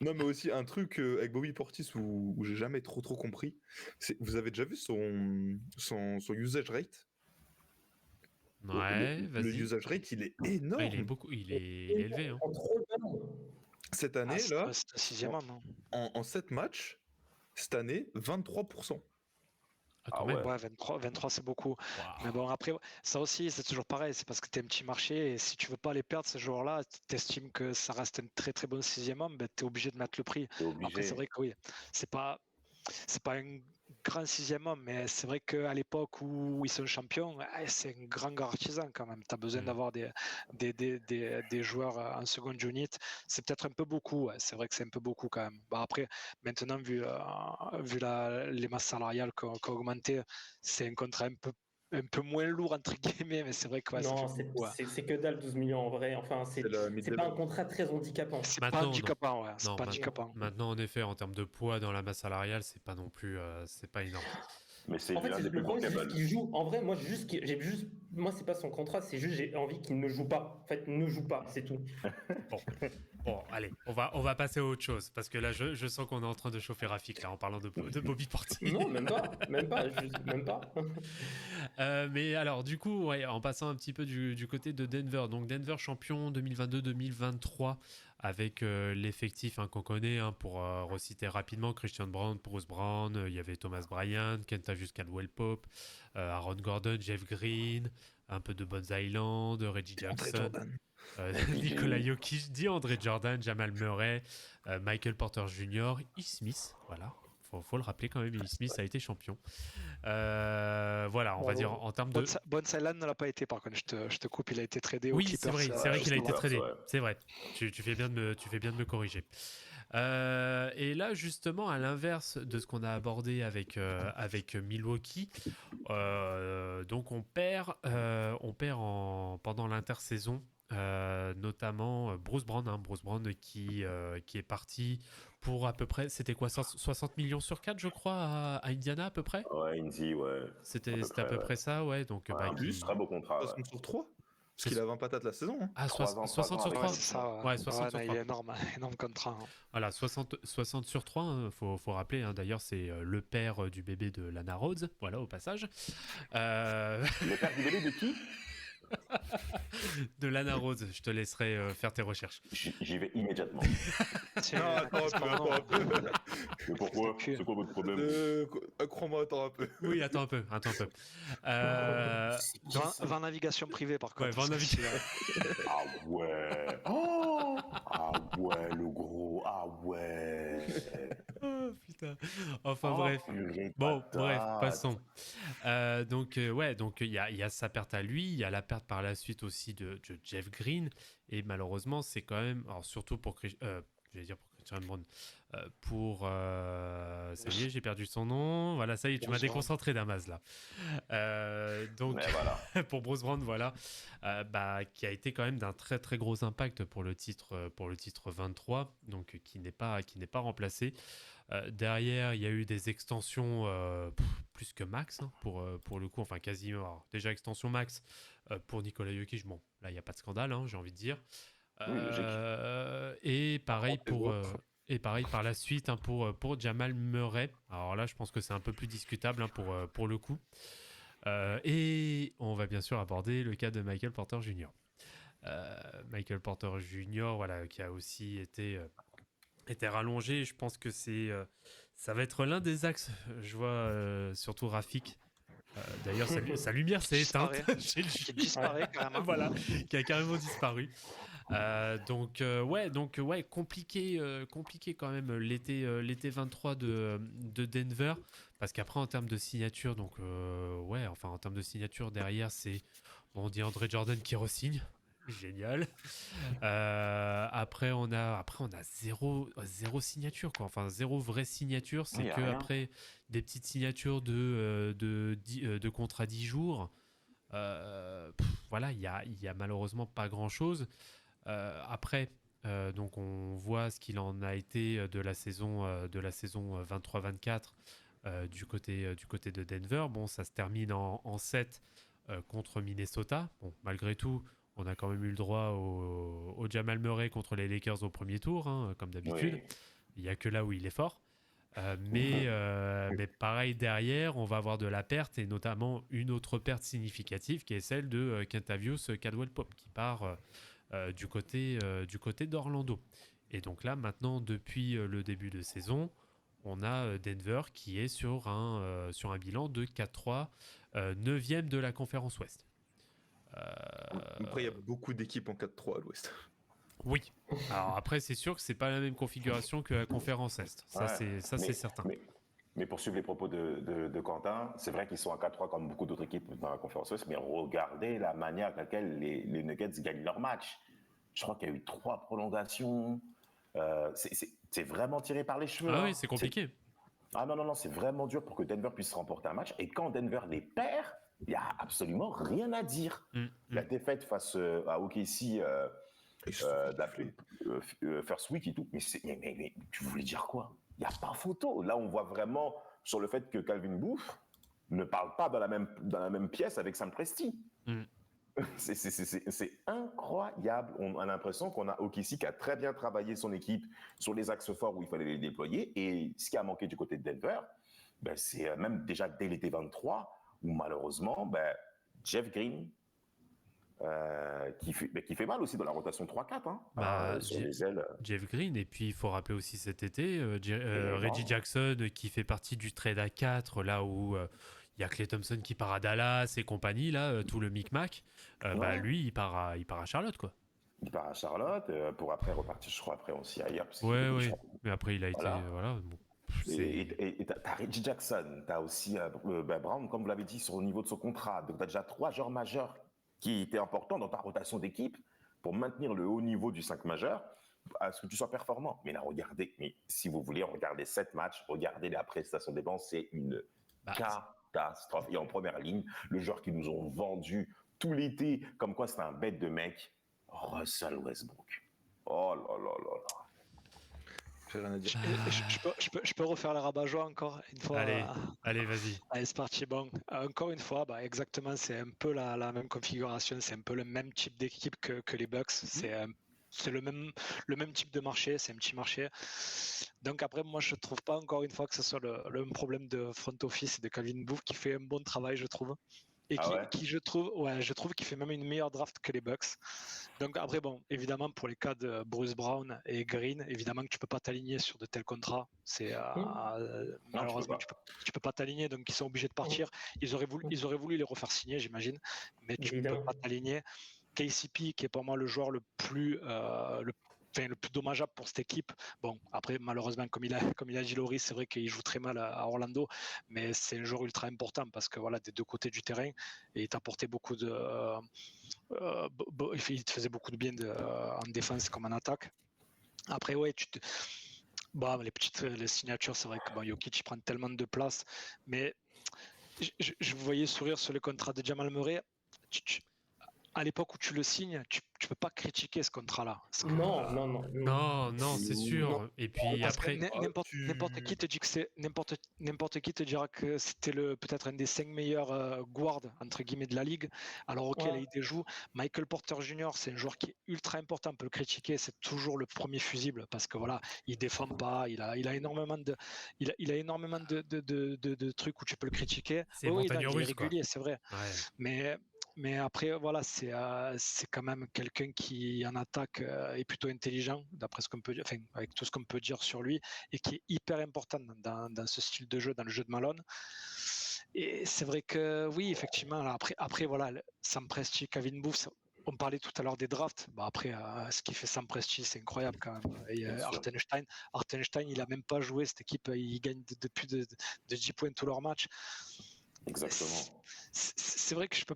Non, mais aussi un truc avec Bobby Portis où j'ai jamais trop compris. Vous avez déjà vu son usage rate? Ouais, vas-y. Le usage rate, il est énorme. Il est élevé. Hein. Cette année, là, c'est un sixième homme. En 7 matchs, cette année, 23%. Quand même. Ouais, 23 c'est beaucoup. Wow. Mais bon, après, ça aussi, c'est toujours pareil. C'est parce que tu es un petit marché et si tu veux pas les perdre ces joueurs-là, tu estimes que ça reste un très très bon sixième homme, ben, tu es obligé de mettre le prix. Après, c'est vrai que oui, c'est pas un grand sixième homme, mais c'est vrai qu'à l'époque où ils sont champions, c'est un grand artisan quand même. Tu as besoin d'avoir des joueurs en seconde unit. C'est peut-être un peu beaucoup. Ouais. C'est vrai que c'est un peu beaucoup quand même. Bah après, maintenant, vu les masses salariales qui ont augmenté, c'est un contrat un peu moins lourd entre guillemets, mais c'est vrai que non, c'est que dalle 12 millions en vrai. Enfin, c'est pas un contrat très handicapant. C'est pas handicapant, ouais. C'est pas handicapant. Maintenant, en effet, en termes de poids dans la masse salariale, c'est pas non plus, c'est pas énorme. Mais c'est en fait, le problème, c'est juste qu'il joue. En vrai, moi, c'est pas son contrat, c'est juste j'ai envie qu'il ne joue pas. En fait, ne joue pas, c'est tout. Bon, allez, on va passer à autre chose parce que là, je sens qu'on est en train de chauffer Rafik là en parlant de Bobby Portis. Non, même pas. Mais alors, du coup, en passant un petit peu du côté de Denver, donc Denver champion 2022-2023 avec l'effectif qu'on connaît, pour reciter rapidement, Christian Brown, Bruce Brown, il y avait Thomas Bryant, Kentavious Caldwell-Pope, Aaron Gordon, Jeff Green, un peu de Bones Island, Reggie Jackson, Nikola Jokic, DeAndre Jordan, Jamal Murray, Michael Porter Jr., E. Smith, voilà. Faut le rappeler quand même, E. Smith a été champion. Voilà, on va dire en termes de... Bones Island ne l'a pas été, par contre, je te coupe, il a été tradé au Clippers. Oui, c'est vrai qu'il a été tradé, ouais. c'est vrai. Tu fais bien de me corriger. Et là, justement, à l'inverse de ce qu'on a abordé avec Milwaukee, donc on perd pendant l'intersaison, notamment Bruce Brown qui est parti pour à peu près, c'était quoi, 60 millions sur 4, je crois, à Indiana à peu près. Ouais, Indy, ouais. C'était à peu près ça, ouais. Donc, très beau contrat. 60 sur 3 parce qu'il a 20 patates la saison. Hein. Ah, 60 sur 3. C'est ça, ouais, 60 sur 3. Il est énorme contrat. Hein. Voilà, 60 sur 3, faut rappeler, d'ailleurs, c'est le père du bébé de Lana Rhodes, voilà, au passage. Le père du bébé de qui? De Lana Rose, je te laisserai faire tes recherches. J'y vais immédiatement. Attends un peu. Mais pourquoi? C'est quoi votre problème? Crois-moi, attends un peu. Oui, attends un peu. Va en navigation privée, par contre. Ouais, va en navigation. Ah ouais. Oh, ah ouais, le gros. Ah ouais. Oh, putain. Enfin bref. Bon, bref, passons. Donc il y a sa perte à lui, il y a la perte par la suite aussi de Jeff Green, et malheureusement c'est quand même, alors surtout pour Christian Brown, ça y est, j'ai perdu son nom, voilà, ça y est, tu m'as déconcentré, Damas, là. Donc voilà. Pour Bruce Brown, voilà, qui a été quand même d'un très très gros impact pour le titre 23, donc qui n'est pas remplacé. Derrière, il y a eu des extensions plus que max, hein, pour le coup, enfin quasiment. Alors, déjà extension max pour Nikola Jokic, bon, là il n'y a pas de scandale, hein, j'ai envie de dire. Et pareil par la suite, hein, pour Jamal Murray. Alors là, je pense que c'est un peu plus discutable, hein, pour le coup. Et on va bien sûr aborder le cas de Michael Porter Jr. Michael Porter Jr., voilà, qui a aussi été rallongé. Je pense que ça va être l'un des axes. Je vois surtout Rafik. D'ailleurs, sa lumière s'est éteinte. Qui disparaît carrément. Voilà, qui a carrément disparu. Donc compliqué quand même l'été 23 de Denver, parce qu'après en termes de signature, en termes de signature derrière, on dit André Jordan qui re-signe. Génial. Après on a zéro signature, quoi. Enfin zéro vraie signature. C'est que après des petites signatures de contrat 10 jours. Voilà, il y a malheureusement pas grand chose. Après, donc on voit ce qu'il en a été de la saison 23-24 du côté de Denver. Bon, ça se termine en 7 contre Minnesota. Bon, malgré tout, on a quand même eu le droit au Jamal Murray contre les Lakers au premier tour, hein, comme d'habitude. Oui. Il n'y a que là où il est fort. Mais pareil, derrière, on va avoir de la perte, et notamment une autre perte significative qui est celle de Kentavious Caldwell-Pope, qui part du côté d'Orlando. Et donc là, maintenant, depuis le début de saison, on a Denver qui est sur un bilan de 4-3, 9e de la conférence Ouest. Après, il y a beaucoup d'équipes en 4-3 à l'Ouest. Oui. Alors après, c'est sûr que c'est pas la même configuration que la conférence Est. C'est certain. Mais pour suivre les propos de Quentin, c'est vrai qu'ils sont à 4-3 comme beaucoup d'autres équipes dans la conférence Ouest, mais regardez la manière avec laquelle les Nuggets gagnent leur match. Je crois qu'il y a eu 3 prolongations. C'est vraiment tiré par les cheveux. Ah oui, c'est compliqué. Ah non, c'est vraiment dur pour que Denver puisse remporter un match. Et quand Denver les perd, il n'y a absolument rien à dire. La défaite face à OKC First Week et tout, mais tu voulais dire quoi? Il n'y a pas photo. Là, on voit vraiment sur le fait que Calvin Booth ne parle pas dans la même pièce avec Sam Presti. C'est incroyable. On a l'impression qu'on a OKC qui a très bien travaillé son équipe sur les axes forts où il fallait les déployer. Et ce qui a manqué du côté de Denver, c'est même déjà dès l'été 23, où malheureusement, Jeff Green, qui fait mal aussi dans la rotation 3-4, hein, sur les ailes. Jeff Green, et puis il faut rappeler aussi cet été, Reggie Jackson qui fait partie du trade à 4, là où il y a Klay Thompson qui part à Dallas et compagnie, là, tout le micmac. Lui, il part à Charlotte, quoi. Il part à Charlotte pour après repartir, je crois, après aussi ailleurs. Oui. Mais après, il a été... Voilà, bon. Et t'as Reggie Jackson, t'as aussi Brown, comme vous l'avez dit, sur le niveau de son contrat. Donc t'as déjà 3 joueurs majeurs qui étaient importants dans ta rotation d'équipe pour maintenir le haut niveau du 5 majeur, à ce que tu sois performant. Mais là, regardez, si vous voulez regarder 7 matchs, regardez la prestation des bancs, c'est une catastrophe. Et en première ligne, le joueur qui nous ont vendu tout l'été, comme quoi c'était un bête de mec, Russell Westbrook. Oh là là là là. Je peux refaire le rabat-joie encore une fois. Allez, vas-y. Allez, c'est parti. Bon, encore une fois, exactement, c'est un peu la même configuration, c'est un peu le même type d'équipe que les Bucks. C'est le même type de marché, c'est un petit marché. Donc après, moi, je trouve pas encore une fois que ce soit le même problème de front office et de Calvin Booth qui fait un bon travail, je trouve. et qui je trouve qu'il fait même une meilleure draft que les Bucks. Donc après, bon, évidemment, pour les cas de Bruce Brown et Green, évidemment que tu peux pas t'aligner sur de tels contrats. Malheureusement, tu peux pas t'aligner, donc ils sont obligés de partir. Ils auraient voulu les refaire signer, j'imagine, mais tu peux pas t'aligner. KCP, qui est pour moi le joueur le plus dommageable pour cette équipe. Bon, après, malheureusement, comme il a dit Laurie, c'est vrai qu'il joue très mal à Orlando, mais c'est un joueur ultra important parce que voilà, des deux côtés du terrain, et il t'apportait beaucoup de. Il te faisait beaucoup de bien en défense comme en attaque. Après, ouais, les signatures, c'est vrai que Jokic prend tellement de place, mais je vous voyais sourire sur le contrat de Jamal Murray. À l'époque où tu le signes, tu peux pas critiquer ce contrat-là. Non, c'est sûr. Non. Et puis parce après, n'importe qui te dit que c'est n'importe qui te dira que c'était peut-être un des 5 meilleurs guards entre guillemets de la ligue. Alors ok, là, il déjoue. Michael Porter Jr., c'est un joueur qui est ultra important. On peut le critiquer, c'est toujours le premier fusible parce que voilà, il défend pas, il a énormément de trucs où tu peux le critiquer. C'est montagne russe, il est régulier, c'est vrai. Ouais. Mais après, voilà, c'est quand même quelqu'un qui en attaque est plutôt intelligent, d'après ce qu'on peut dire, enfin, avec tout ce qu'on peut dire sur lui, et qui est hyper important dans ce style de jeu, dans le jeu de Malone. Et c'est vrai que oui, effectivement. Alors après, voilà, Sam Presti, Kevin Booth. On parlait tout à l'heure des drafts. Après, ce qu'il fait Sam Presti, c'est incroyable quand même. Et Hartenstein, il a même pas joué cette équipe. Il gagne depuis de 10 points tous leurs matchs. Exactement. C'est vrai que je peux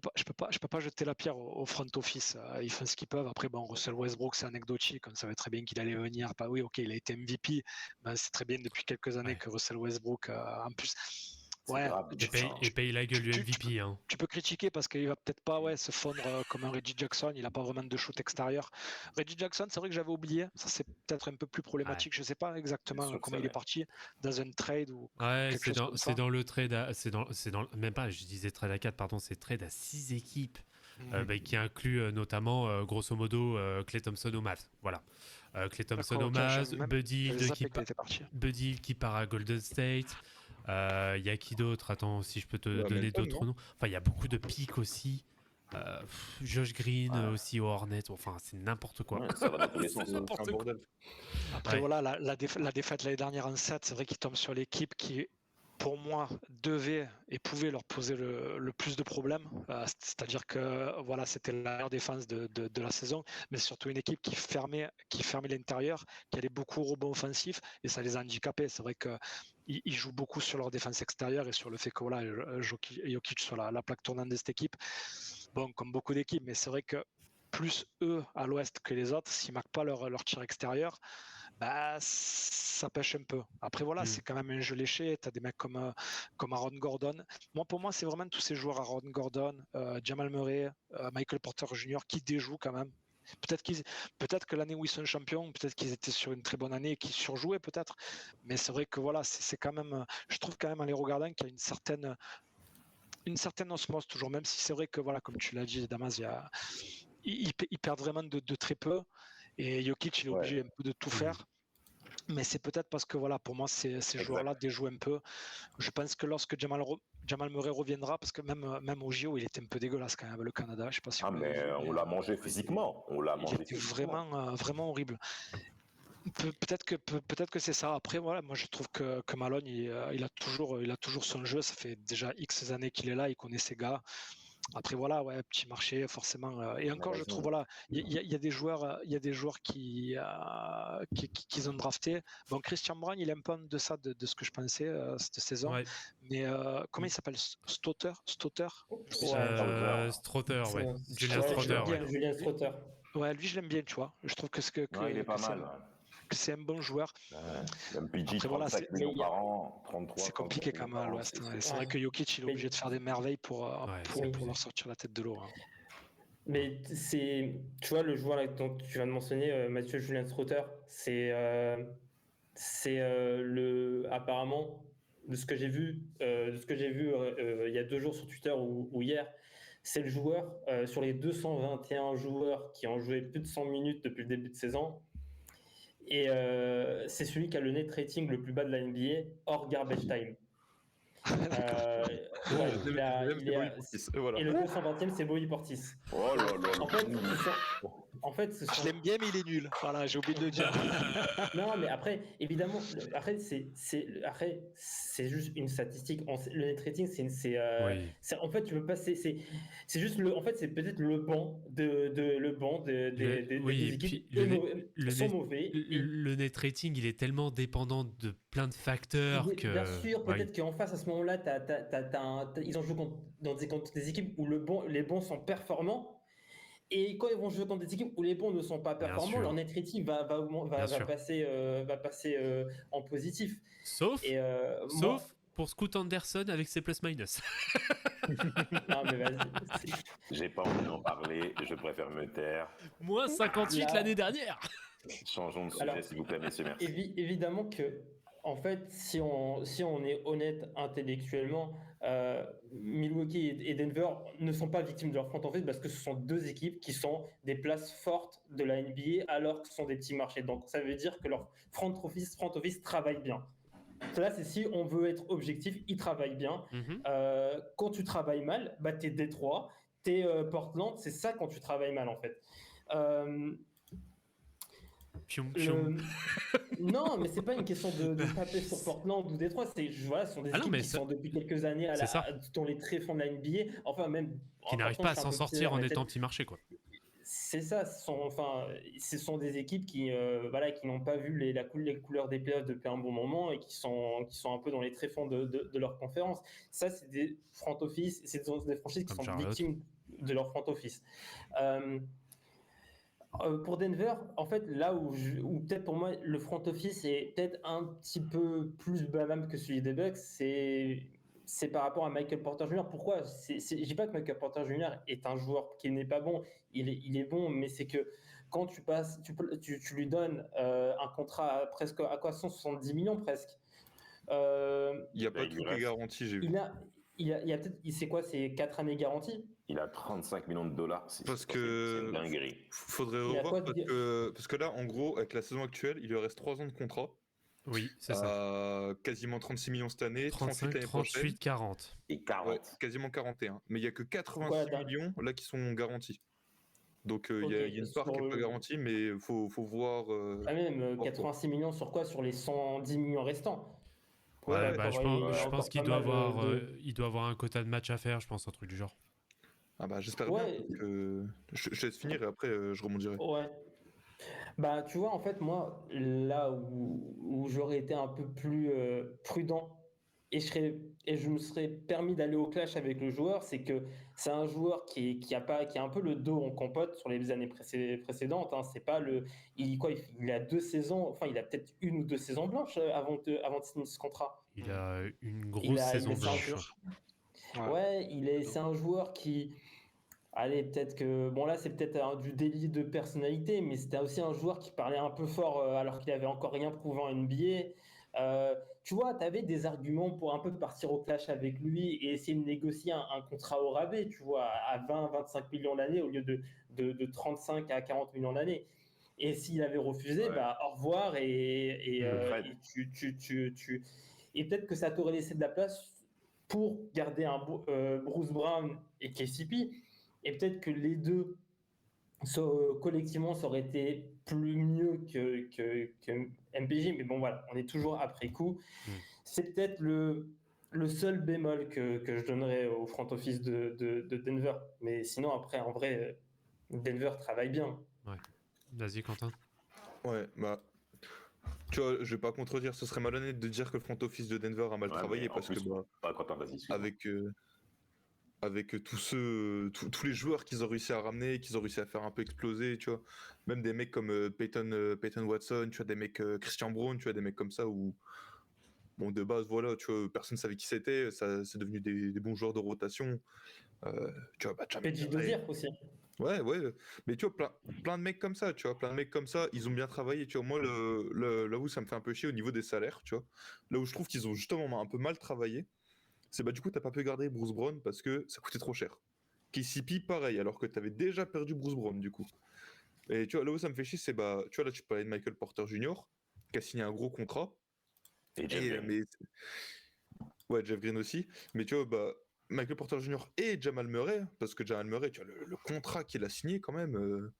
pas jeter la pierre au front office. Ils font ce qu'ils peuvent. Après, Russell Westbrook, c'est anecdotique. On savait très bien qu'il allait venir. Oui, ok, il a été MVP. C'est très bien depuis quelques années que Russell Westbrook, en plus. Ouais, et paye la gueule du MVP. Tu peux critiquer parce qu'il va peut-être pas se fondre comme un Reggie Jackson. Il n'a pas vraiment de shoot extérieur. Reggie Jackson, c'est vrai que j'avais oublié. Ça, c'est peut-être un peu plus problématique. Je sais pas exactement comment il est parti dans un trade ou quelque chose comme ça. C'est dans le trade. Même pas. Je disais trade à 4, pardon. C'est trade à 6 équipes qui inclut notamment, grosso modo, Klay Thompson au Mavs. Voilà. Klay Thompson au Mavs, Buddy Hield qui part à Golden State. Il y a qui d'autre? Attends, si je peux te donner d'autres noms. Enfin, il y a beaucoup de pics aussi. Josh Green aussi aux Hornets. Enfin, c'est n'importe quoi. Ça va dans tous les sens. Après, voilà, la défaite l'année dernière en 7, c'est vrai qu'il tombe sur l'équipe qui, pour moi, devait et pouvait leur poser le plus de problèmes. C'est-à-dire que voilà, c'était la meilleure défense de la saison, mais surtout une équipe qui fermait l'intérieur, qui allait beaucoup au rebond offensif, et ça les a handicapés. C'est vrai qu'ils jouent beaucoup sur leur défense extérieure et sur le fait que voilà, Jokic soit la plaque tournante de cette équipe. Bon, comme beaucoup d'équipes, mais c'est vrai que plus eux à l'ouest que les autres, s'ils ne marquent pas leur tir extérieur, ça pêche un peu. Après, voilà, c'est quand même un jeu léché. Tu as des mecs comme Aaron Gordon. Pour moi, c'est vraiment tous ces joueurs, Aaron Gordon, Jamal Murray, Michael Porter Jr., qui déjouent quand même. Peut-être que l'année où ils sont champions, peut-être qu'ils étaient sur une très bonne année et qu'ils surjouaient peut-être. Mais c'est vrai que voilà, c'est quand même. Je trouve quand même en les regardant qu'il y a une certaine osmose toujours, même si c'est vrai que voilà, comme tu l'as dit, Damas, ils perdent vraiment de très peu. Et Jokic, il est obligé un peu de tout faire. Mais c'est peut-être parce que voilà, pour moi, ces joueurs-là déjouent un peu. Je pense que lorsque Jamal Murray reviendra, parce que même au JO, il était un peu dégueulasse quand même, le Canada. Je sais pas si on l'a mangé physiquement. Il était vraiment horrible. Peut-être que c'est ça. Après, voilà, moi je trouve que Malone, il a toujours son jeu. Ça fait déjà X années qu'il est là, il connaît ses gars. Après voilà, petit marché forcément. Et encore, je trouve voilà, il y a des joueurs qui ont drafté. Bon, Christian Brown, il est un peu en deçà de ce que je pensais cette saison. Ouais. Mais comment il s'appelle? Stouter. Strother, ouais. Julian Strother. Ouais, lui je l'aime bien, tu vois. Je trouve que il est pas mal. Que c'est un bon joueur. MPG, 35 millions par an, 33. C'est compliqué quand même à l'Ouest. C'est vrai que Jokic, il est obligé de faire des merveilles pour leur sortir la tête de l'eau. Mais tu vois, le joueur dont tu viens de mentionner, Mathieu Julian Strother, c'est apparemment, de ce que j'ai vu il y a 2 jours sur Twitter ou hier, c'est le joueur sur les 221 joueurs qui ont joué plus de 100 minutes depuis le début de saison. Et c'est celui qui a le net rating le plus bas de la NBA hors garbage time. Et le 220e, c'est Bobby Portis. Oh là là. En fait, je l'aime bien, mais il est nul. Voilà, j'ai oublié de le dire. Non, mais après, évidemment, c'est juste une statistique. Le net rating, en fait, tu veux pas. C'est juste en fait, c'est peut-être le banc des équipes sont mauvais. Le net rating, il est tellement dépendant de plein de facteurs que. Bien sûr, peut-être qu'en face à ce moment-là, ils ont joué contre des équipes où les bons sont performants. Et quand ils vont jouer contre des équipes où les bons ne sont pas performants, leur net rating va passer en positif. Sauf pour Scoot Anderson avec ses plus-minus. Non, mais vas-y. J'ai pas envie d'en parler, je préfère me taire. Moins 58 l'année dernière. Changeons de sujet, s'il vous plaît, messieurs, merci. Évidemment que, en fait, si on est honnête intellectuellement, Milwaukee et Denver ne sont pas victimes de leur front office parce que ce sont deux équipes qui sont des places fortes de la NBA alors que ce sont des petits marchés. Donc ça veut dire que leur front office travaille bien. Cela, c'est si on veut être objectif, ils travaillent bien. Quand tu travailles mal, t'es Détroit, t'es Portland, c'est ça quand tu travailles mal en fait. Non, mais c'est pas une question de taper sur Portland ou Détroit. Ce sont des équipes qui sont depuis quelques années dans les tréfonds de la NBA. Enfin, même. Qui n'arrivent pas à s'en sortir en étant petit marché, quoi. C'est ça. Ce sont des équipes qui n'ont pas vu les couleurs des playoffs depuis un bon moment et qui sont un peu dans les tréfonds de leur conférence. Ça, c'est des front office, c'est des franchises qui sont victimes de leur front office. Pour Denver, en fait, là où peut-être pour moi le front office est peut-être un petit peu plus blâmable que celui des Bucks, c'est par rapport à Michael Porter Jr. Pourquoi ? Je dis pas que Michael Porter Jr. est un joueur qui n'est pas bon, il est bon, mais c'est que quand tu lui donnes un contrat presque à quoi 170 millions presque. Il n'y a pas toutes les garanties, j'ai vu. Il y a peut-être, c'est quoi, c'est 4 années garanties ? Il a 35 millions de dollars. C'est une dinguerie. Faudrait revoir parce que là, en gros, avec la saison actuelle, il lui reste 3 ans de contrat. Oui, c'est ça. Quasiment 36 millions cette année, 35, 38 l'année prochaine. 38, 40. Et 40. Ouais, quasiment 41. Mais il n'y a que 86 millions là qui sont garantis. Donc il y a une part qui n'est pas garantie, mais il faut voir. Même 86 millions sur quoi ? Sur les 110 millions restants. Ouais, je pense qu'il doit avoir un quota de match à faire, je pense, un truc du genre. Ah bah j'espère bien. Je laisse finir et après je rebondirai. Ouais. Bah tu vois, en fait, moi, là où j'aurais été un peu plus prudent et je me serais permis d'aller au clash avec le joueur, c'est que c'est un joueur qui a un peu le dos en compote sur les années précédentes. Hein. C'est pas il a 2 saisons, enfin il a peut-être 1 ou 2 saisons blanches avant de signer ce contrat. Il a une grosse saison blanche. Ouais, c'est un joueur qui. Allez, peut-être que. Bon, là, c'est peut-être du délit de personnalité, mais c'était aussi un joueur qui parlait un peu fort alors qu'il avait encore rien prouvé en NBA. Tu vois, tu avais des arguments pour un peu partir au clash avec lui et essayer de négocier un contrat au rabais, tu vois, à 20-25 millions l'année au lieu de 35 à 40 millions l'année. Et s'il avait refusé, au revoir et peut-être que ça t'aurait laissé de la place pour garder un Bruce Brown et KCP. Et peut-être que les deux, collectivement, ça aurait été mieux que MPJ. Mais bon, voilà, on est toujours après coup. C'est peut-être le seul bémol que je donnerais au front office de Denver. Mais sinon, après, en vrai, Denver travaille bien. Ouais. Vas-y, Quentin. Ouais, bah... Tu vois, je vais pas contredire, ce serait malhonnête de dire que le front office de Denver a mal travaillé parce que avec tous les joueurs qu'ils ont réussi à ramener, qu'ils ont réussi à faire un peu exploser, tu vois, même des mecs comme Peyton Watson, tu vois, des mecs Christian Braun, tu vois, des mecs comme ça où bon de base voilà, tu vois, personne savait qui c'était, ça c'est devenu des bons joueurs de rotation. Tu vois, Petit Dozier aussi. Ouais, mais tu vois, plein de mecs comme ça, tu vois, ils ont bien travaillé, tu vois, moi, là où ça me fait un peu chier au niveau des salaires, tu vois, là où je trouve qu'ils ont justement un peu mal travaillé, c'est du coup, t'as pas pu garder Bruce Brown parce que ça coûtait trop cher. KCP, pareil, alors que t'avais déjà perdu Bruce Brown, du coup. Et tu vois, là où ça me fait chier, c'est, tu vois, là, tu parlais de Michael Porter Jr., qui a signé un gros contrat, Ouais, Jeff Green aussi. Mais tu vois, Michael Porter Jr. et Jamal Murray, parce que Jamal Murray, tu vois, le contrat qu'il a signé quand même,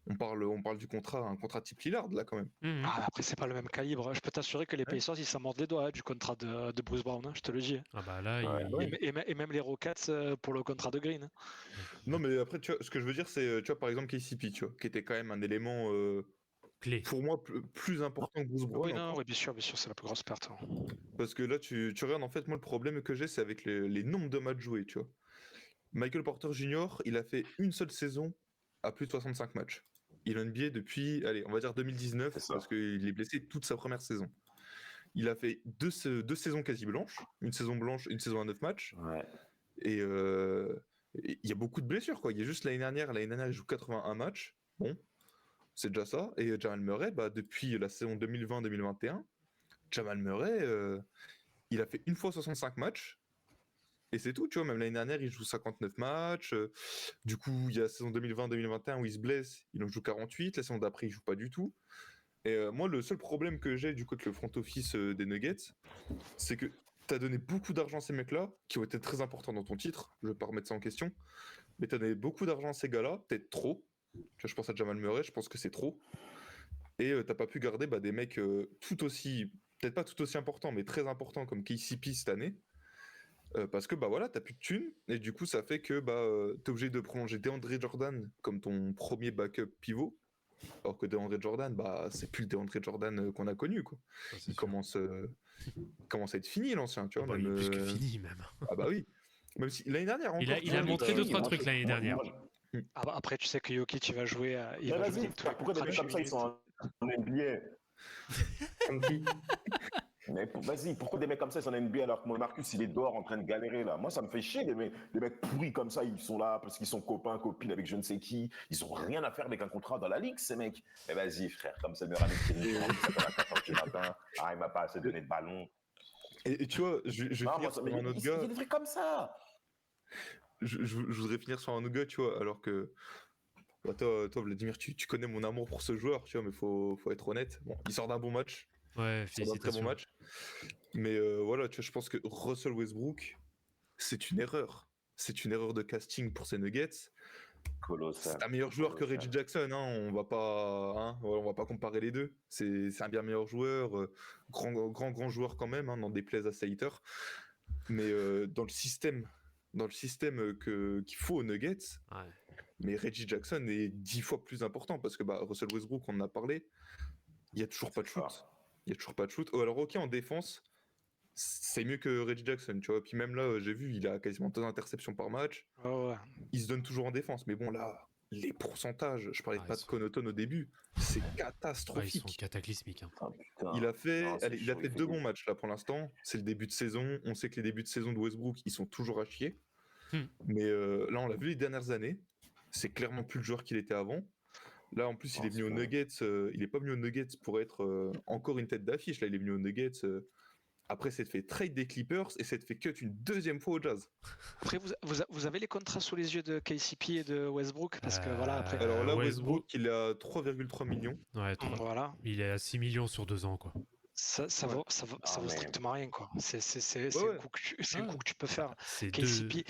on parle du contrat, un contrat type Lillard là quand même. Après, c'est pas le même calibre. Je peux t'assurer que les Pacers, ils s'en mordent les doigts du contrat de Bruce Brown, je te le dis. Ah bah là, et même les Rockets pour le contrat de Green. Non, mais après, tu vois, ce que je veux dire, c'est, tu vois, par exemple, KCP, tu vois, qui était quand même un élément clé. Pour moi, plus important que Bruce Brown. Oui, bien sûr, c'est la plus grosse perte. Parce que là, tu regardes, en fait, moi, le problème que j'ai, c'est avec les nombres de matchs joués, tu vois. Michael Porter Jr., il a fait une seule saison à plus de 65 matchs. Il a NBA depuis, allez, on va dire 2019, parce qu'il est blessé toute sa première saison. Il a fait deux saisons quasi blanches, une saison à 9 matchs. Ouais. Et il y a beaucoup de blessures, quoi. Il y a juste l'année dernière, il joue 81 matchs. Bon, c'est déjà ça. Et Jamal Murray, depuis la saison 2020-2021, Jamal Murray, il a fait une fois 65 matchs. Et c'est tout, tu vois, même l'année dernière, il joue 59 matchs. Du coup, il y a la saison 2020-2021 où il se blesse, il en joue 48. La saison d'après, il joue pas du tout. Et moi, le seul problème que j'ai du côté le front office des Nuggets, c'est que tu as donné beaucoup d'argent à ces mecs-là, qui ont été très importants dans ton titre. Je vais pas remettre ça en question. Mais tu as donné beaucoup d'argent à ces gars-là, peut-être trop. Tu vois, je pense à Jamal Murray, je pense que c'est trop. Et t'as pas pu garder des mecs tout aussi, peut-être pas tout aussi importants, mais très importants comme KCP cette année. Parce que voilà, t'as plus de thunes, et du coup ça fait que t'es obligé de prolonger DeAndre Jordan comme ton premier backup pivot, alors que DeAndre Jordan, c'est plus le DeAndre Jordan qu'on a connu, quoi. Il commence à être fini, l'ancien, tu vois. Il est plus que fini, même. Ah bah oui. Même si l'année dernière encore. Il a montré 2-3 trucs l'année dernière. Après, tu sais que Jokic, il va jouer. Pourquoi des mecs comme ça, ils sont en NBA? Comme qui? Mais vas-y, pourquoi des mecs comme ça ils sont en NBA alors que mon Marcus il est dehors en train de galérer là? Moi ça me fait chier des mecs pourris comme ça, ils sont là parce qu'ils sont copains, copines avec je ne sais qui. Ils ont rien à faire avec un contrat dans la ligue ces mecs. Mais vas-y frère, comme c'est le meilleur ami qui matin, il m'a pas assez donné de ballon. Et tu vois, je vais finir sur un autre gars. Il y a des trucs comme ça. Je voudrais finir sur un autre gars, tu vois, alors que toi Vladimir, tu connais mon amour pour ce joueur, tu vois, mais faut être honnête. Bon, il sort d'un bon match. Ouais, c'est un très bon match. Mais voilà, tu vois, je pense que Russell Westbrook, c'est une erreur. C'est une erreur de casting pour ces Nuggets. Colossal. C'est un meilleur joueur que Reggie Jackson, hein. On va pas comparer les deux. C'est un bien meilleur joueur, grand joueur quand même, n'en déplaise à ses haters. Mais dans le système qu'il faut aux Nuggets, mais Reggie Jackson est 10 fois plus important parce que Russell Westbrook, on en a parlé, il n'y a toujours pas de shoot. Alors ok, en défense, c'est mieux que Reggie Jackson, tu vois. Puis même là, j'ai vu, il a quasiment 2 interceptions par match. Ouais. Il se donne toujours en défense. Mais bon, là, les pourcentages, je parlais pas de Connaughton au début, c'est catastrophique. Ils sont cataclysmiques. Il a fait 2 bons matchs là pour l'instant. C'est le début de saison. On sait que les débuts de saison de Westbrook, ils sont toujours à chier. Mais là, on l'a vu les dernières années. C'est clairement plus le joueur qu'il était avant. Là, en plus, il est venu aux Nuggets. Il n'est pas venu aux Nuggets pour être encore une tête d'affiche. Là, il est venu aux Nuggets. Après, c'est fait trade des Clippers et c'est fait cut une 2e fois au Jazz. Après, vous avez les contrats sous les yeux de KCP et de Westbrook parce que voilà. Après. Alors là, Westbrook, il a 3,3 millions. Ouais, voilà. Il est à 6 millions sur 2 ans, quoi. Ça vaut strictement rien, quoi. C'est un coup que tu peux faire. KCP,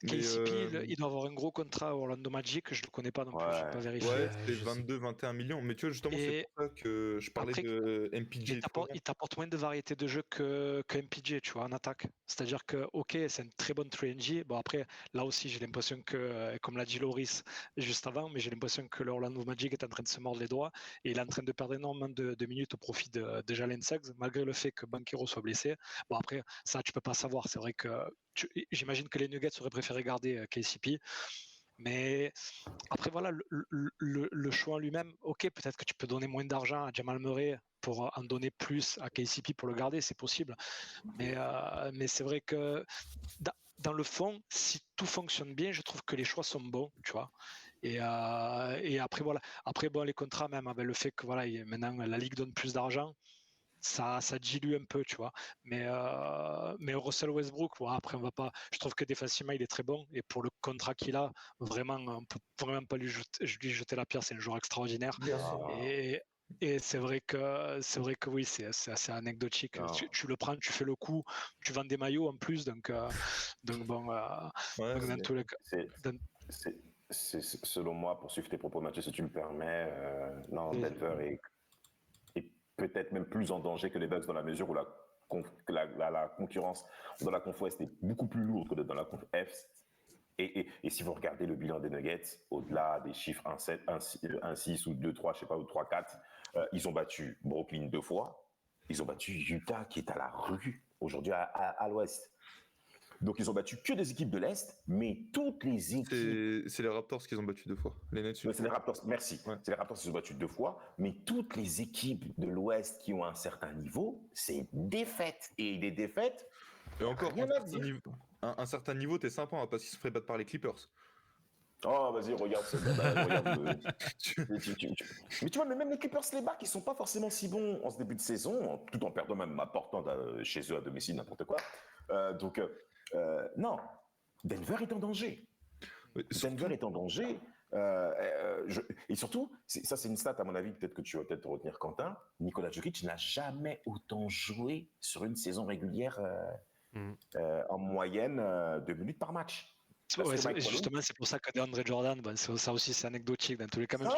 il doit avoir un gros contrat à Orlando Magic, je ne le connais pas non plus, je ne vais pas vérifier. Ouais, c'était 22-21 millions, mais tu vois, justement, c'est pour ça que je parlais de MPJ. Il t'apporte moins de variété de jeu que MPJ, tu vois, en attaque. C'est-à-dire que, ok, c'est une très bonne 3NG. Bon, après, là aussi, j'ai l'impression que, comme l'a dit Loris juste avant, mais j'ai l'impression que l'Orlando Magic est en train de se mordre les doigts et il est en train de perdre énormément de minutes au profit de Jalen Suggs, malgré le fait que Banchero soit blessé. Bon, après, ça, tu peux pas savoir. C'est vrai que j'imagine que les Nuggets auraient préféré garder KCP. Mais après, voilà, le choix en lui-même, ok, peut-être que tu peux donner moins d'argent à Jamal Murray pour en donner plus à KCP pour le garder, c'est possible. Mais c'est vrai que dans le fond, si tout fonctionne bien, je trouve que les choix sont bons, tu vois. Et après, voilà. Après, bon, les contrats, même avec le fait que voilà, maintenant la Ligue donne plus d'argent, ça dilue un peu, tu vois. Mais Russell Westbrook, après, on va pas. Je trouve que défensivement, il est très bon. Et pour le contrat qu'il a, vraiment, on peut vraiment pas lui jeter la pierre. C'est un joueur extraordinaire. Et c'est vrai que oui, c'est assez anecdotique. Tu le prends, tu fais le coup, tu vends des maillots en plus, donc bon. Dans tous les cas. Selon moi, pour suivre tes propos, Mathieu, si tu me permets, non, Denver est peut-être même plus en danger que les Bucks dans la mesure où la concurrence dans la conf Ouest est beaucoup plus lourde que dans la conf Est. Et si vous regardez le bilan des Nuggets, au-delà des chiffres 1-7, 1-6 ou 2-3, je sais pas, ou 3-4, ils ont battu Brooklyn 2 fois. Ils ont battu Utah qui est à la rue aujourd'hui à l'Ouest. Donc ils ont battu que des équipes de l'Est, mais toutes les équipes... C'est les Raptors qui ont battu 2 fois. Les Nets, c'est les Raptors, merci. Ouais. C'est les Raptors qui ont battu 2 fois, mais toutes les équipes de l'Ouest qui ont un certain niveau, c'est défaite. Et des défaites... Et encore, un certain niveau, t'es sympa, hein, parce qu'ils se feraient battre par les Clippers. Oh, vas-y, regarde ça. Mais tu vois, même les Clippers les battent, ils sont pas forcément si bons en ce début de saison, tout en perdant même important chez eux à domicile, n'importe quoi. Non, Denver est en danger. Denver est en danger. Et surtout, ça c'est une stat à mon avis, peut-être que tu vas peut-être retenir, Quentin. Nikola Jokic n'a jamais autant joué sur une saison régulière en moyenne 2 minutes par match. Ouais, justement, c'est pour ça que DeAndre Jordan, ça aussi c'est anecdotique. Dans tous les cas, même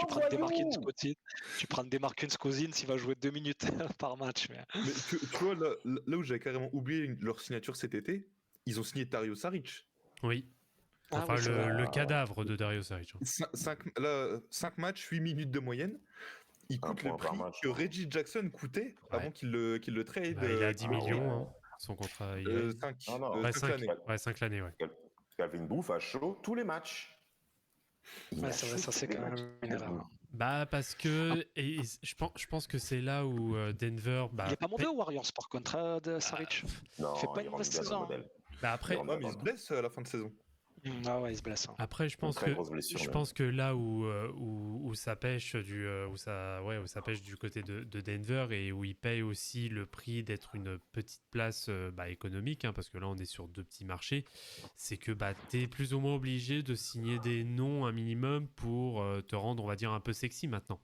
tu prends DeMarcus Cousins, il va jouer 2 minutes par match. Mais tu vois, là où j'avais carrément oublié leur signature cet été, ils ont signé Dario Saric. Oui. Enfin, le cadavre de Dario Saric. 5 matchs, 8 minutes de moyenne. Il coûte le prix que Reggie Jackson coûtait avant qu'il le trade. Il a 10 millions, son contrat. 5 l'année, ouais. Calvin Booth a chaud tous les matchs. C'est vrai, ça c'est quand même une erreur. Parce que je pense que c'est là où Denver. Il n'est pas mauvais aux Warriors par contre, de Saric. Non, il fait pas une mauvaise saison. Après, il se blesse à la fin de saison. Ah ouais, il se blesse. Après, je pense que là où ça pêche où ça pêche du côté de Denver et où il paye aussi le prix d'être une petite place économique, hein, parce que là on est sur 2 petits marchés, c'est que t'es plus ou moins obligé de signer des noms un minimum pour te rendre, on va dire, un peu sexy maintenant.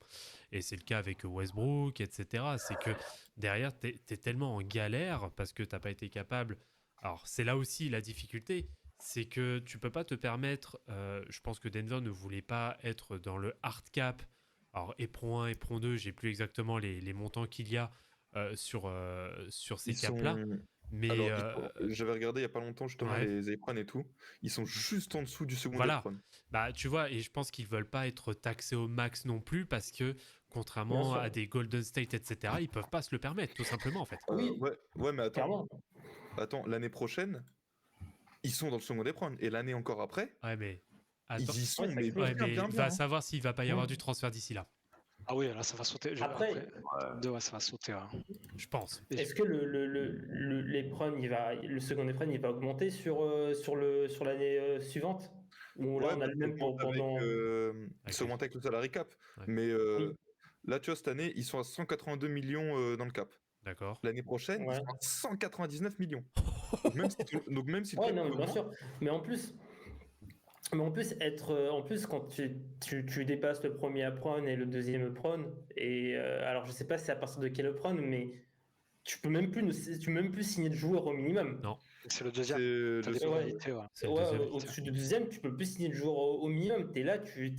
Et c'est le cas avec Westbrook, etc. C'est que derrière t'es tellement en galère parce que t'as pas été capable. Alors c'est là aussi la difficulté. C'est que tu peux pas te permettre, je pense que Denver ne voulait pas être dans le hard cap. Alors, Epron 1, Epron 2, j'ai plus exactement les montants qu'il y a sur ces caps-là. Mais j'avais regardé il y a pas longtemps justement les Epron et tout. Ils sont juste en dessous du second Epron. Tu vois, et je pense qu'ils veulent pas être taxés au max non plus parce que contrairement à des Golden State, etc., ils peuvent pas se le permettre, tout simplement, en fait. Ouais, mais attends, l'année prochaine, ils sont dans le second Epron. Et l'année encore après, ils y sont, mais bien. Va savoir s'il va pas y avoir du transfert d'ici là. Ah oui, là ça va sauter. Après, ça va sauter. Je pense. Est-ce que le second Epron, il va augmenter sur l'année suivante? Ou là, on a le même pendant. C'est augmenté avec le salary cap. Mais là, tu vois, cette année, ils sont à 182 millions dans le cap. D'accord. L'année prochaine, ils sont à 199 millions. Donc même si bien sûr. Mais en plus, quand tu dépasses le premier Epron et le deuxième Epron, et alors je sais pas c'est à partir de quel Epron, mais tu peux même plus signer de joueurs au minimum. Non. C'est le deuxième. Au-dessus du deuxième, tu peux plus signer de joueurs au minimum. T'es là, tu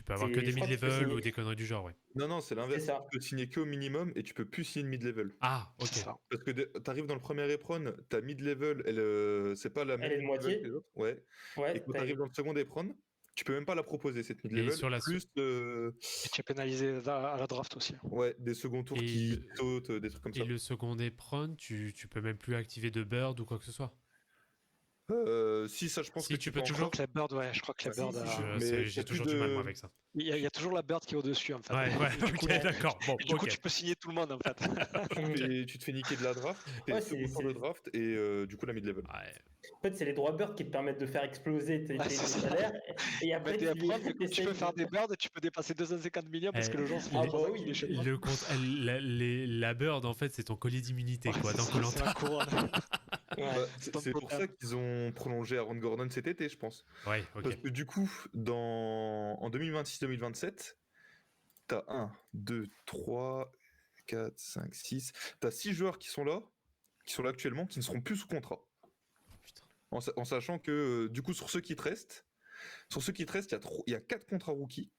peux avoir que des mid-level ou des conneries du genre, ouais. Non, c'est l'inverse. Tu peux signer que au minimum et tu peux plus signer de mid-level. Ah, ok. Parce que t'arrives dans le premier Epron, ta mid-level, c'est pas la même. Elle est de moitié. Ouais. Et quand t'arrives dans le second Epron, tu peux même pas la proposer cette mid-level. Sur la plus tu es pénalisé à la draft aussi. Ouais, des seconds tours qui sautent, des trucs comme ça. Et le second Epron, tu peux même plus activer de bird ou quoi que ce soit. Si, ça, je pense que tu peux toujours. Je crois que la bird. J'ai toujours du mal avec ça. Il y a toujours la bird qui est au-dessus, en fait. Ouais, d'accord. Bon, du coup, tu peux signer tout le monde, en fait. Tu te fais niquer de la draft, t'es sur le draft, et du coup, la mid-level. En fait, c'est les droits bird qui te permettent de faire exploser tes salaires. Et après, tu peux faire des birds, tu peux dépasser 250 millions parce que le genre se fait la bird, en fait, c'est ton collier d'immunité, quoi, dans Koh-Lanta. C'est pour ça qu'ils ont prolongé Aaron Gordon cet été, je pense. Ouais, ok. Parce que du coup, en 2026-2027, t'as 1, 2, 3, 4, 5, 6. T'as 6 joueurs qui sont là actuellement, qui ne seront plus sous contrat. En sachant que, du coup, sur ceux qui te restent, il y a 4 contrats rookies.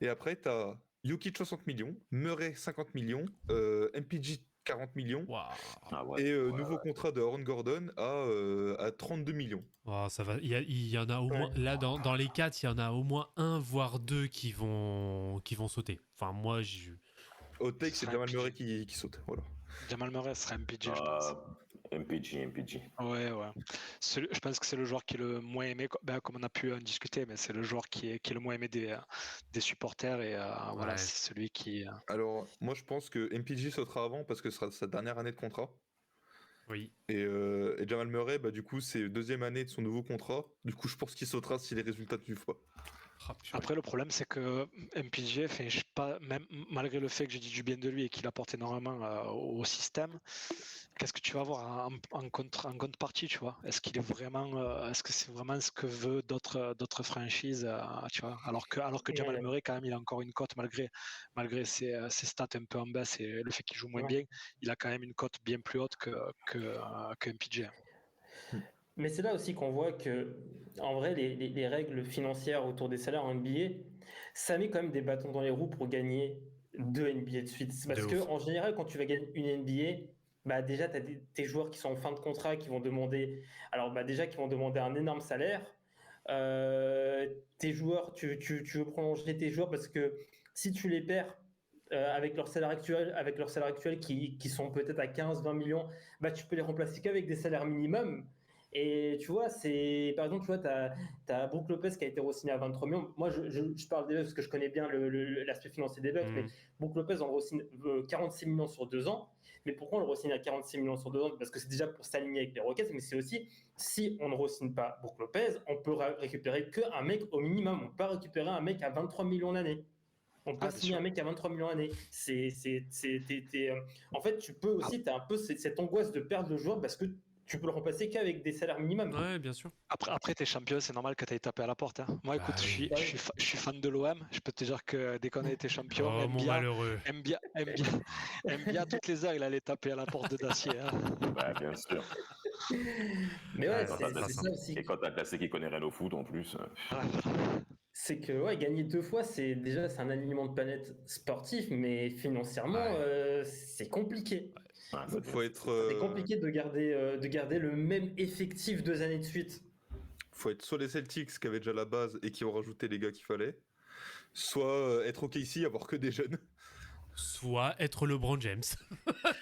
Et après, t'as Jokic 60 millions, Murray 50 millions, MPJ 40 millions, et nouveau contrat de Aaron Gordon à 32 millions. Oh, ça va. Il y en a au moins, là, dans les 4, il y en a au moins 1 voire 2 qui vont sauter. Enfin, moi, Hot take, c'est Jamal Murray qui saute. Voilà. Jamal Murray serait MPJ, je pense. MPJ. Ouais. Je pense que c'est le joueur qui est le moins aimé, comme on a pu en discuter, mais c'est le joueur qui est le moins aimé des supporters, et voilà, c'est celui qui... Alors, moi, je pense que MPJ sautera avant parce que ce sera sa dernière année de contrat. Oui. Et Jamal Murray, du coup, c'est 2e année de son nouveau contrat. Du coup, je pense qu'il sautera si les résultats ne suivent pas. Après, le problème, c'est que MPJ, même malgré le fait que j'ai dit du bien de lui et qu'il apporte énormément au système, qu'est-ce que tu vas avoir en contrepartie, tu vois? Est-ce qu'il est vraiment, est-ce que c'est vraiment ce que veut d'autres franchises, tu vois? Alors que Jamal Murray, quand même, il a encore une cote malgré ses stats un peu en baisse et le fait qu'il joue moins bien, il a quand même une cote bien plus haute que MPJ. Mais c'est là aussi qu'on voit que, en vrai, les règles financières autour des salaires en NBA, ça met quand même des bâtons dans les roues pour gagner 2 NBA de suite. Parce qu'en général, quand tu vas gagner une NBA, déjà, tu as tes joueurs qui sont en fin de contrat, qui vont demander, qui vont demander un énorme salaire. Tes joueurs, tu veux prolonger tes joueurs parce que si tu les perds, avec leur salaire actuel qui sont peut-être à 15-20 millions, tu peux les remplacer qu'avec des salaires minimums. Et tu vois, par exemple, tu vois, t'as Brook Lopez qui a été re-signé à 23 millions. Moi, je parle des Bucks parce que je connais bien l'aspect financier des Bucks, mais Brook Lopez, on le re-signe 46 millions sur 2 ans. Mais pourquoi on le re-signe à 46 millions sur 2 ans? Parce que c'est déjà pour s'aligner avec les Rockets, mais c'est aussi, si on ne re-signe pas Brook Lopez, on peut récupérer qu'un mec au minimum. On peut pas récupérer un mec à 23 millions l'année. On peut signer un mec à 23 millions l'année. En fait, tu peux aussi, tu as un peu cette angoisse de perdre le joueur parce que tu peux le remplacer qu'avec des salaires minimums. Ouais, bien sûr. Après t'es champion, c'est normal que t'aies tapé à la porte. Hein. Moi, écoute, je suis fan de l'OM. Je peux te dire que dès qu'on a été champion, aime bien toutes les heures, il allait taper à la porte de Dacier. Hein. Bien sûr. Mais ouais, c'est ça aussi. Et quand t'as Dacier qui connaît rien au foot en plus. C'est que gagner 2 fois, c'est un alignement de planète sportif, mais financièrement, c'est compliqué. C'est compliqué de garder le même effectif 2 années de suite. Faut être soit les Celtics qui avaient déjà la base et qui ont rajouté les gars qu'il fallait, soit être OKC, avoir que des jeunes. Soit être LeBron James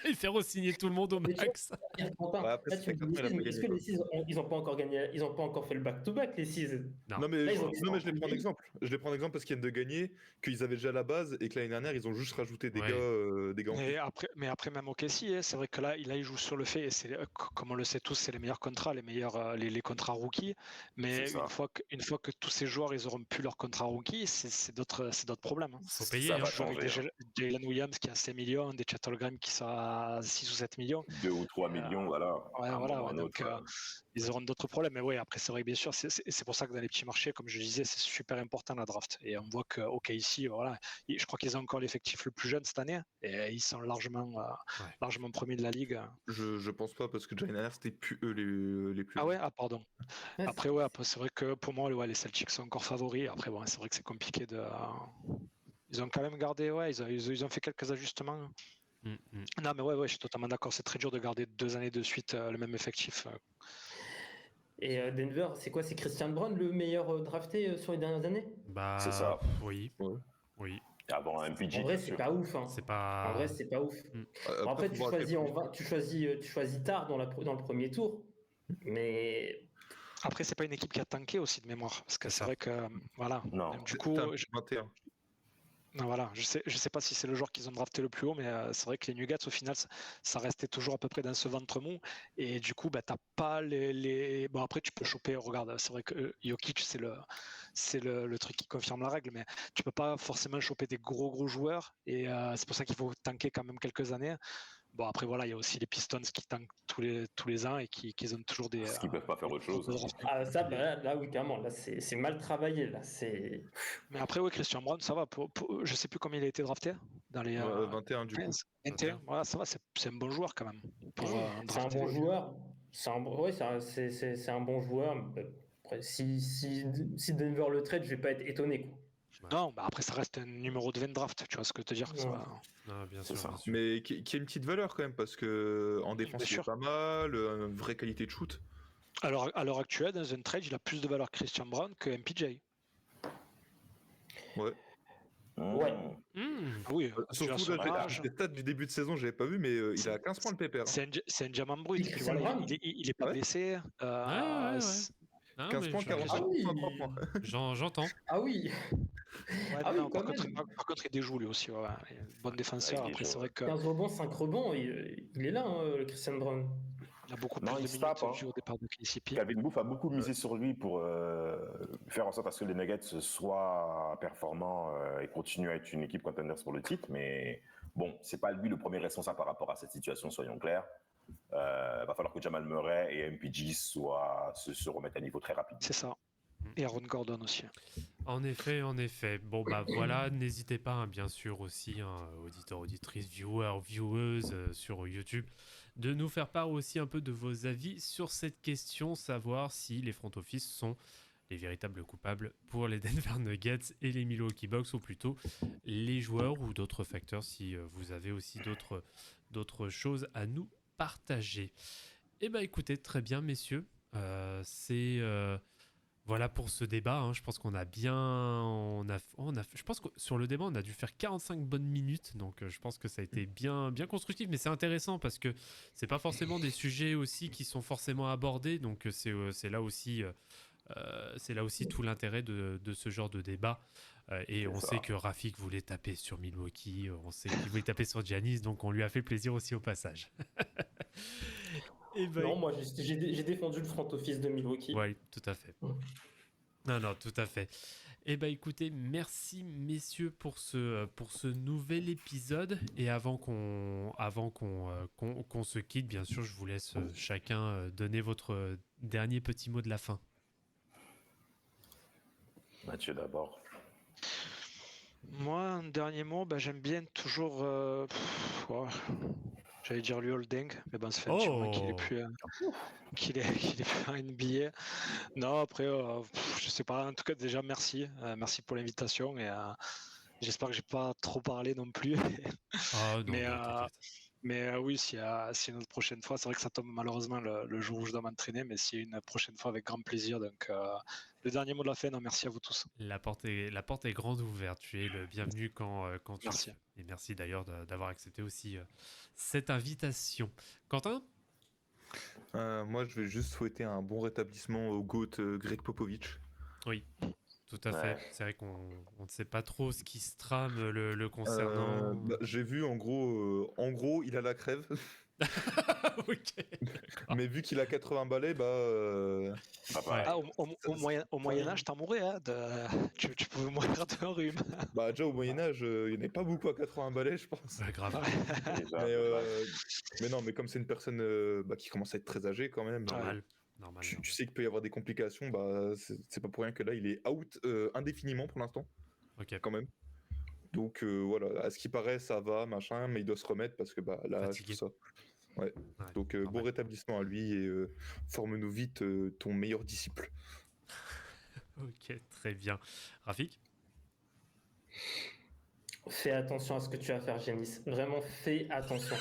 et faire re-signer tout le monde au max. Est-ce que les Six, ils n'ont pas encore gagné, ils n'ont pas encore fait le back-to-back, les Six? Non, mais je les prends d'exemple. Je les prends d'exemple parce qu'ils viennent de gagner, qu'ils avaient déjà la base et que l'année dernière, ils ont juste rajouté des gars. Mais après, même au Casey, c'est vrai que là, il joue sur le fait, et comme on le sait tous, c'est les meilleurs contrats, les contrats rookies. Mais une fois que tous ces joueurs, ils auront plus leur contrat rookie, c'est d'autres problèmes. Il faut payer. Jalen Williams qui a 5 millions, des Chet Holmgren qui sont à 6 ou 7 millions. 2 ou 3 millions, voilà. Donc ils auront d'autres problèmes. Mais oui, après, c'est vrai que bien sûr, c'est pour ça que dans les petits marchés, comme je disais, c'est super important la draft. Et on voit qu'OKC, voilà, je crois qu'ils ont encore l'effectif le plus jeune cette année. Et ils sont largement premiers de la ligue. Je pense pas, parce que l'année dernière, c'était plus eux les plus. Pardon. Après, c'est vrai que pour moi, les Celtics sont encore favoris. Après, c'est vrai que c'est compliqué de. Ils ont quand même gardé, ils ont fait quelques ajustements. Non, mais je suis totalement d'accord. C'est très dur de garder 2 années de suite le même effectif. Et Denver, c'est quoi? C'est Christian Brown le meilleur drafté sur les dernières années? C'est ça. Oui. Avant un MPJ. En vrai, c'est pas ouf. Hein. En vrai, c'est pas ouf. En fait, tu choisis tard dans le premier tour. Mais. Après, c'est pas une équipe qui a tanké aussi de mémoire. Parce que c'est vrai que. Voilà. Non. Du coup. 21. Non, voilà, je sais pas si c'est le joueur qu'ils ont drafté le plus haut, mais c'est vrai que les Nuggets, au final, ça restait toujours à peu près dans ce ventre mou. Et du coup, t'as pas les. Bon, après, tu peux choper. Regarde, c'est vrai que Jokic, c'est le truc qui confirme la règle, mais tu peux pas forcément choper des gros joueurs. Et c'est pour ça qu'il faut tanker quand même quelques années. Bon, après, voilà, il y a aussi les Pistons qui tankent tous les ans et qui ont toujours des. Parce qu'ils peuvent pas faire autre chose. Ça, là, oui, carrément. Là, c'est mal travaillé. Là, c'est. Mais après, oui, Christian Braun, ça va. Je sais plus combien il a été drafté dans les. 21 du coup. 21. Voilà, ça va. C'est un bon joueur quand même. C'est un bon joueur. C'est un bon joueur. Après, si Denver le trade, je vais pas être étonné, quoi. Non, bah après ça reste un numéro de 20 draft, tu vois ce que je veux te dire. Non, bien sûr. Mais qui a une petite valeur quand même, parce que en défense il est pas mal, une vraie qualité de shoot. Alors à l'heure actuelle, dans un trade, il a plus de valeur Christian Braun que MPJ. Ouais. Oui, surtout les stats du début de saison, j'avais pas vu, mais il a 15 points de PPR. C'est un diamant brut. Voilà, il est pas blessé. 15 points, 40 points. J'entends. Ah oui. Par contre, il déjoue lui aussi. Bon défenseur. Après, c'est vrai que 15 rebonds, 5 rebonds, il est là, le Christian Braun. Il a beaucoup plus de minutes au départ de KCP. Kevin Booth a beaucoup misé sur lui pour faire en sorte à ce que les Nuggets soient performants et continuent à être une équipe contenders pour le titre. Mais bon, c'est pas lui le premier responsable par rapport à cette situation, soyons clairs. Va falloir que Jamal Murray et MPJ se remettent à niveau très rapide. C'est ça. Et Aaron Gordon aussi. En effet. Bon, bah voilà, n'hésitez pas, bien sûr, aussi, auditeurs, auditrices, viewers, vieweuses sur YouTube, de nous faire part aussi un peu de vos avis sur cette question, savoir si les front office sont les véritables coupables pour les Denver Nuggets et les Milwaukee Bucks, ou plutôt les joueurs ou d'autres facteurs, si vous avez aussi d'autres choses à nous partager. Eh bien, écoutez, très bien, messieurs. Voilà pour ce débat. Je pense qu'on a bien... je pense que sur le débat, on a dû faire 45 bonnes minutes. Donc, je pense que ça a été bien constructif. Mais c'est intéressant parce que c'est pas forcément des sujets aussi qui sont forcément abordés. Donc, c'est là aussi tout l'intérêt de ce genre de débat. Et on sait que Rafik voulait taper sur Milwaukee, on sait qu'il voulait taper sur Giannis, donc on lui a fait plaisir aussi au passage. Non, moi j'ai défendu le front office de Milwaukee. Oui, tout à fait. Non, tout à fait. Eh bien, écoutez, merci messieurs pour ce nouvel épisode. Et avant qu'on se quitte, bien sûr, je vous laisse chacun donner votre dernier petit mot de la fin. Mathieu d'abord. Moi, un dernier mot, j'aime bien toujours. J'allais dire lui Holding, mais bon, ça fait un petit moment qu'il est plus en NBA. Non, après, je sais pas. En tout cas, déjà, merci. Merci pour l'invitation et j'espère que j'ai pas trop parlé non plus. Mais oui, s'il y a une autre prochaine fois, c'est vrai que ça tombe malheureusement le jour où je dois m'entraîner, mais s'il y a une prochaine fois, avec grand plaisir. Donc, le dernier mot de la fin, merci à vous tous. La porte est grande ouverte. Tu es le bienvenu quand tu merci. Et merci d'ailleurs d'avoir accepté aussi cette invitation. Quentin ? Moi, je vais juste souhaiter un bon rétablissement au GOAT Greg Popovich. Oui. Tout à fait. C'est vrai qu'on ne sait pas trop ce qui se trame le concernant. J'ai vu en gros, il a la crève. Ok. Mais vu qu'il a 80 balais, au Moyen-Âge, t'en mourais. Tu pouvais mourir d'un rhume. Déjà au Moyen-Âge, il n'y en avait pas beaucoup à 80 balais, je pense. Grave. Mais non, mais comme c'est une personne qui commence à être très âgée quand même. Normal. Tu sais qu'il peut y avoir des complications, c'est pas pour rien que là il est out indéfiniment pour l'instant. Ok. Quand même. Donc voilà, à ce qui paraît ça va, machin, mais il doit se remettre parce que là, tout ça. Ouais. Donc bon rétablissement à lui et forme-nous vite ton meilleur disciple. Ok, très bien. Rafik ? Fais attention à ce que tu vas faire, Giannis. Vraiment, fais attention.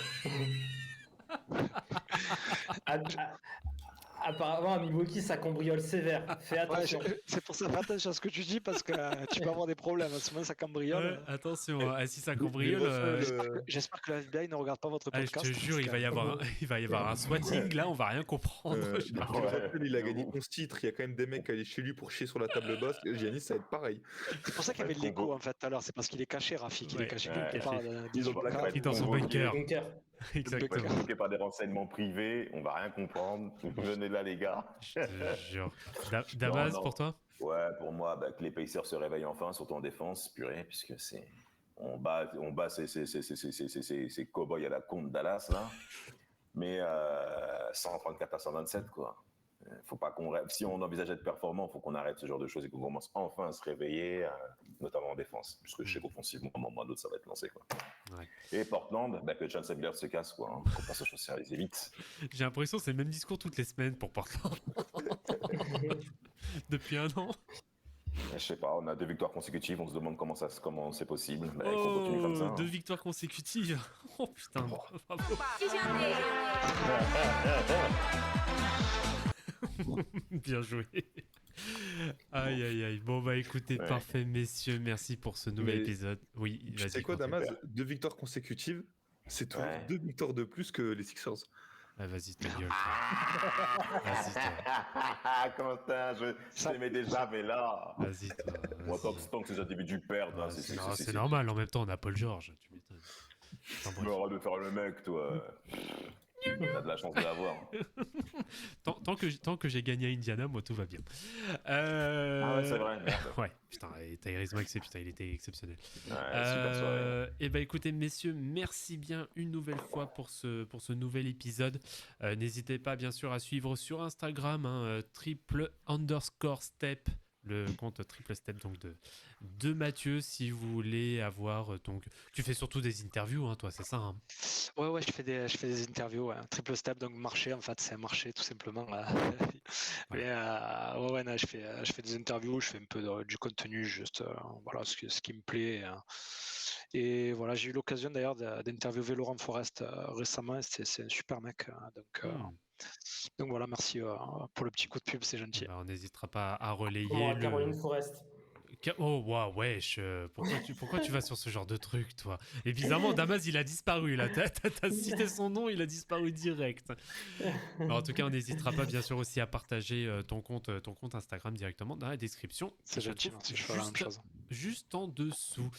Apparemment, à Milwaukee, ça cambriole sévère. Fais attention. C'est pour ça, fais attention à ce que tu dis parce que tu peux avoir des problèmes. À ce moment, ça cambriole. Attention, si ça cambriole. J'espère que la FBI ne regarde pas votre podcast. Je te jure, il va y avoir un swatting. Là, on va rien comprendre. Il a gagné 11 titres. Il y a quand même des mecs qui allaient chez lui pour chier sur la table basse. Giannis, ça va être pareil. C'est pour ça qu'il y avait de l'écho en fait tout à l'heure. C'est parce qu'il est caché, Rafik. Il est caché quelque part. Il est dans son bunker. Exactement. Bloqué par des renseignements privés, on va rien comprendre. Venez là, les gars. Je te jure. Damas, pour toi ? Ouais, pour moi, que les Pacers se réveillent enfin, surtout en défense, purée, puisque c'est on bat ces cow-boys à la con de Dallas, là. Mais 134 à 127, quoi. Faut pas qu'on rêve. Si on envisage d'être performant, il faut qu'on arrête ce genre de choses et qu'on commence enfin à se réveiller, notamment en défense. Puisque je sais qu'offensivement, à un moment ou d'autre, ça va être lancé, quoi. Ouais. Et Portland, que John Sandler se casse, quoi. Qu'on passe aux choses sérieuses et vite. J'ai l'impression que c'est le même discours toutes les semaines pour Portland. Depuis un an. Je sais pas, on a 2 victoires consécutives, on se demande comment c'est possible. Qu'on continue comme ça. 2 victoires consécutives. Oh putain, bravo. Bien joué. Aïe aïe aïe. Bon bah écoutez, parfait messieurs, merci pour ce nouvel épisode. Oui, tu sais quoi Damas, 2 victoires consécutives, c'est 2 victoires de plus que les Sixers. Ah, vas-y, ta gueule. Vas-y, toi. Quentin, je t'aimais déjà, mais là. Vas-y, toi. Moi, tant que ces individus perdent. C'est normal, en même temps, on a Paul George. Tu m'étonnes. Tu m'auras de faire le mec, toi. T'as de la chance de l'avoir. tant que j'ai gagné à Indiana, moi tout va bien. Ah ouais, c'est vrai. Ouais, putain, Tyrese Maxey, putain, il était exceptionnel. Ouais, super soirée. Et bah écoutez, messieurs, merci bien une nouvelle fois pour ce nouvel épisode. N'hésitez pas, bien sûr, à suivre sur Instagram, _step. Le compte Triple Step donc de Mathieu, si vous voulez avoir donc tu fais surtout des interviews toi, c'est ça hein? Ouais, je fais des interviews, Triple Step, donc marché, en fait c'est un marché tout simplement. Mais je fais des interviews, je fais un peu du contenu, juste voilà ce qui me plaît. Et voilà, j'ai eu l'occasion d'ailleurs d'interviewer Laurent Forest récemment, c'est un super mec, donc voilà, merci pour le petit coup de pub, c'est gentil. Alors, on n'hésitera pas à relayer Caroline Forest. Oh waouh, wesh, pourquoi tu vas sur ce genre de truc, toi? Et bizarrement, Damas, il a disparu, là. T'as cité son nom, il a disparu direct. Alors, en tout cas, on n'hésitera pas, bien sûr, aussi à partager ton compte Instagram directement dans la description. C'est gentil, merci, je ferai la même chose. Juste en dessous.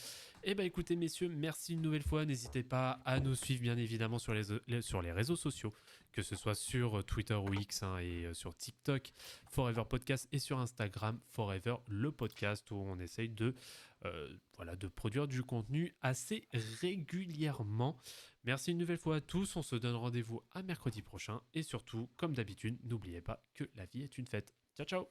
Eh bien, écoutez, messieurs, merci une nouvelle fois. N'hésitez pas à nous suivre, bien évidemment, sur les réseaux sociaux, que ce soit sur Twitter ou X et sur TikTok, Forever Podcast, et sur Instagram, Forever le podcast, où on essaye de produire du contenu assez régulièrement. Merci une nouvelle fois à tous. On se donne rendez-vous à mercredi prochain. Et surtout, comme d'habitude, n'oubliez pas que la vie est une fête. Ciao, ciao!